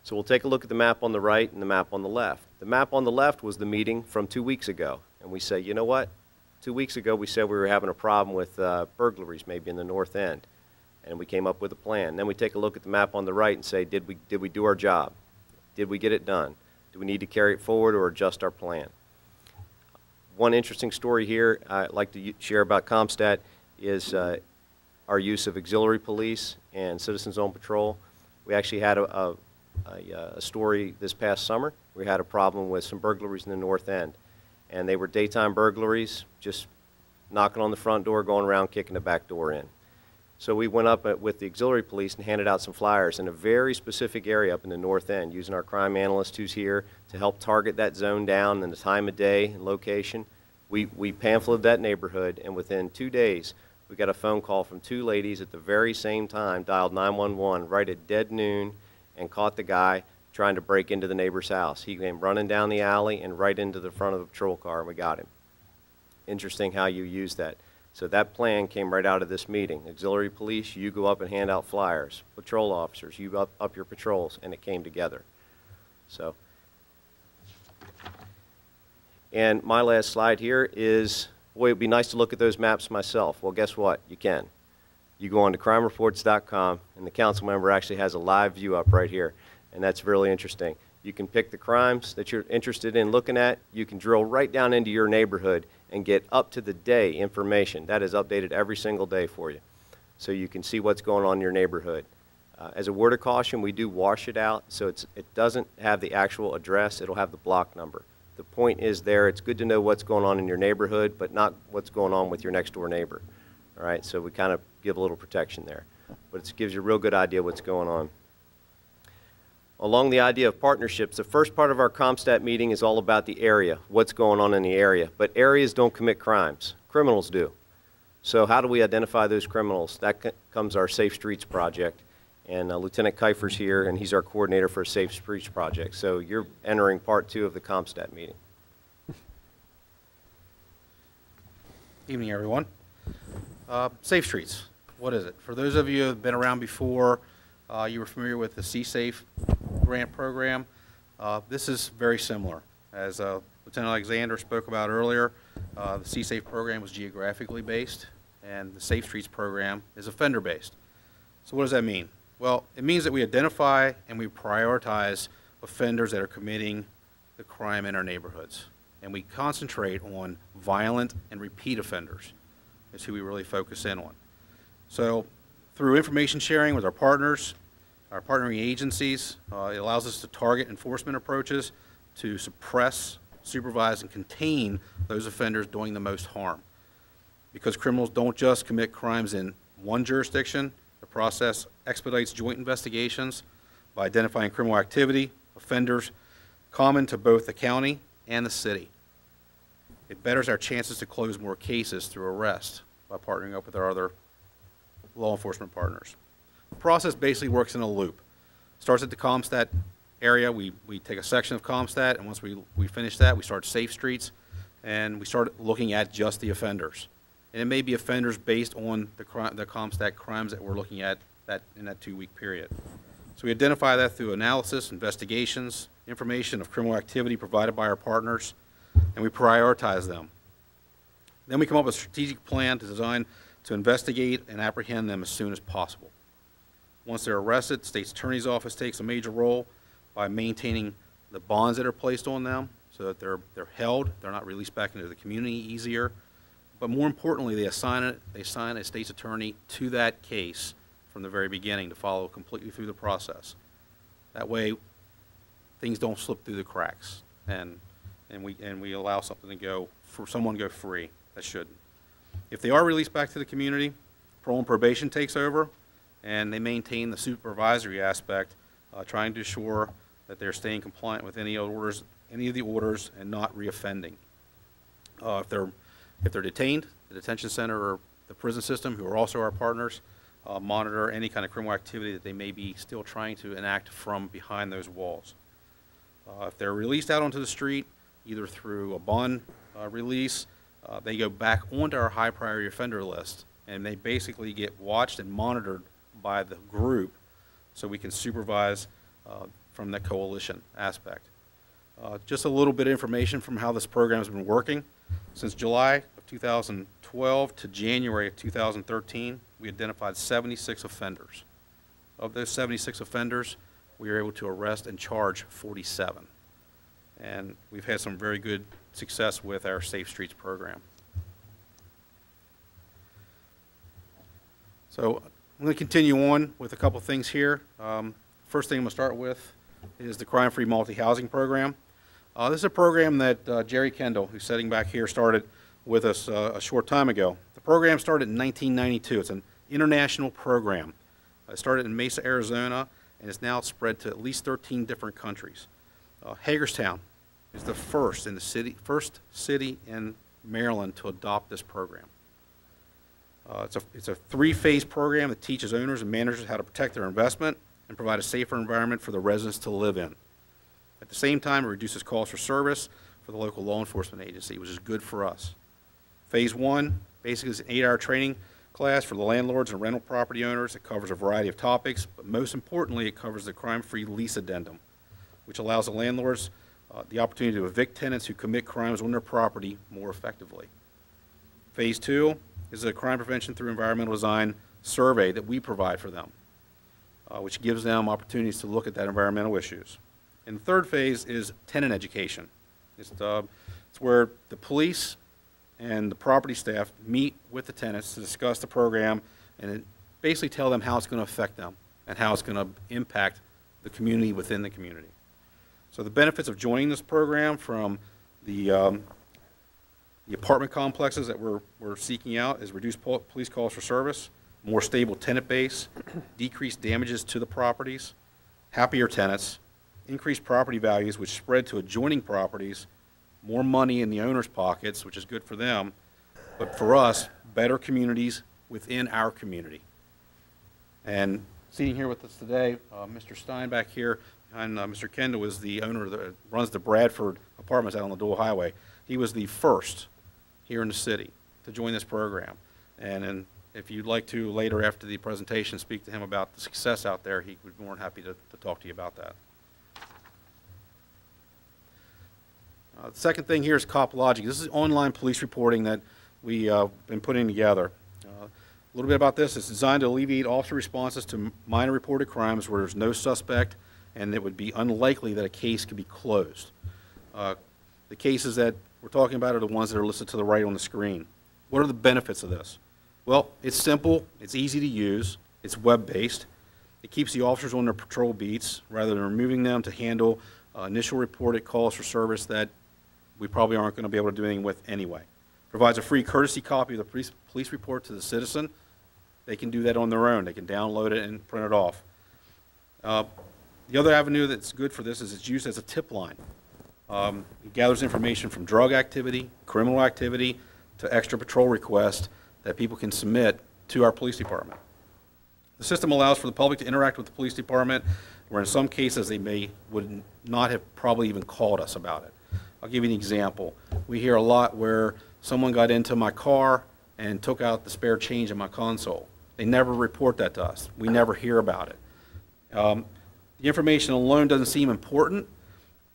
So we'll take a look at the map on the right and the map on the left. The map on the left was the meeting from 2 weeks ago. And we say, you know what? 2 weeks ago we said we were having a problem with burglaries maybe in the north end. And we came up with a plan. Then we take a look at the map on the right and say, did we do our job? Did we get it done? Do we need to carry it forward or adjust our plan? One interesting story here I'd like to share about CompStat is our use of auxiliary police and citizens on patrol. We actually had a story this past summer. We had a problem with some burglaries in the north end, and they were daytime burglaries, just knocking on the front door, going around kicking the back door in. So we went up with the auxiliary police and handed out some flyers in a very specific area up in the north end, using our crime analyst who's here to help target that zone down and the time of day and location. We pamphleted that neighborhood, and within 2 days we got a phone call from 2 ladies at the very same time, dialed 911 right at dead noon, and caught the guy trying to break into the neighbor's house. He came running down the alley and right into the front of the patrol car, and we got him. Interesting how you use that. So that plan came right out of this meeting. Auxiliary police, you go up and hand out flyers. Patrol officers, you up your patrols, and it came together. So, and my last slide here is, boy, it would be nice to look at those maps myself. Well, guess what? You can. You go on to crimereports.com, and the council member actually has a live view up right here, and that's really interesting. You can pick the crimes that you're interested in looking at. You can drill right down into your neighborhood and get up-to-the-day information. That is updated every single day for you, so you can see what's going on in your neighborhood. As a word of caution, we do wash it out, so it doesn't have the actual address. It'll have the block number. The point is there, it's good to know what's going on in your neighborhood, but not what's going on with your next-door neighbor. All right, so we kind of give a little protection there. But it gives you a real good idea what's going on. Along the idea of partnerships, the first part of our CompStat meeting is all about the area, what's going on in the area. But areas don't commit crimes. Criminals do. So how do we identify those criminals? That comes our Safe Streets project. And Lieutenant Kiefer's here, and he's our coordinator for a Safe Streets project. So you're entering part 2 of the CompStat meeting. Evening, everyone. Safe Streets, what is it? For those of you who have been around before, you were familiar with the C-Safe grant program. This is very similar. As Lieutenant Alexander spoke about earlier, the C-Safe program was geographically based, and the Safe Streets program is offender based. So what does that mean? Well, it means that we identify and we prioritize offenders that are committing the crime in our neighborhoods. And we concentrate on violent and repeat offenders. Is who we really focus in on. So through information sharing with our partners, our partnering agencies, it allows us to target enforcement approaches to suppress, supervise, and contain those offenders doing the most harm. Because criminals don't just commit crimes in one jurisdiction, the process expedites joint investigations by identifying criminal activity, offenders common to both the county and the city. It betters our chances to close more cases through arrest by partnering up with our other law enforcement partners. The process basically works in a loop. Starts at the CompStat area. We take a section of CompStat, and once we finish that, we start Safe Streets, and we start looking at just the offenders. And it may be offenders based on the CompStat crimes that we're looking at in that 2-week period. So we identify that through analysis, investigations, information of criminal activity provided by our partners, and we prioritize them. Then we come up with a strategic plan designed to investigate and apprehend them as soon as possible. Once they're arrested, the State's Attorney's Office takes a major role by maintaining the bonds that are placed on them so that they're held, they're not released back into the community easier. But more importantly, they assign a State's Attorney to that case from the very beginning to follow completely through the process. That way, things don't slip through the cracks, and we allow something to go, for someone to go free that shouldn't. If they are released back to the community, parole and probation takes over, and they maintain the supervisory aspect, trying to ensure that they're staying compliant with any of the orders and not reoffending. If they're detained, the detention center or the prison system, who are also our partners, monitor any kind of criminal activity that they may be still trying to enact from behind those walls. If they're released out onto the street, either through a bond release, they go back onto our high priority offender list, and they basically get watched and monitored by the group so we can supervise from the coalition aspect. Just a little bit of information from how this program has been working. Since July of 2012 to January of 2013, we identified 76 offenders. Of those 76 offenders, we were able to arrest and charge 47. And we've had some very good success with our Safe Streets program. So I'm going to continue on with a couple things here. First thing I'm going to start with is the Crime-Free Multi-Housing Program. This is a program that Jerry Kendall, who's sitting back here, started with us a short time ago. The program started in 1992. It's an international program. It started in Mesa, Arizona, and it's now spread to at least 13 different countries. Hagerstown is the first city in Maryland to adopt this program. It's a 3-phase program that teaches owners and managers how to protect their investment and provide a safer environment for the residents to live in. At the same time, it reduces calls for service for the local law enforcement agency, which is good for us. Phase 1 basically is an 8-hour training class for the landlords and rental property owners. It covers a variety of topics, but most importantly, it covers the crime-free lease addendum, which allows the landlords the opportunity to evict tenants who commit crimes on their property more effectively. Phase 2 is a crime prevention through environmental design survey that we provide for them, which gives them opportunities to look at that environmental issues. And the third phase is tenant education. It's where the police and the property staff meet with the tenants to discuss the program and basically tell them how it's going to affect them and how it's going to impact the community within the community. So the benefits of joining this program, from the apartment complexes that we're seeking out, is reduced police calls for service, more stable tenant base, decreased damages to the properties, happier tenants, increased property values which spread to adjoining properties, more money in the owner's pockets, which is good for them, but for us, better communities within our community. And Sitting here with us today, Mr. Stein back here, and Mr. Kendall is the owner that runs the Bradford Apartments out on the Dual Highway. He was the first here in the city to join this program. And if you'd like to later after the presentation speak to him about the success out there, he would be more than happy to talk to you about that. The second thing here is Cop Logic. This is online police reporting that we've been putting together. A little bit about this. It's designed to alleviate officer responses to minor reported crimes where there's no suspect and it would be unlikely that a case could be closed. The cases that we're talking about are the ones that are listed to the right on the screen. What are the benefits of this? Well, it's simple, it's easy to use, it's web-based, it keeps the officers on their patrol beats rather than removing them to handle initial reported calls for service that we probably aren't going to be able to do anything with anyway. Provides a free courtesy copy of the police report to the citizen. They can do that on their own. They can download it and print it off. The other avenue that's good for this is it's used as a tip line. It gathers information from drug activity, criminal activity, to extra patrol requests that people can submit to our police department. The system allows for the public to interact with the police department, where in some cases they would not have probably even called us about it. I'll give you an example. We hear a lot where someone got into my car and took out the spare change in my console. They never report that to us. We never hear about it. The information alone doesn't seem important,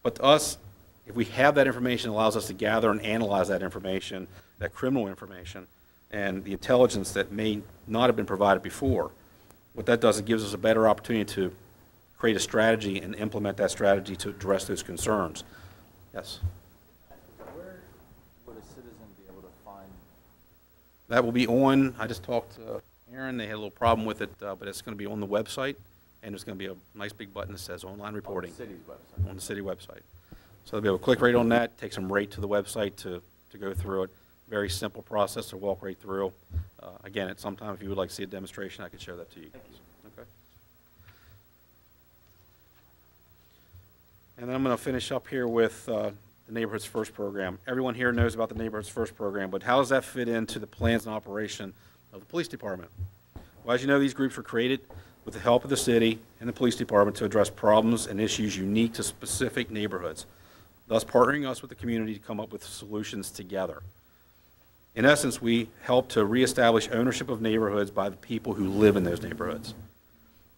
but to us, if we have that information, it allows us to gather and analyze that information, that criminal information, and the intelligence that may not have been provided before. What that does, it gives us a better opportunity to create a strategy and implement that strategy to address those concerns. Yes? Where would a citizen be able to find? That will be on, I just talked to Aaron, they had a little problem with it, but it's going to be on the website, and there's going to be a nice big button that says online reporting. On the city's website. On the city website. So they'll be able to click right on that, takes them right to the website to go through it. Very simple process to walk right through. Again, at some time, if you would like to see a demonstration, I could show that to you. Thank you. Okay. And then I'm going to finish up here with the Neighborhoods First program. Everyone here knows about the Neighborhoods First program, but how does that fit into the plans and operation of the police department? Well, as you know, these groups were created with the help of the city and the police department to address problems and issues unique to specific neighborhoods, thus partnering us with the community to come up with solutions together. In essence, we help to reestablish ownership of neighborhoods by the people who live in those neighborhoods.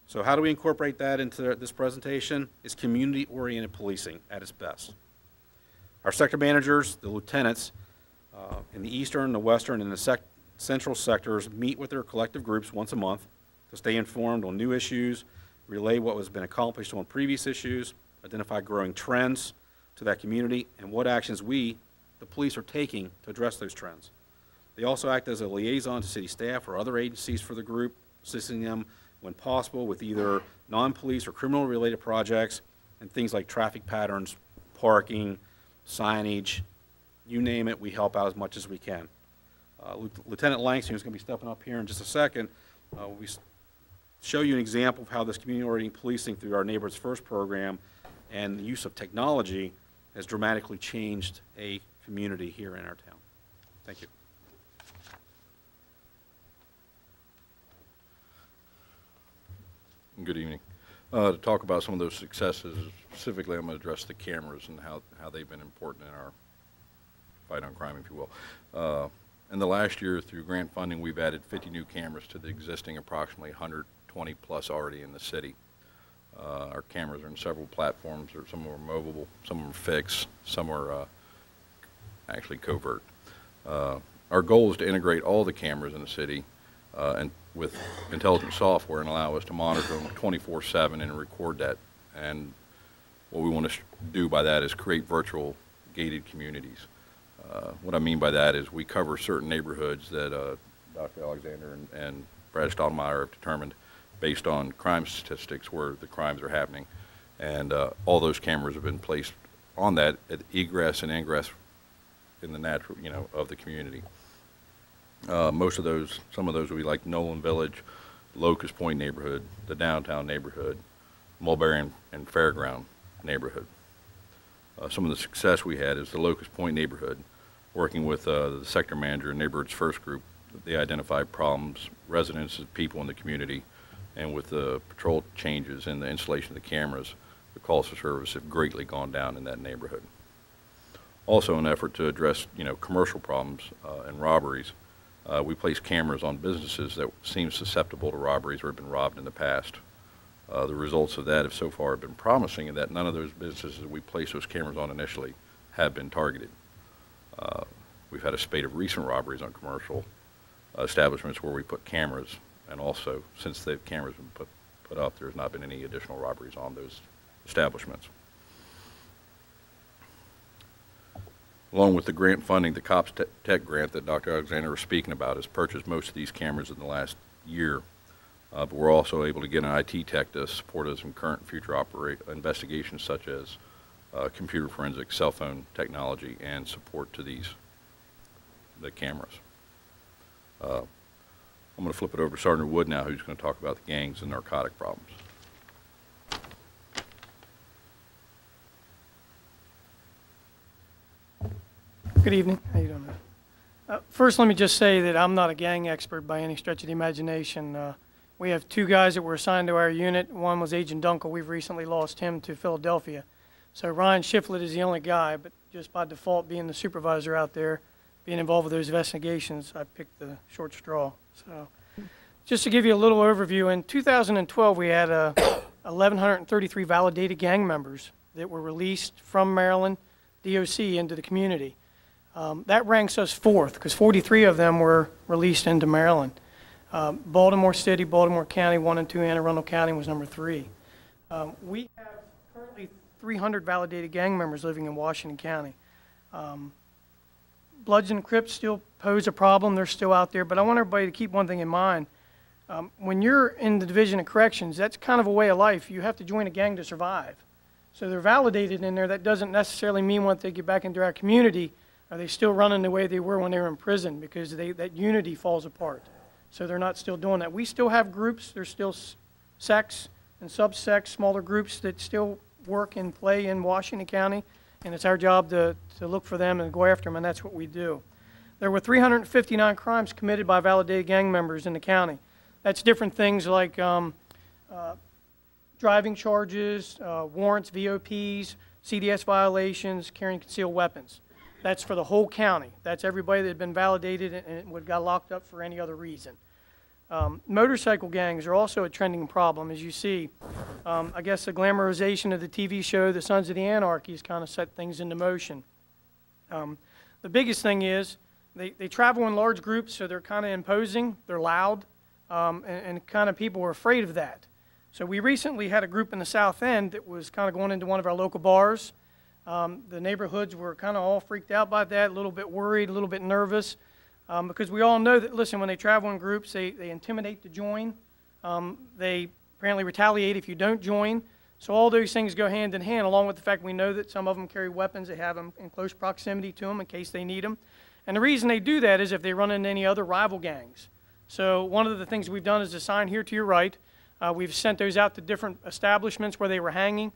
So how do we incorporate that into this presentation? It's community-oriented policing at its best. Our sector managers, the lieutenants, in the eastern, the western, and the central sectors meet with their collective groups once a month to stay informed on new issues, relay what has been accomplished on previous issues, identify growing trends to that community, and what actions we, the police, are taking to address those trends. They also act as a liaison to city staff or other agencies for the group, assisting them when possible with either non-police or criminal-related projects and things like traffic patterns, parking, signage, you name it, we help out as much as we can. Lieutenant Langston, who's going to be stepping up here in just a second, we show you an example of how this community-oriented policing through our Neighborhoods First program and the use of technology has dramatically changed a community here in our town. Thank you. Good evening. To talk about some of those successes, specifically I'm going to address the cameras and how they've been important in our fight on crime, if you will. In the last year, through grant funding, we've added 50 new cameras to the existing approximately 120 plus already in the city. Our cameras are in several platforms. Some of them are movable, some of them are fixed, some are actually covert. Our goal is to integrate all the cameras in the city and with intelligent software and allow us to monitor them 24/7 and record that. And what we want to do by that is create virtual gated communities. What I mean by that is we cover certain neighborhoods that Dr. Alexander and Brad Stottlemyre have determined based on crime statistics where the crimes are happening. And all those cameras have been placed on that at egress and ingress in the natural, of the community. Most of those, some of those will be like Nolan Village, Locust Point neighborhood, the downtown neighborhood, Mulberry and Fairground neighborhood. Some of the success we had is the Locust Point neighborhood, working with the sector manager and Neighborhoods First group. They identified problems, residents, people in the community And with the patrol changes and the installation of the cameras, the calls for service have greatly gone down in that neighborhood. Also, in an effort to address, commercial problems and robberies, we place cameras on businesses that seem susceptible to robberies or have been robbed in the past. The results of that have so far been promising in that none of those businesses that we place those cameras on initially have been targeted. We've had a spate of recent robberies on commercial establishments where we put cameras, and also, since the cameras have been put up, there's not been any additional robberies on those establishments. Along with the grant funding, the COPS Tech grant that Dr. Alexander was speaking about has purchased most of these cameras in the last year, but we're also able to get an IT tech to support us in current and future investigations such as computer forensics, cell phone technology, and support to the cameras. I'm going to flip it over to Sergeant Wood now, who's going to talk about the gangs and narcotic problems. Good evening. How you doing? First, let me just say that I'm not a gang expert by any stretch of the imagination. We have 2 guys that were assigned to our unit. One was Agent Dunkel. We've recently lost him to Philadelphia. So Ryan Shiflett is the only guy, but just by default, being the supervisor out there, being involved with those investigations, I picked the short straw. So just to give you a little overview, in 2012, we had 1,133 validated gang members that were released from Maryland DOC into the community. That ranks us 4th because 43 of them were released into Maryland. Baltimore City, Baltimore County, 1 and 2, Anne Arundel County was number 3. We have currently 300 validated gang members living in Washington County. Bloods and Crips still pose a problem. They're still out there, but I want everybody to keep one thing in mind. When you're in the Division of Corrections, that's kind of a way of life. You have to join a gang to survive. So they're validated in there. That doesn't necessarily mean once they get back into our community, are they still running the way they were when they were in prison, because that unity falls apart. So they're not still doing that. We still have groups. There's still sects and subsects, smaller groups that still work and play in Washington County, and it's our job to look for them and go after them, and that's what we do. There were 359 crimes committed by validated gang members in the county. That's different things like driving charges, warrants, VOPs, CDS violations, carrying concealed weapons. That's for the whole county. That's everybody that had been validated and got locked up for any other reason. Motorcycle gangs are also a trending problem, as you see. I guess the glamorization of the TV show, The Sons of the Anarchy, has kind of set things into motion. The biggest thing is they travel in large groups, so they're kind of imposing, they're loud, and kind of people are afraid of that. So we recently had a group in the South End that was kind of going into one of our local bars. The neighborhoods were kind of all freaked out by that, a little bit worried, a little bit nervous, because we all know that, listen, when they travel in groups, they intimidate to join. They apparently retaliate if you don't join. So all those things go hand in hand, along with the fact we know that some of them carry weapons. They have them in close proximity to them in case they need them. And the reason they do that is if they run into any other rival gangs. So one of the things we've done is a sign here to your right. We've sent those out to different establishments where they were hanging,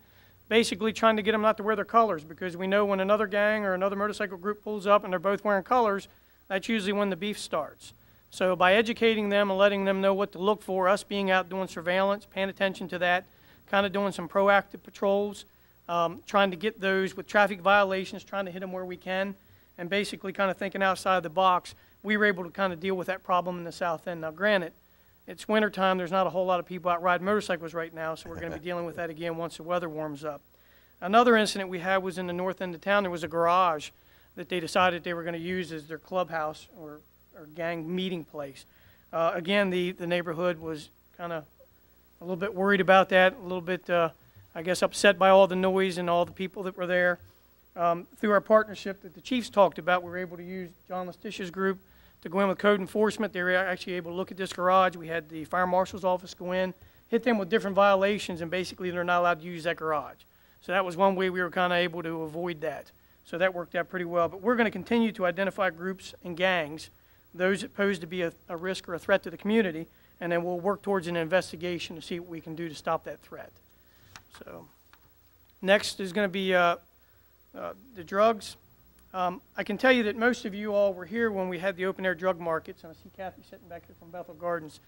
basically trying to get them not to wear their colors, because we know when another gang or another motorcycle group pulls up and they're both wearing colors, that's usually when the beef starts. So by educating them and letting them know what to look for, us being out doing surveillance, paying attention to that, kind of doing some proactive patrols, trying to get those with traffic violations, trying to hit them where we can, and basically kind of thinking outside the box, we were able to kind of deal with that problem in the South End. Now granted, it's wintertime, there's not a whole lot of people out riding motorcycles right now, so we're going to be dealing with that again once the weather warms up. Another incident we had was in the north end of town. There was a garage that they decided they were going to use as their clubhouse or gang meeting place. Again, the neighborhood was kind of a little bit worried about that, a little bit, I guess, upset by all the noise and all the people that were there. Through our partnership that the chiefs talked about, we were able to use John Lestitia's group to go in with code enforcement. They were actually able to look at this garage. We had the fire marshal's office go in, hit them with different violations, and basically they're not allowed to use that garage. So that was one way we were kind of able to avoid that. So that worked out pretty well. But we're going to continue to identify groups and gangs, those that pose to be a risk or a threat to the community, and then we'll work towards an investigation to see what we can do to stop that threat. So next is going to be the drugs. I can tell you that most of you all were here when we had the open-air drug markets, and I see Kathy sitting back here from Bethel Gardens.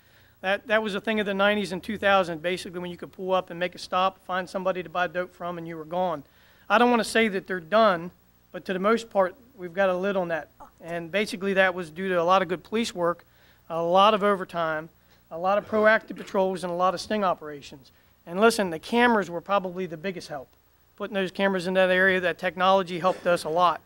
That was a thing of the 90s and 2000s, basically, when you could pull up and make a stop, find somebody to buy dope from, and you were gone. I don't want to say that they're done, but to the most part, we've got a lid on that. And basically that was due to a lot of good police work, a lot of overtime, a lot of proactive patrols, and a lot of sting operations. And listen, the cameras were probably the biggest help. Putting those cameras in that area, that technology helped us a lot.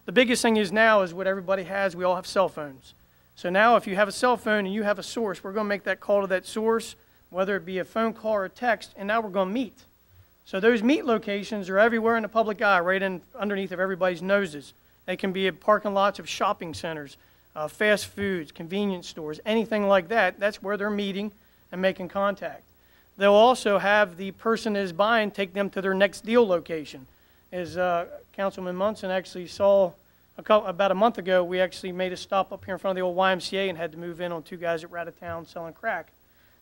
The biggest thing is now is what everybody has, we all have cell phones. So now if you have a cell phone and you have a source, we're going to make that call to that source, whether it be a phone call or a text, and now we're going to meet. So those meet locations are everywhere in the public eye, right in underneath of everybody's noses. They can be at parking lots of shopping centers, fast foods, convenience stores, anything like that. That's where they're meeting and making contact. They'll also have the person that is buying take them to their next deal location. As Councilman Munson actually saw about a month ago, we actually made a stop up here in front of the old YMCA and had to move in on 2 guys that were out of town selling crack.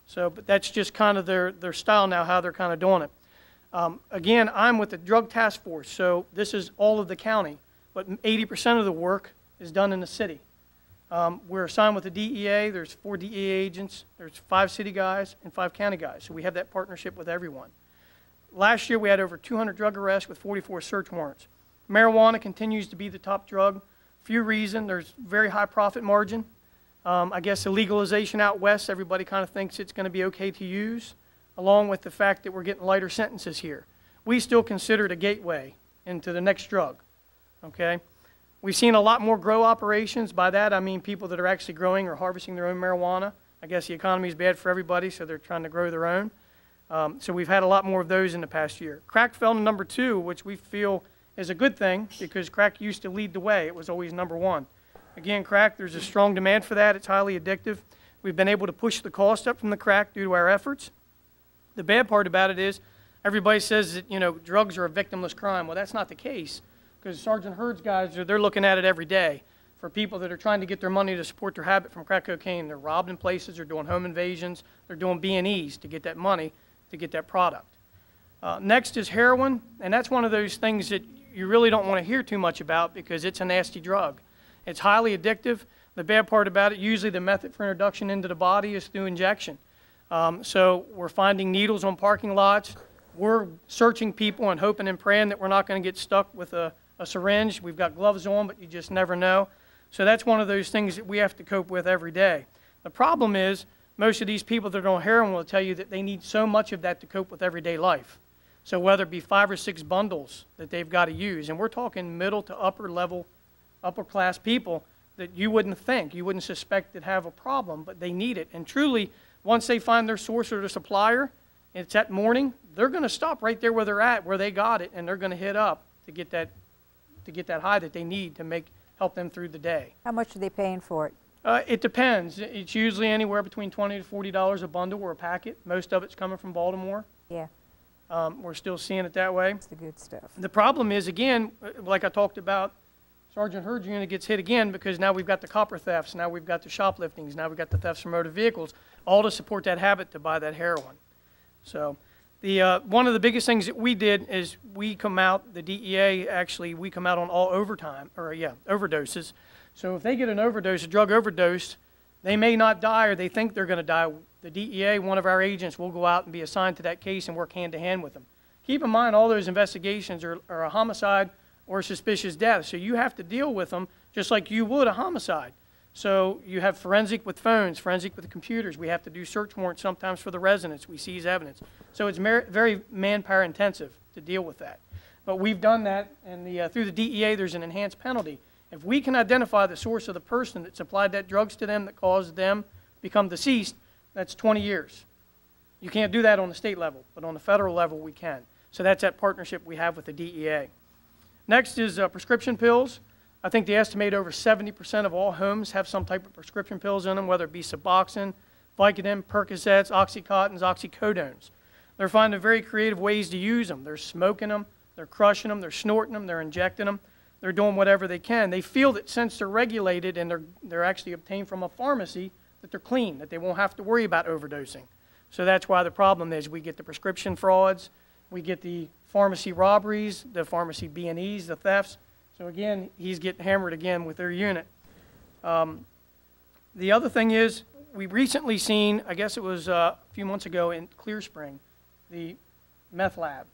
So, but that's just kind of their style now, how they're kind of doing it. Again, I'm with the Drug Task Force, so this is all of the county, but 80% of the work is done in the city. We're assigned with the DEA. There's 4 DEA agents. There's 5 city guys and 5 county guys, so we have that partnership with everyone. Last year, we had over 200 drug arrests with 44 search warrants. Marijuana continues to be the top drug. Few reason, there's very high profit margin. I guess the legalization out west, everybody kind of thinks it's going to be okay to use, along with the fact that we're getting lighter sentences here. We still consider it a gateway into the next drug, okay? We've seen a lot more grow operations. By that, I mean people that are actually growing or harvesting their own marijuana. I guess the economy is bad for everybody, so they're trying to grow their own. So we've had a lot more of those in the past year. Crack fell to number 2, which we feel is a good thing because crack used to lead the way. It was always number 1. Again, crack, there's a strong demand for that. It's highly addictive. We've been able to push the cost up from the crack due to our efforts. The bad part about it is everybody says that, you know, drugs are a victimless crime. Well, that's not the case because Sergeant Hurd's guys, they're looking at it every day. For people that are trying to get their money to support their habit from crack cocaine, they're robbed in places, they're doing home invasions, they're doing B&Es to get that money, to get that product. Next is heroin, and that's one of those things that you really don't want to hear too much about because it's a nasty drug. It's highly addictive. The bad part about it, usually the method for introduction into the body is through injection. So we're finding needles on parking lots. We're searching people and hoping and praying that we're not going to get stuck with a syringe. We've got gloves on, but you just never know. So that's one of those things that we have to cope with every day. The problem is most of these people that are on heroin will tell you that they need so much of that to cope with everyday life. So whether it be 5 or 6 bundles that they've got to use, and we're talking middle to upper level, upper class people that you wouldn't think, you wouldn't suspect that have a problem, but they need it. And truly, once they find their source or their supplier, and it's that morning, they're going to stop right there where they're at, where they got it, and they're going to hit up to get that high that they need to help them through the day. How much are they paying for it? It depends. It's usually anywhere between $20 to $40 a bundle or a packet. Most of it's coming from Baltimore. Yeah. We're still seeing it that way. It's the good stuff. The problem is, again, like I talked about, Sergeant Hurd's unit gets hit again because now we've got the copper thefts, now we've got the shopliftings, now we've got the thefts from motor vehicles, all to support that habit to buy that heroin. So one of the biggest things that we did is we come out, the DEA actually, we come out on all overdoses. So if they get an overdose, a drug overdose, they may not die or they think they're going to die. The DEA, one of our agents, will go out and be assigned to that case and work hand to hand with them. Keep in mind all those investigations are a homicide or a suspicious death, so you have to deal with them just like you would a homicide. So you have forensic with phones, forensic with computers. We have to do search warrants sometimes for the residents. We seize evidence. So it's very manpower intensive to deal with that. But we've done that, and through the DEA there's an enhanced penalty. If we can identify the source of the person that supplied that drugs to them that caused them to become deceased, that's 20 years. You can't do that on the state level, but on the federal level we can. So that's that partnership we have with the DEA. Next is prescription pills. I think they estimate over 70% of all homes have some type of prescription pills in them, whether it be Suboxone, Vicodin, Percocets, Oxycontins, Oxycodones. They're finding very creative ways to use them. They're smoking them, they're crushing them, they're snorting them, they're injecting them. They're doing whatever they can. They feel that since they're regulated and they're actually obtained from a pharmacy, that they're clean, that they won't have to worry about overdosing. So that's why the problem is we get the prescription frauds, we get the pharmacy robberies, the pharmacy B&Es, the thefts. So again, he's getting hammered again with their unit. The other thing is we recently seen, I guess it was a few months ago in Clear Spring, the meth lab,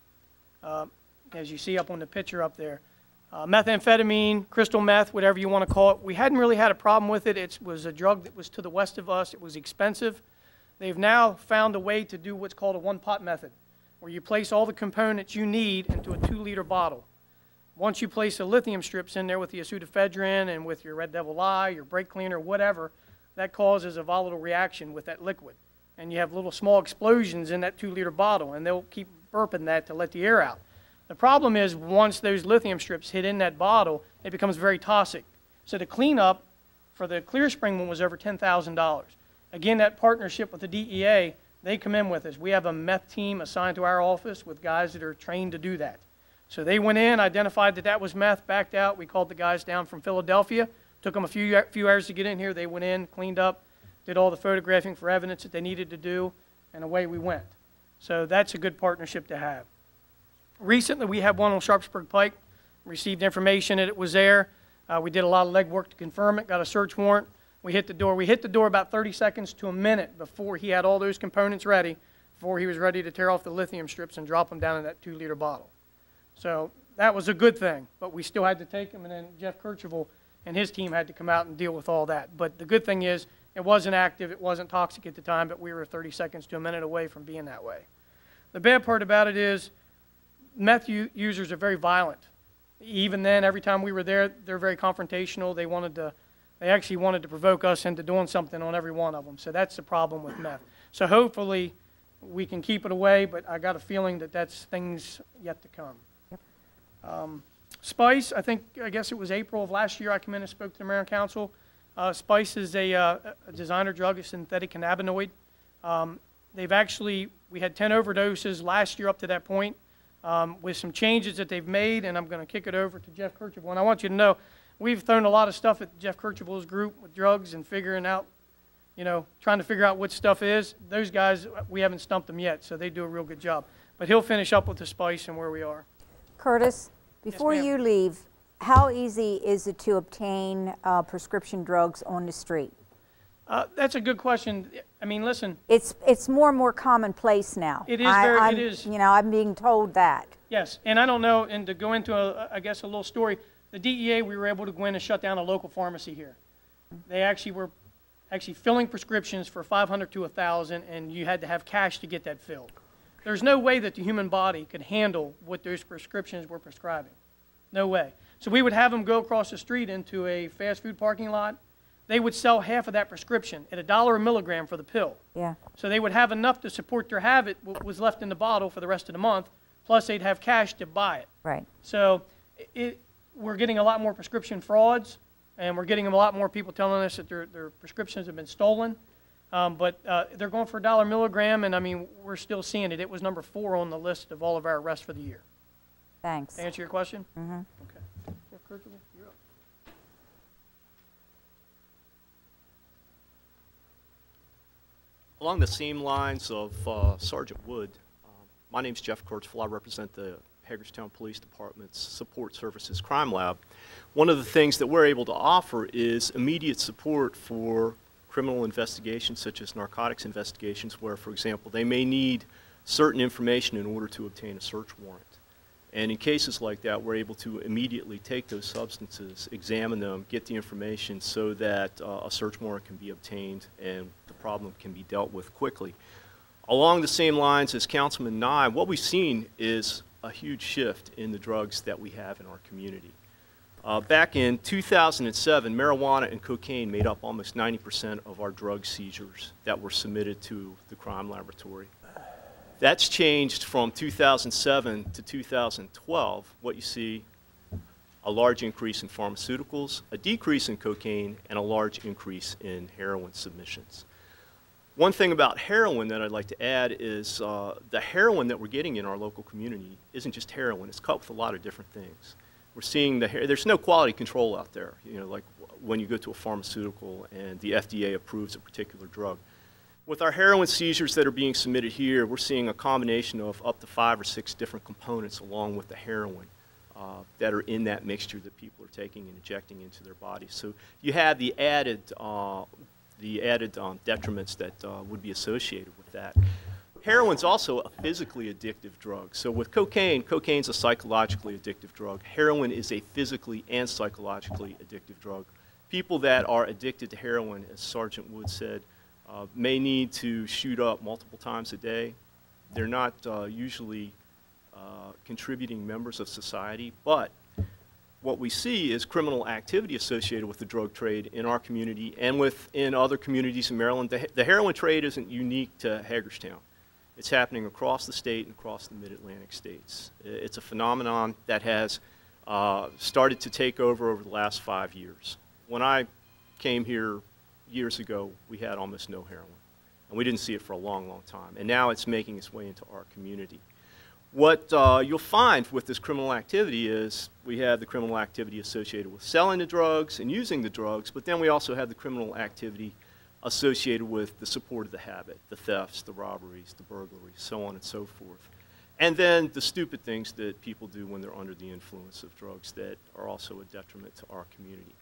as you see up on the picture up there. Methamphetamine, crystal meth, whatever you want to call it. We hadn't really had a problem with it. It was a drug that was to the west of us. It was expensive. They've now found a way to do what's called a one-pot method, where you place all the components you need into a 2-liter bottle. Once you place the lithium strips in there with the pseudoephedrine and with your Red Devil Lye, your brake cleaner, whatever, that causes a volatile reaction with that liquid. And you have little small explosions in that 2-liter bottle, and they'll keep burping that to let the air out. The problem is once those lithium strips hit in that bottle, it becomes very toxic. So the cleanup for the Clear Spring one was over $10,000. Again, that partnership with the DEA, they come in with us. We have a meth team assigned to our office with guys that are trained to do that. So they went in, identified that that was meth, backed out. We called the guys down from Philadelphia. Took them a few hours to get in here. They went in, cleaned up, did all the photographing for evidence that they needed to do, and away we went. So that's a good partnership to have. Recently, we had one on Sharpsburg Pike, received information that it was there. We did a lot of legwork to confirm it, got a search warrant. We hit the door. We hit the door about 30 seconds to a minute before he had all those components ready, before he was ready to tear off the lithium strips and drop them down in that 2-liter bottle. So that was a good thing, but we still had to take him, and then Jeff Kirchhoff and his team had to come out and deal with all that. But the good thing is it wasn't active, it wasn't toxic at the time, but we were 30 seconds to a minute away from being that way. The bad part about it is meth users are very violent. Even then, every time we were there, they're very confrontational. They actually wanted to provoke us into doing something on every one of them. So that's the problem with meth. So hopefully we can keep it away, but I got a feeling that that's things yet to come. Spice, I guess it was April of last year I came in and spoke to the Mayor and Council. Spice is a designer drug, a synthetic cannabinoid. We had 10 overdoses last year up to that point. With some changes that they've made, and I'm going to kick it over to Jeff Kirchhoff. And I want you to know, we've thrown a lot of stuff at Jeff Kirchhoff's group with drugs and figuring out, trying to figure out what stuff is. Those guys, we haven't stumped them yet, so they do a real good job. But he'll finish up with the Spice and where we are. Curtis, before you leave, how easy is it to obtain prescription drugs on the street? That's a good question. I mean, listen. It's more and more commonplace now. It is it is. I'm being told that. Yes, and I don't know, and to go into, I guess, a little story, the DEA, we were able to go in and shut down a local pharmacy here. They actually were filling prescriptions for $500 to $1,000, and you had to have cash to get that filled. There's no way that the human body could handle what those prescriptions were prescribing. No way. So we would have them go across the street into a fast food parking lot. They would sell half of that prescription at $1 a milligram for the pill. Yeah. So they would have enough to support their habit, what was left in the bottle for the rest of the month, plus they'd have cash to buy it. Right. So we're getting a lot more prescription frauds, and we're getting a lot more people telling us that their prescriptions have been stolen. But they're going for $1 a milligram, and I mean, we're still seeing it. It was number 4 on the list of all of our arrests for the year. Thanks. To answer your question? Mm-hmm. Okay. Jeff Kirchhoff, you're up. Along the same lines of Sergeant Wood, my name's Jeff Kirchhoff. I represent the Hagerstown Police Department's Support Services Crime Lab. One of the things that we're able to offer is immediate support for criminal investigations such as narcotics investigations where, for example, they may need certain information in order to obtain a search warrant. And in cases like that, we're able to immediately take those substances, examine them, get the information so that a search warrant can be obtained and the problem can be dealt with quickly. Along the same lines as Councilman Nye, what we've seen is a huge shift in the drugs that we have in our community. Back in 2007, marijuana and cocaine made up almost 90% of our drug seizures that were submitted to the crime laboratory. That's changed from 2007 to 2012. What you see, a large increase in pharmaceuticals, a decrease in cocaine, and a large increase in heroin submissions. One thing about heroin that I'd like to add is the heroin that we're getting in our local community isn't just heroin. It's cut with a lot of different things. We're seeing there's no quality control out there, like when you go to a pharmaceutical and the FDA approves a particular drug. With our heroin seizures that are being submitted here, we're seeing a combination of up to 5 or 6 different components along with the heroin that are in that mixture that people are taking and injecting into their bodies. So you have the added the added detriments that would be associated with that. Heroin's also a physically addictive drug. So with cocaine, cocaine's a psychologically addictive drug. Heroin is a physically and psychologically addictive drug. People that are addicted to heroin, as Sergeant Wood said, may need to shoot up multiple times a day. They're not usually contributing members of society, but what we see is criminal activity associated with the drug trade in our community and within other communities in Maryland. The heroin trade isn't unique to Hagerstown. It's happening across the state and across the mid-Atlantic states. It's a phenomenon that has started to take over the last 5 years. When I came here years ago, we had almost no heroin, and we didn't see it for a long, long time. And now it's making its way into our community. What you'll find with this criminal activity is we have the criminal activity associated with selling the drugs and using the drugs, but then we also have the criminal activity associated with the support of the habit, the thefts, the robberies, the burglaries, so on and so forth. And then the stupid things that people do when they're under the influence of drugs that are also a detriment to our community.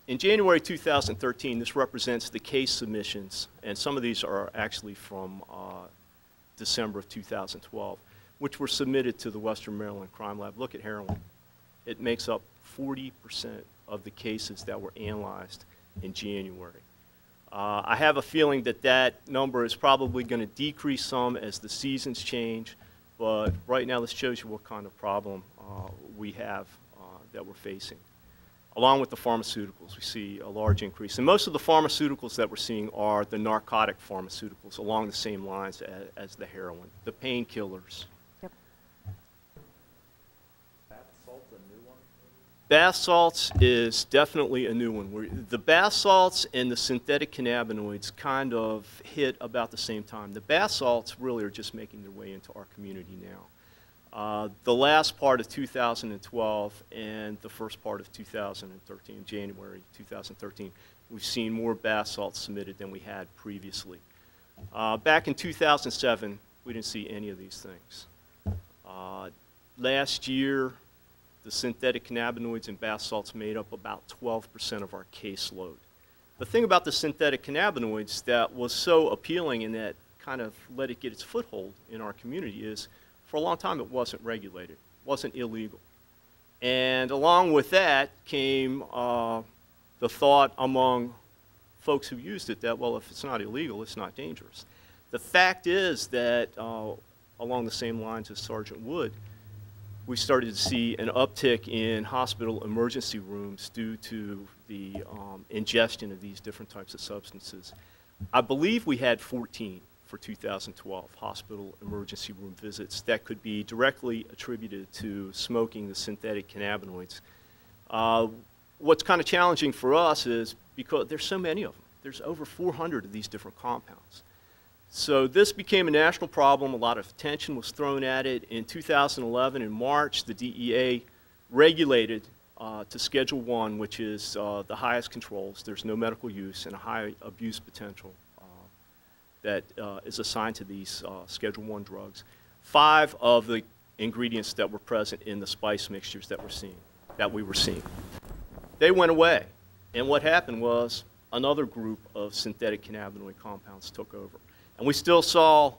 In January 2013, this represents the case submissions, and some of these are actually from December of 2012, which were submitted to the Western Maryland Crime Lab. Look at heroin. It makes up 40% of the cases that were analyzed in January. I have a feeling that that number is probably going to decrease some as the seasons change, but right now this shows you what kind of problem we have that we're facing. Along with the pharmaceuticals, we see a large increase. And most of the pharmaceuticals that we're seeing are the narcotic pharmaceuticals along the same lines as the heroin, the painkillers. Yep. Bath salts is definitely a new one. The bath salts and the synthetic cannabinoids kind of hit about the same time. The bath salts really are just making their way into our community now. The last part of 2012 and the first part of 2013, January 2013, we've seen more bath salts submitted than we had previously. Back in 2007, we didn't see any of these things. Last year, the synthetic cannabinoids and bath salts made up about 12% of our caseload. The thing about the synthetic cannabinoids that was so appealing and that kind of let it get its foothold in our community is for a long time it wasn't regulated, wasn't illegal. And along with that came the thought among folks who used it that, well, if it's not illegal, it's not dangerous. The fact is that along the same lines as Sergeant Wood, we started to see an uptick in hospital emergency rooms due to the ingestion of these different types of substances. I believe we had 14 for 2012 hospital emergency room visits that could be directly attributed to smoking the synthetic cannabinoids. What's kind of challenging for us is because there's so many of them. There's over 400 of these different compounds. So this became a national problem. A lot of attention was thrown at it. In 2011, in March, the DEA regulated to Schedule 1, which is the highest controls. There's no medical use and a high abuse potential that is assigned to these Schedule 1 drugs. 5 of the ingredients that were present in the spice mixtures that we were seeing. They went away. And what happened was another group of synthetic cannabinoid compounds took over. And we still saw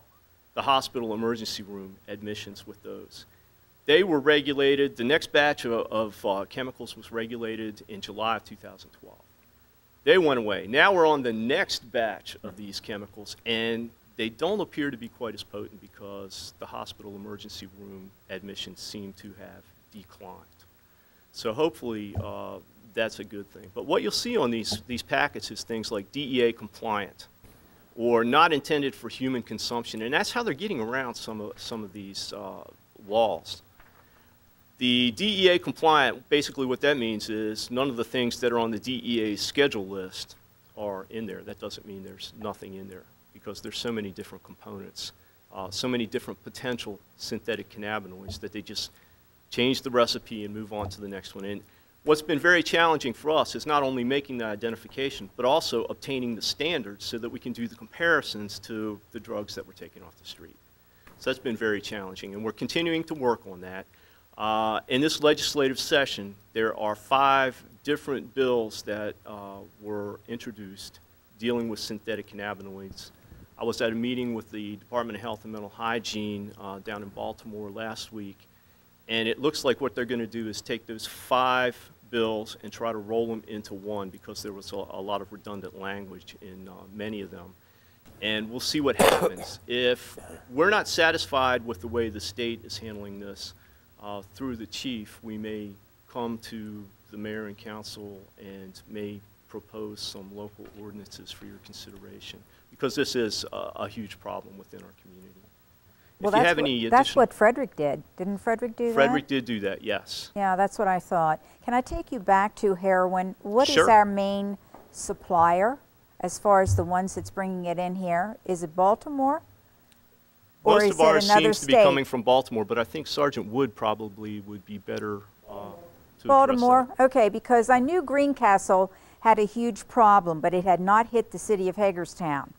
the hospital emergency room admissions with those. They were regulated, the next batch of chemicals was regulated in July of 2012. They went away. Now we're on the next batch of these chemicals, and they don't appear to be quite as potent because the hospital emergency room admissions seem to have declined. So hopefully that's a good thing. But what you'll see on these packets is things like DEA compliant, or not intended for human consumption, and that's how they're getting around some of these laws. The DEA compliant, basically what that means is none of the things that are on the DEA's schedule list are in there. That doesn't mean there's nothing in there because there's so many different components, so many different potential synthetic cannabinoids that they just change the recipe and move on to the next one. And what's been very challenging for us is not only making the identification, but also obtaining the standards so that we can do the comparisons to the drugs that we're taking off the street. So that's been very challenging, and we're continuing to work on that. In this legislative session, there are 5 different bills that were introduced dealing with synthetic cannabinoids. I was at a meeting with the Department of Health and Mental Hygiene down in Baltimore last week, and it looks like what they're going to do is take those 5 bills and try to roll them into one, because there was a lot of redundant language in many of them. And we'll see what happens. If we're not satisfied with the way the state is handling this, through the chief, we may come to the mayor and council and may propose some local ordinances for your consideration, because this is a huge problem within our community. Well, if you have any that's what Frederick did. Didn't Frederick do that? Frederick did do that, yes. Yeah, that's what I thought. Can I take you back to heroin? What is Sure. our main supplier as far as the ones that's bringing it in here? Is it Baltimore? Or Most is of ours it another seems to be state? coming from Baltimore, but I think Sergeant Wood probably would be better to Baltimore? address that. Okay, because I knew Greencastle had a huge problem, but it had not hit the city of Hagerstown.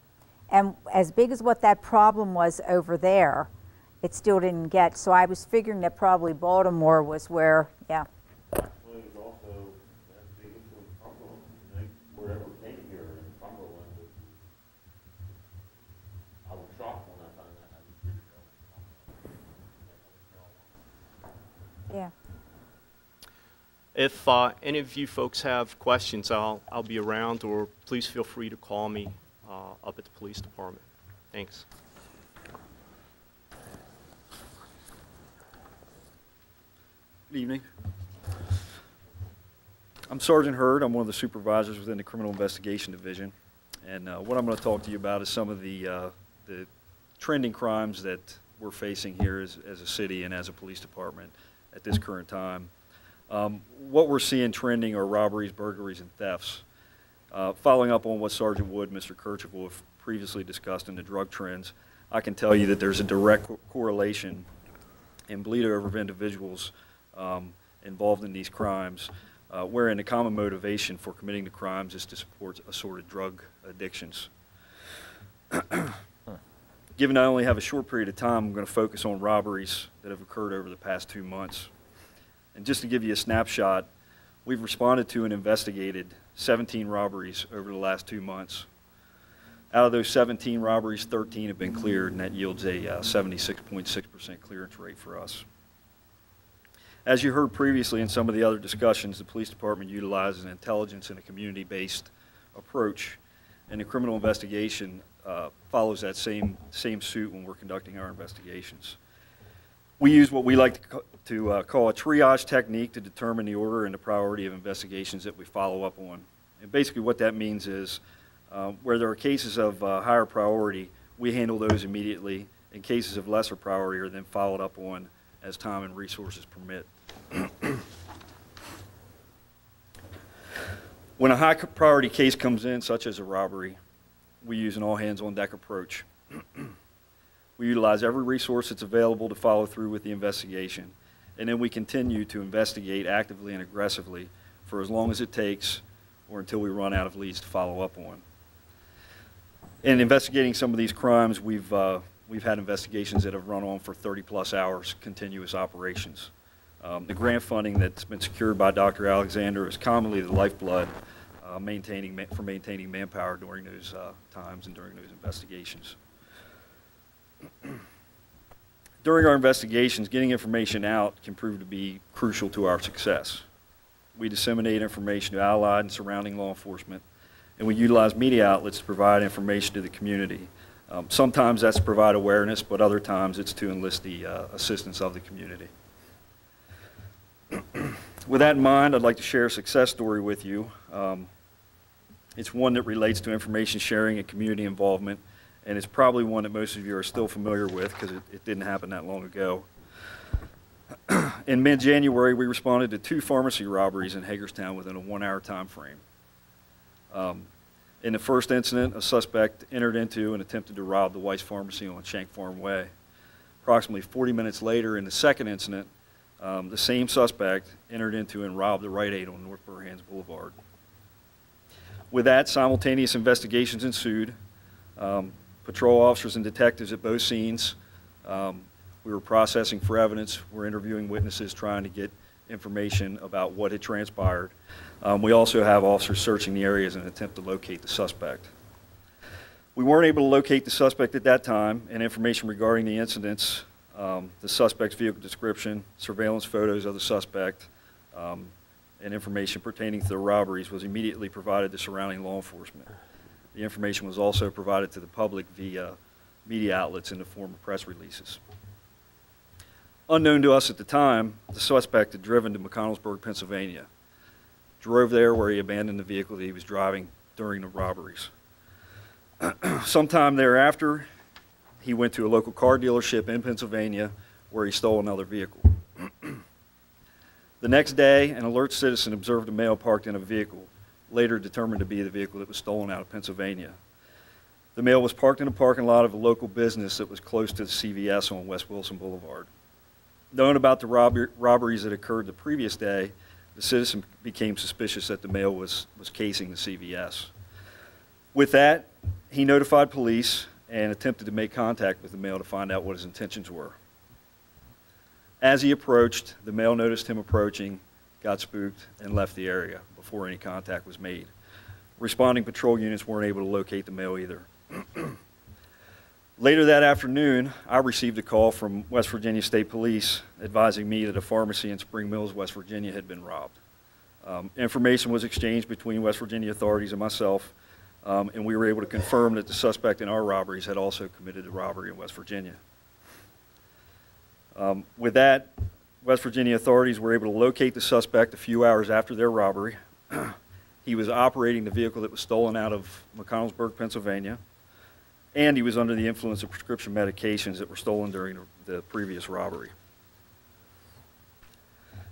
And as big as what that problem was over there, it still didn't get. So I was figuring that probably Baltimore was where, yeah. Yeah. If any of you folks have questions, I'll be around, or please feel free to call me up at the police department. Thanks. Good evening. I'm Sergeant Hurd. I'm one of the supervisors within the Criminal Investigation Division. And what I'm going to talk to you about is some of the trending crimes that we're facing here as a city and as a police department at this current time. What we're seeing trending are robberies, burglaries, and thefts. Following up on what Sergeant Wood, Mr. Kirchhoff have previously discussed in the drug trends, I can tell you that there's a direct correlation in bleed over of individuals involved in these crimes, wherein the common motivation for committing the crimes is to support assorted drug addictions. Given I only have a short period of time, I'm going to focus on robberies that have occurred over the past 2 months. And just to give you a snapshot, we've responded to and investigated 17 robberies over the last 2 months. Out of those 17 robberies, 13 have been cleared, and that yields a 76.6% clearance rate for us. As you heard previously in some of the other discussions, the police department utilizes an intelligence and a community-based approach, and the criminal investigation follows that same suit when we're conducting our investigations. We use what we like to call a triage technique to determine the order and the priority of investigations that we follow up on. And basically what that means is where there are cases of higher priority, we handle those immediately, and cases of lesser priority are then followed up on as time and resources permit. When a high priority case comes in, such as a robbery, we use an all-hands-on-deck approach. We utilize every resource that's available to follow through with the investigation, and then we continue to investigate actively and aggressively for as long as it takes or until we run out of leads to follow up on. In investigating some of these crimes, we've had investigations that have run on for 30-plus hours, continuous operations. The grant funding that's been secured by Dr. Alexander is commonly the lifeblood for maintaining manpower during those times and during those investigations. During our investigations, getting information out can prove to be crucial to our success. We disseminate information to allied and surrounding law enforcement, and we utilize media outlets to provide information to the community. Sometimes that's to provide awareness, but other times it's to enlist the assistance of the community. With that in mind, I'd like to share a success story with you. It's one that relates to information sharing and community involvement, and it's probably one that most of you are still familiar with because it didn't happen that long ago. In mid-January, we responded to 2 pharmacy robberies in Hagerstown within a 1-hour time frame. In the first incident, a suspect entered into and attempted to rob the Weiss Pharmacy on Shank Farm Way. Approximately 40 minutes later, in the second incident, the same suspect entered into and robbed the Rite Aid on North Burhans Boulevard. With that, simultaneous investigations ensued. Patrol officers and detectives at both scenes. We were processing for evidence. We're interviewing witnesses, trying to get information about what had transpired. We also have officers searching the areas in an attempt to locate the suspect. We weren't able to locate the suspect at that time, and information regarding the incidents, the suspect's vehicle description, surveillance photos of the suspect, and information pertaining to the robberies was immediately provided to surrounding law enforcement. The information was also provided to the public via media outlets in the form of press releases. Unknown to us at the time, the suspect had driven to McConnellsburg, Pennsylvania, drove there where he abandoned the vehicle that he was driving during the robberies. Sometime thereafter, he went to a local car dealership in Pennsylvania where he stole another vehicle. The next day, an alert citizen observed a male parked in a vehicle, later determined to be the vehicle that was stolen out of Pennsylvania. The male was parked in a parking lot of a local business that was close to the CVS on West Wilson Boulevard. Knowing about the robberies that occurred the previous day, the citizen became suspicious that the male was casing the CVS. With that, he notified police and attempted to make contact with the male to find out what his intentions were. As he approached, the male noticed him approaching, got spooked, and left the area before any contact was made. Responding patrol units weren't able to locate the male either. Later that afternoon, I received a call from West Virginia State Police advising me that a pharmacy in Spring Mills, West Virginia had been robbed. Information was exchanged between West Virginia authorities and myself, and we were able to confirm that the suspect in our robberies had also committed a robbery in West Virginia. With that, West Virginia authorities were able to locate the suspect a few hours after their robbery. He was operating the vehicle that was stolen out of McConnellsburg, Pennsylvania, and he was under the influence of prescription medications that were stolen during the previous robbery.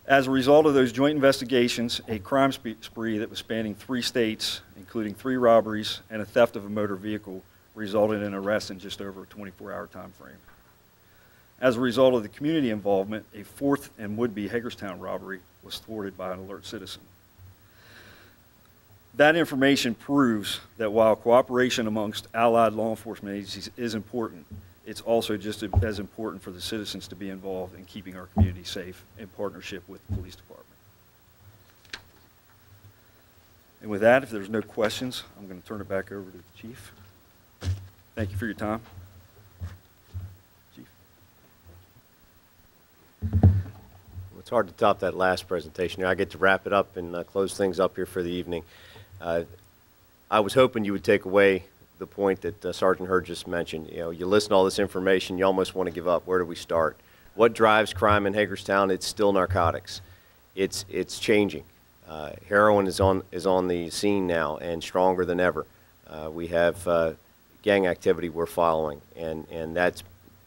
As a result of those joint investigations, a crime spree that was spanning 3 states, including 3 robberies and a theft of a motor vehicle, resulted in arrest in just over a 24-hour time frame. As a result of the community involvement, a 4th and would-be Hagerstown robbery was thwarted by an alert citizen. That information proves that while cooperation amongst allied law enforcement agencies is important, it's also just as important for the citizens to be involved in keeping our community safe in partnership with the police department. And with that, if there's no questions, I'm going to turn it back over to the Chief. Thank you for your time. Chief. It's hard to top that last presentation. I get to wrap it up and close things up here for the evening. I was hoping you would take away the point that Sergeant Hurd just mentioned. You know, you listen to all this information, you almost want to give up. Where do we start? What drives crime in Hagerstown? It's still narcotics. It's changing. Heroin is on the scene now and stronger than ever. We have gang activity we're following, and that's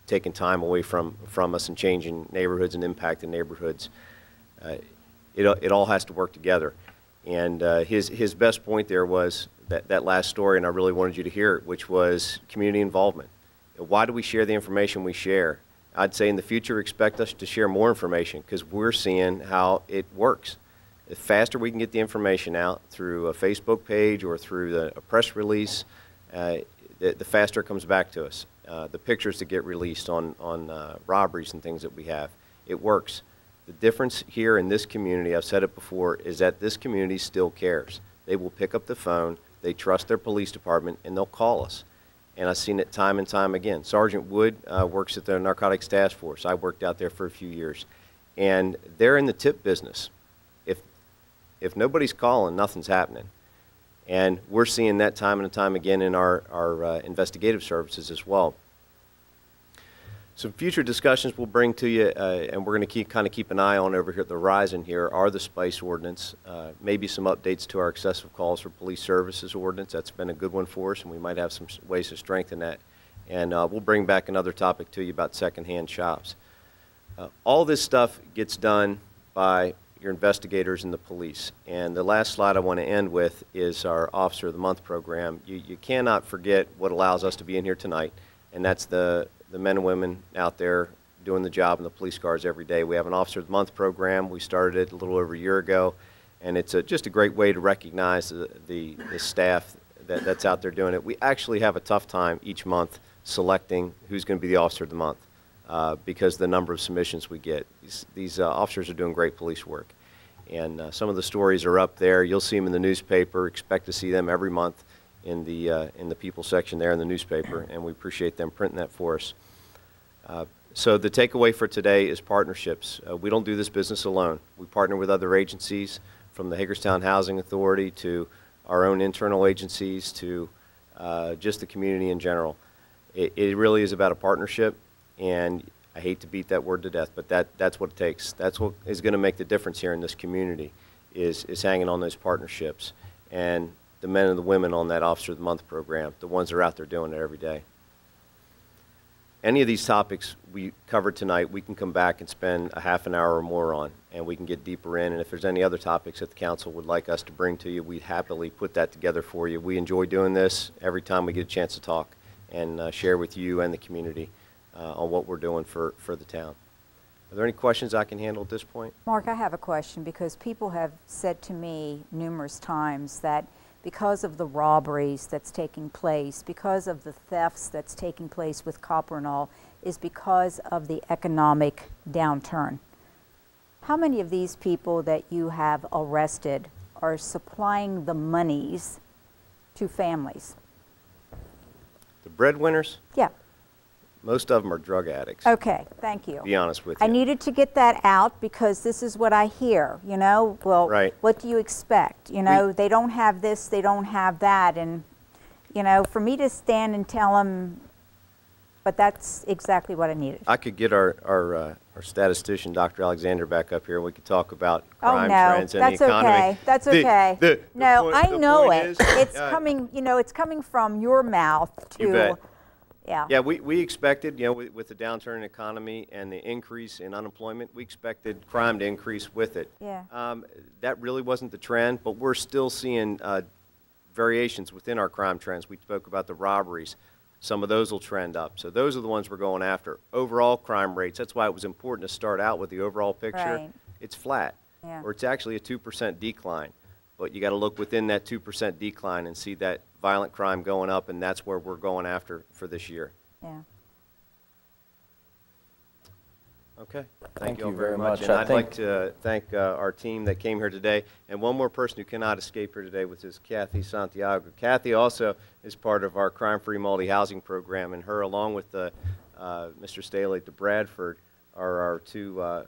taking time away from us and changing neighborhoods and impacting neighborhoods. It all has to work together. And his best point there was that last story, and I really wanted you to hear it, which was community involvement. Why do we share the information we share? I'd say in the future expect us to share more information because we're seeing how it works. The faster we can get the information out through a Facebook page or through a press release, the faster it comes back to us. The pictures that get released on robberies and things that we have, it works. The difference here in this community, I've said it before, is that this community still cares. They will pick up the phone, they trust their police department, and they'll call us. And I've seen it time and time again. Sergeant Wood works at the Narcotics Task Force. I worked out there for a few years. And they're in the tip business. If nobody's calling, nothing's happening. And we're seeing that time and time again in our investigative services as well. Some future discussions we'll bring to you, and we're going to kind of keep an eye on over here at the horizon here, are the SPICE ordinance, maybe some updates to our excessive calls for police services ordinance. That's been a good one for us, and we might have some ways to strengthen that. And we'll bring back another topic to you about secondhand shops. All this stuff gets done by your investigators and the police. And the last slide I want to end with is our Officer of the Month program. You cannot forget what allows us to be in here tonight, and that's the men and women out there doing the job in the police cars every day. We have an Officer of the Month program. We started it a little over a year ago, and it's just a great way to recognize the staff that's out there doing it. We actually have a tough time each month selecting who's going to be the Officer of the Month because of the number of submissions we get. These officers are doing great police work, and some of the stories are up there. You'll see them in the newspaper. Expect to see them every month. in the People section there in the newspaper, and we appreciate them printing that for us. So the takeaway for today is partnerships. We don't do this business alone. We partner with other agencies, from the Hagerstown Housing Authority to our own internal agencies to just the community in general. It really is about a partnership, and I hate to beat that word to death, but that's what it takes. That's what is going to make the difference here in this community, is hanging on those partnerships. And the men and the women on that Officer of the Month program, the ones that are out there doing it every day. Any of these topics we covered tonight, we can come back and spend a half an hour or more on, and we can get deeper in. And if there's any other topics that the council would like us to bring to you, we'd happily put that together for you. We enjoy doing this every time we get a chance to talk and share with you and the community on what we're doing for the town. Are there any questions I can handle at this point? Mark, I have a question, because people have said to me numerous times that because of the robberies that's taking place, because of the thefts that's taking place with copper and all, is because of the economic downturn. How many of these people that you have arrested are supplying the monies to families? The breadwinners? Yeah. Most of them are drug addicts. Okay, thank you. To be honest with you. I needed to get that out, because this is what I hear, you know? Well, right. What do you expect? You know, they don't have this, they don't have that, and, you know, for me to stand and tell them, but that's exactly what I needed. I could get our statistician, Dr. Alexander, back up here, and we could talk about crime trends and the economy. Okay. That's okay. No, I know it. It's coming, you know, it's coming from your mouth to... You bet. Yeah. Yeah, we expected, you know, with the downturn in the economy and the increase in unemployment, we expected crime to increase with it. Yeah. That really wasn't the trend, but we're still seeing variations within our crime trends. We spoke about the robberies. Some of those will trend up. So those are the ones we're going after. Overall crime rates, that's why it was important to start out with the overall picture. Right. It's flat, or it's actually a 2% decline. But you got to look within that 2% decline and see that violent crime going up, and that's where we're going after for this year. Yeah. Okay. Thank you all very much. And I'd like to thank our team that came here today. And one more person who cannot escape here today, which is Kathy Santiago. Kathy also is part of our crime-free multi-housing program, and her, along with Mr. Staley to Bradford, are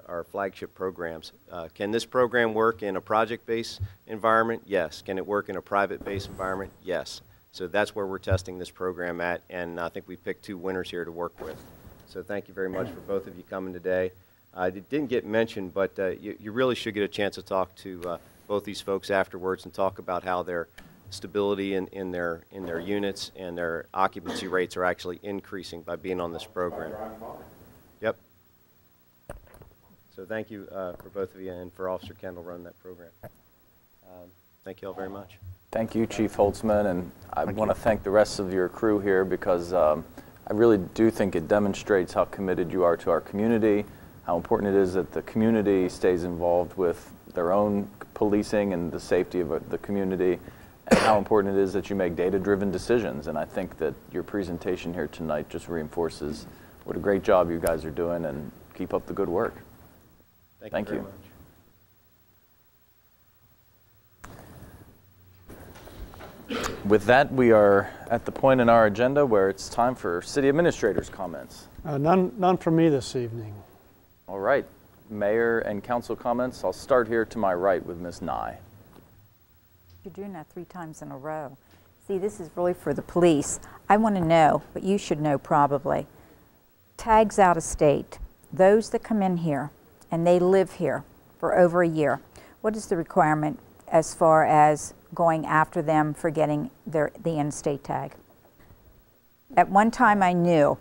our flagship programs. Can this program work in a project-based environment? Yes. Can it work in a private-based environment? Yes. So that's where we're testing this program at, and I think we picked 2 winners here to work with. So thank you very much for both of you coming today. It didn't get mentioned, but you really should get a chance to talk to both these folks afterwards and talk about how their stability in their units and their occupancy rates are actually increasing by being on this program. Yep. So thank you for both of you, and for Officer Kendall running that program. Thank you all very much. Thank you, Chief Holtzman, and I want to thank the rest of your crew here, because I really do think it demonstrates how committed you are to our community, how important it is that the community stays involved with their own policing and the safety of the community, and how important it is that you make data-driven decisions. And I think that your presentation here tonight just reinforces what a great job you guys are doing, and keep up the good work. Thank you. With that, we are at the point in our agenda where it's time for City Administrator's comments. None from me this evening. All right. Mayor and council comments. I'll start here to my right with Ms. Nye. You're doing that 3 times in a row. See, this is really for the police. I want to know, but you should know probably. Tags out of state, those that come in here and they live here for over a year, what is the requirement as far as going after them for getting the in-state tag? At one time I knew.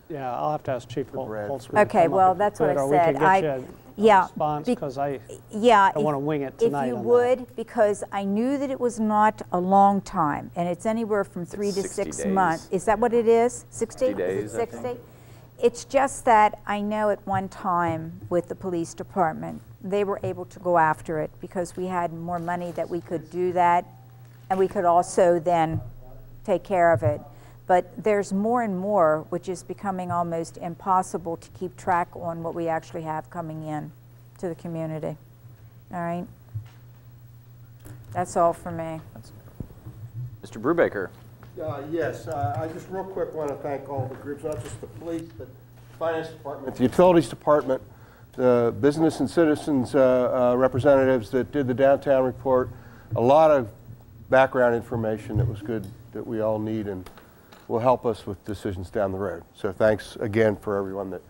Yeah, I'll have to ask Chief Holtzman. Okay, well, that's what I said. Yeah, because I don't want to wing it tonight. If you would, because I knew that it was not a long time, and it's anywhere from 3 to 6 months. Is that what it is? 60? 60 days, is it 60? It's just that I know at one time with the police department, they were able to go after it because we had more money that we could do that, and we could also then take care of it. But there's more and more, which is becoming almost impossible to keep track on what we actually have coming in to the community. All right? That's all for me. Mr. Brubaker. Yes, I just real quick want to thank all the groups, not just the police, but the finance department, the utilities department, the business and citizens representatives that did the downtown report. A lot of background information that was good that we all need and will help us with decisions down the road. So thanks again for everyone that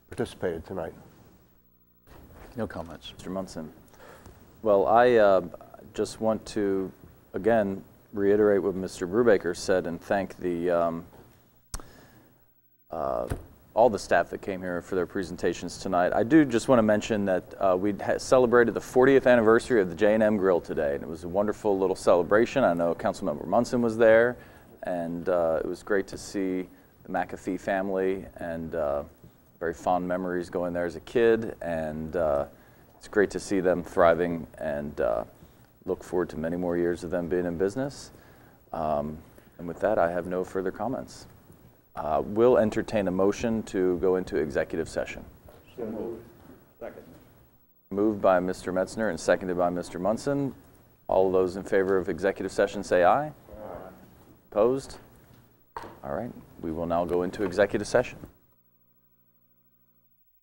participated tonight. No comments. Mr. Munson. Well, I just want to, again, reiterate what Mr. Brubaker said and thank the all the staff that came here for their presentations tonight. I do just want to mention that we celebrated the 40th anniversary of the J&M Grill today, and it was a wonderful little celebration. I know Councilmember Munson was there, and it was great to see the McAfee family, and very fond memories going there as a kid, and it's great to see them thriving, and look forward to many more years of them being in business. And with that, I have no further comments. We'll entertain a motion to go into executive session. So moved. Second. Moved by Mr. Metzner and seconded by Mr. Munson. All of those in favor of executive session say aye. Aye. Opposed? All right. We will now go into executive session.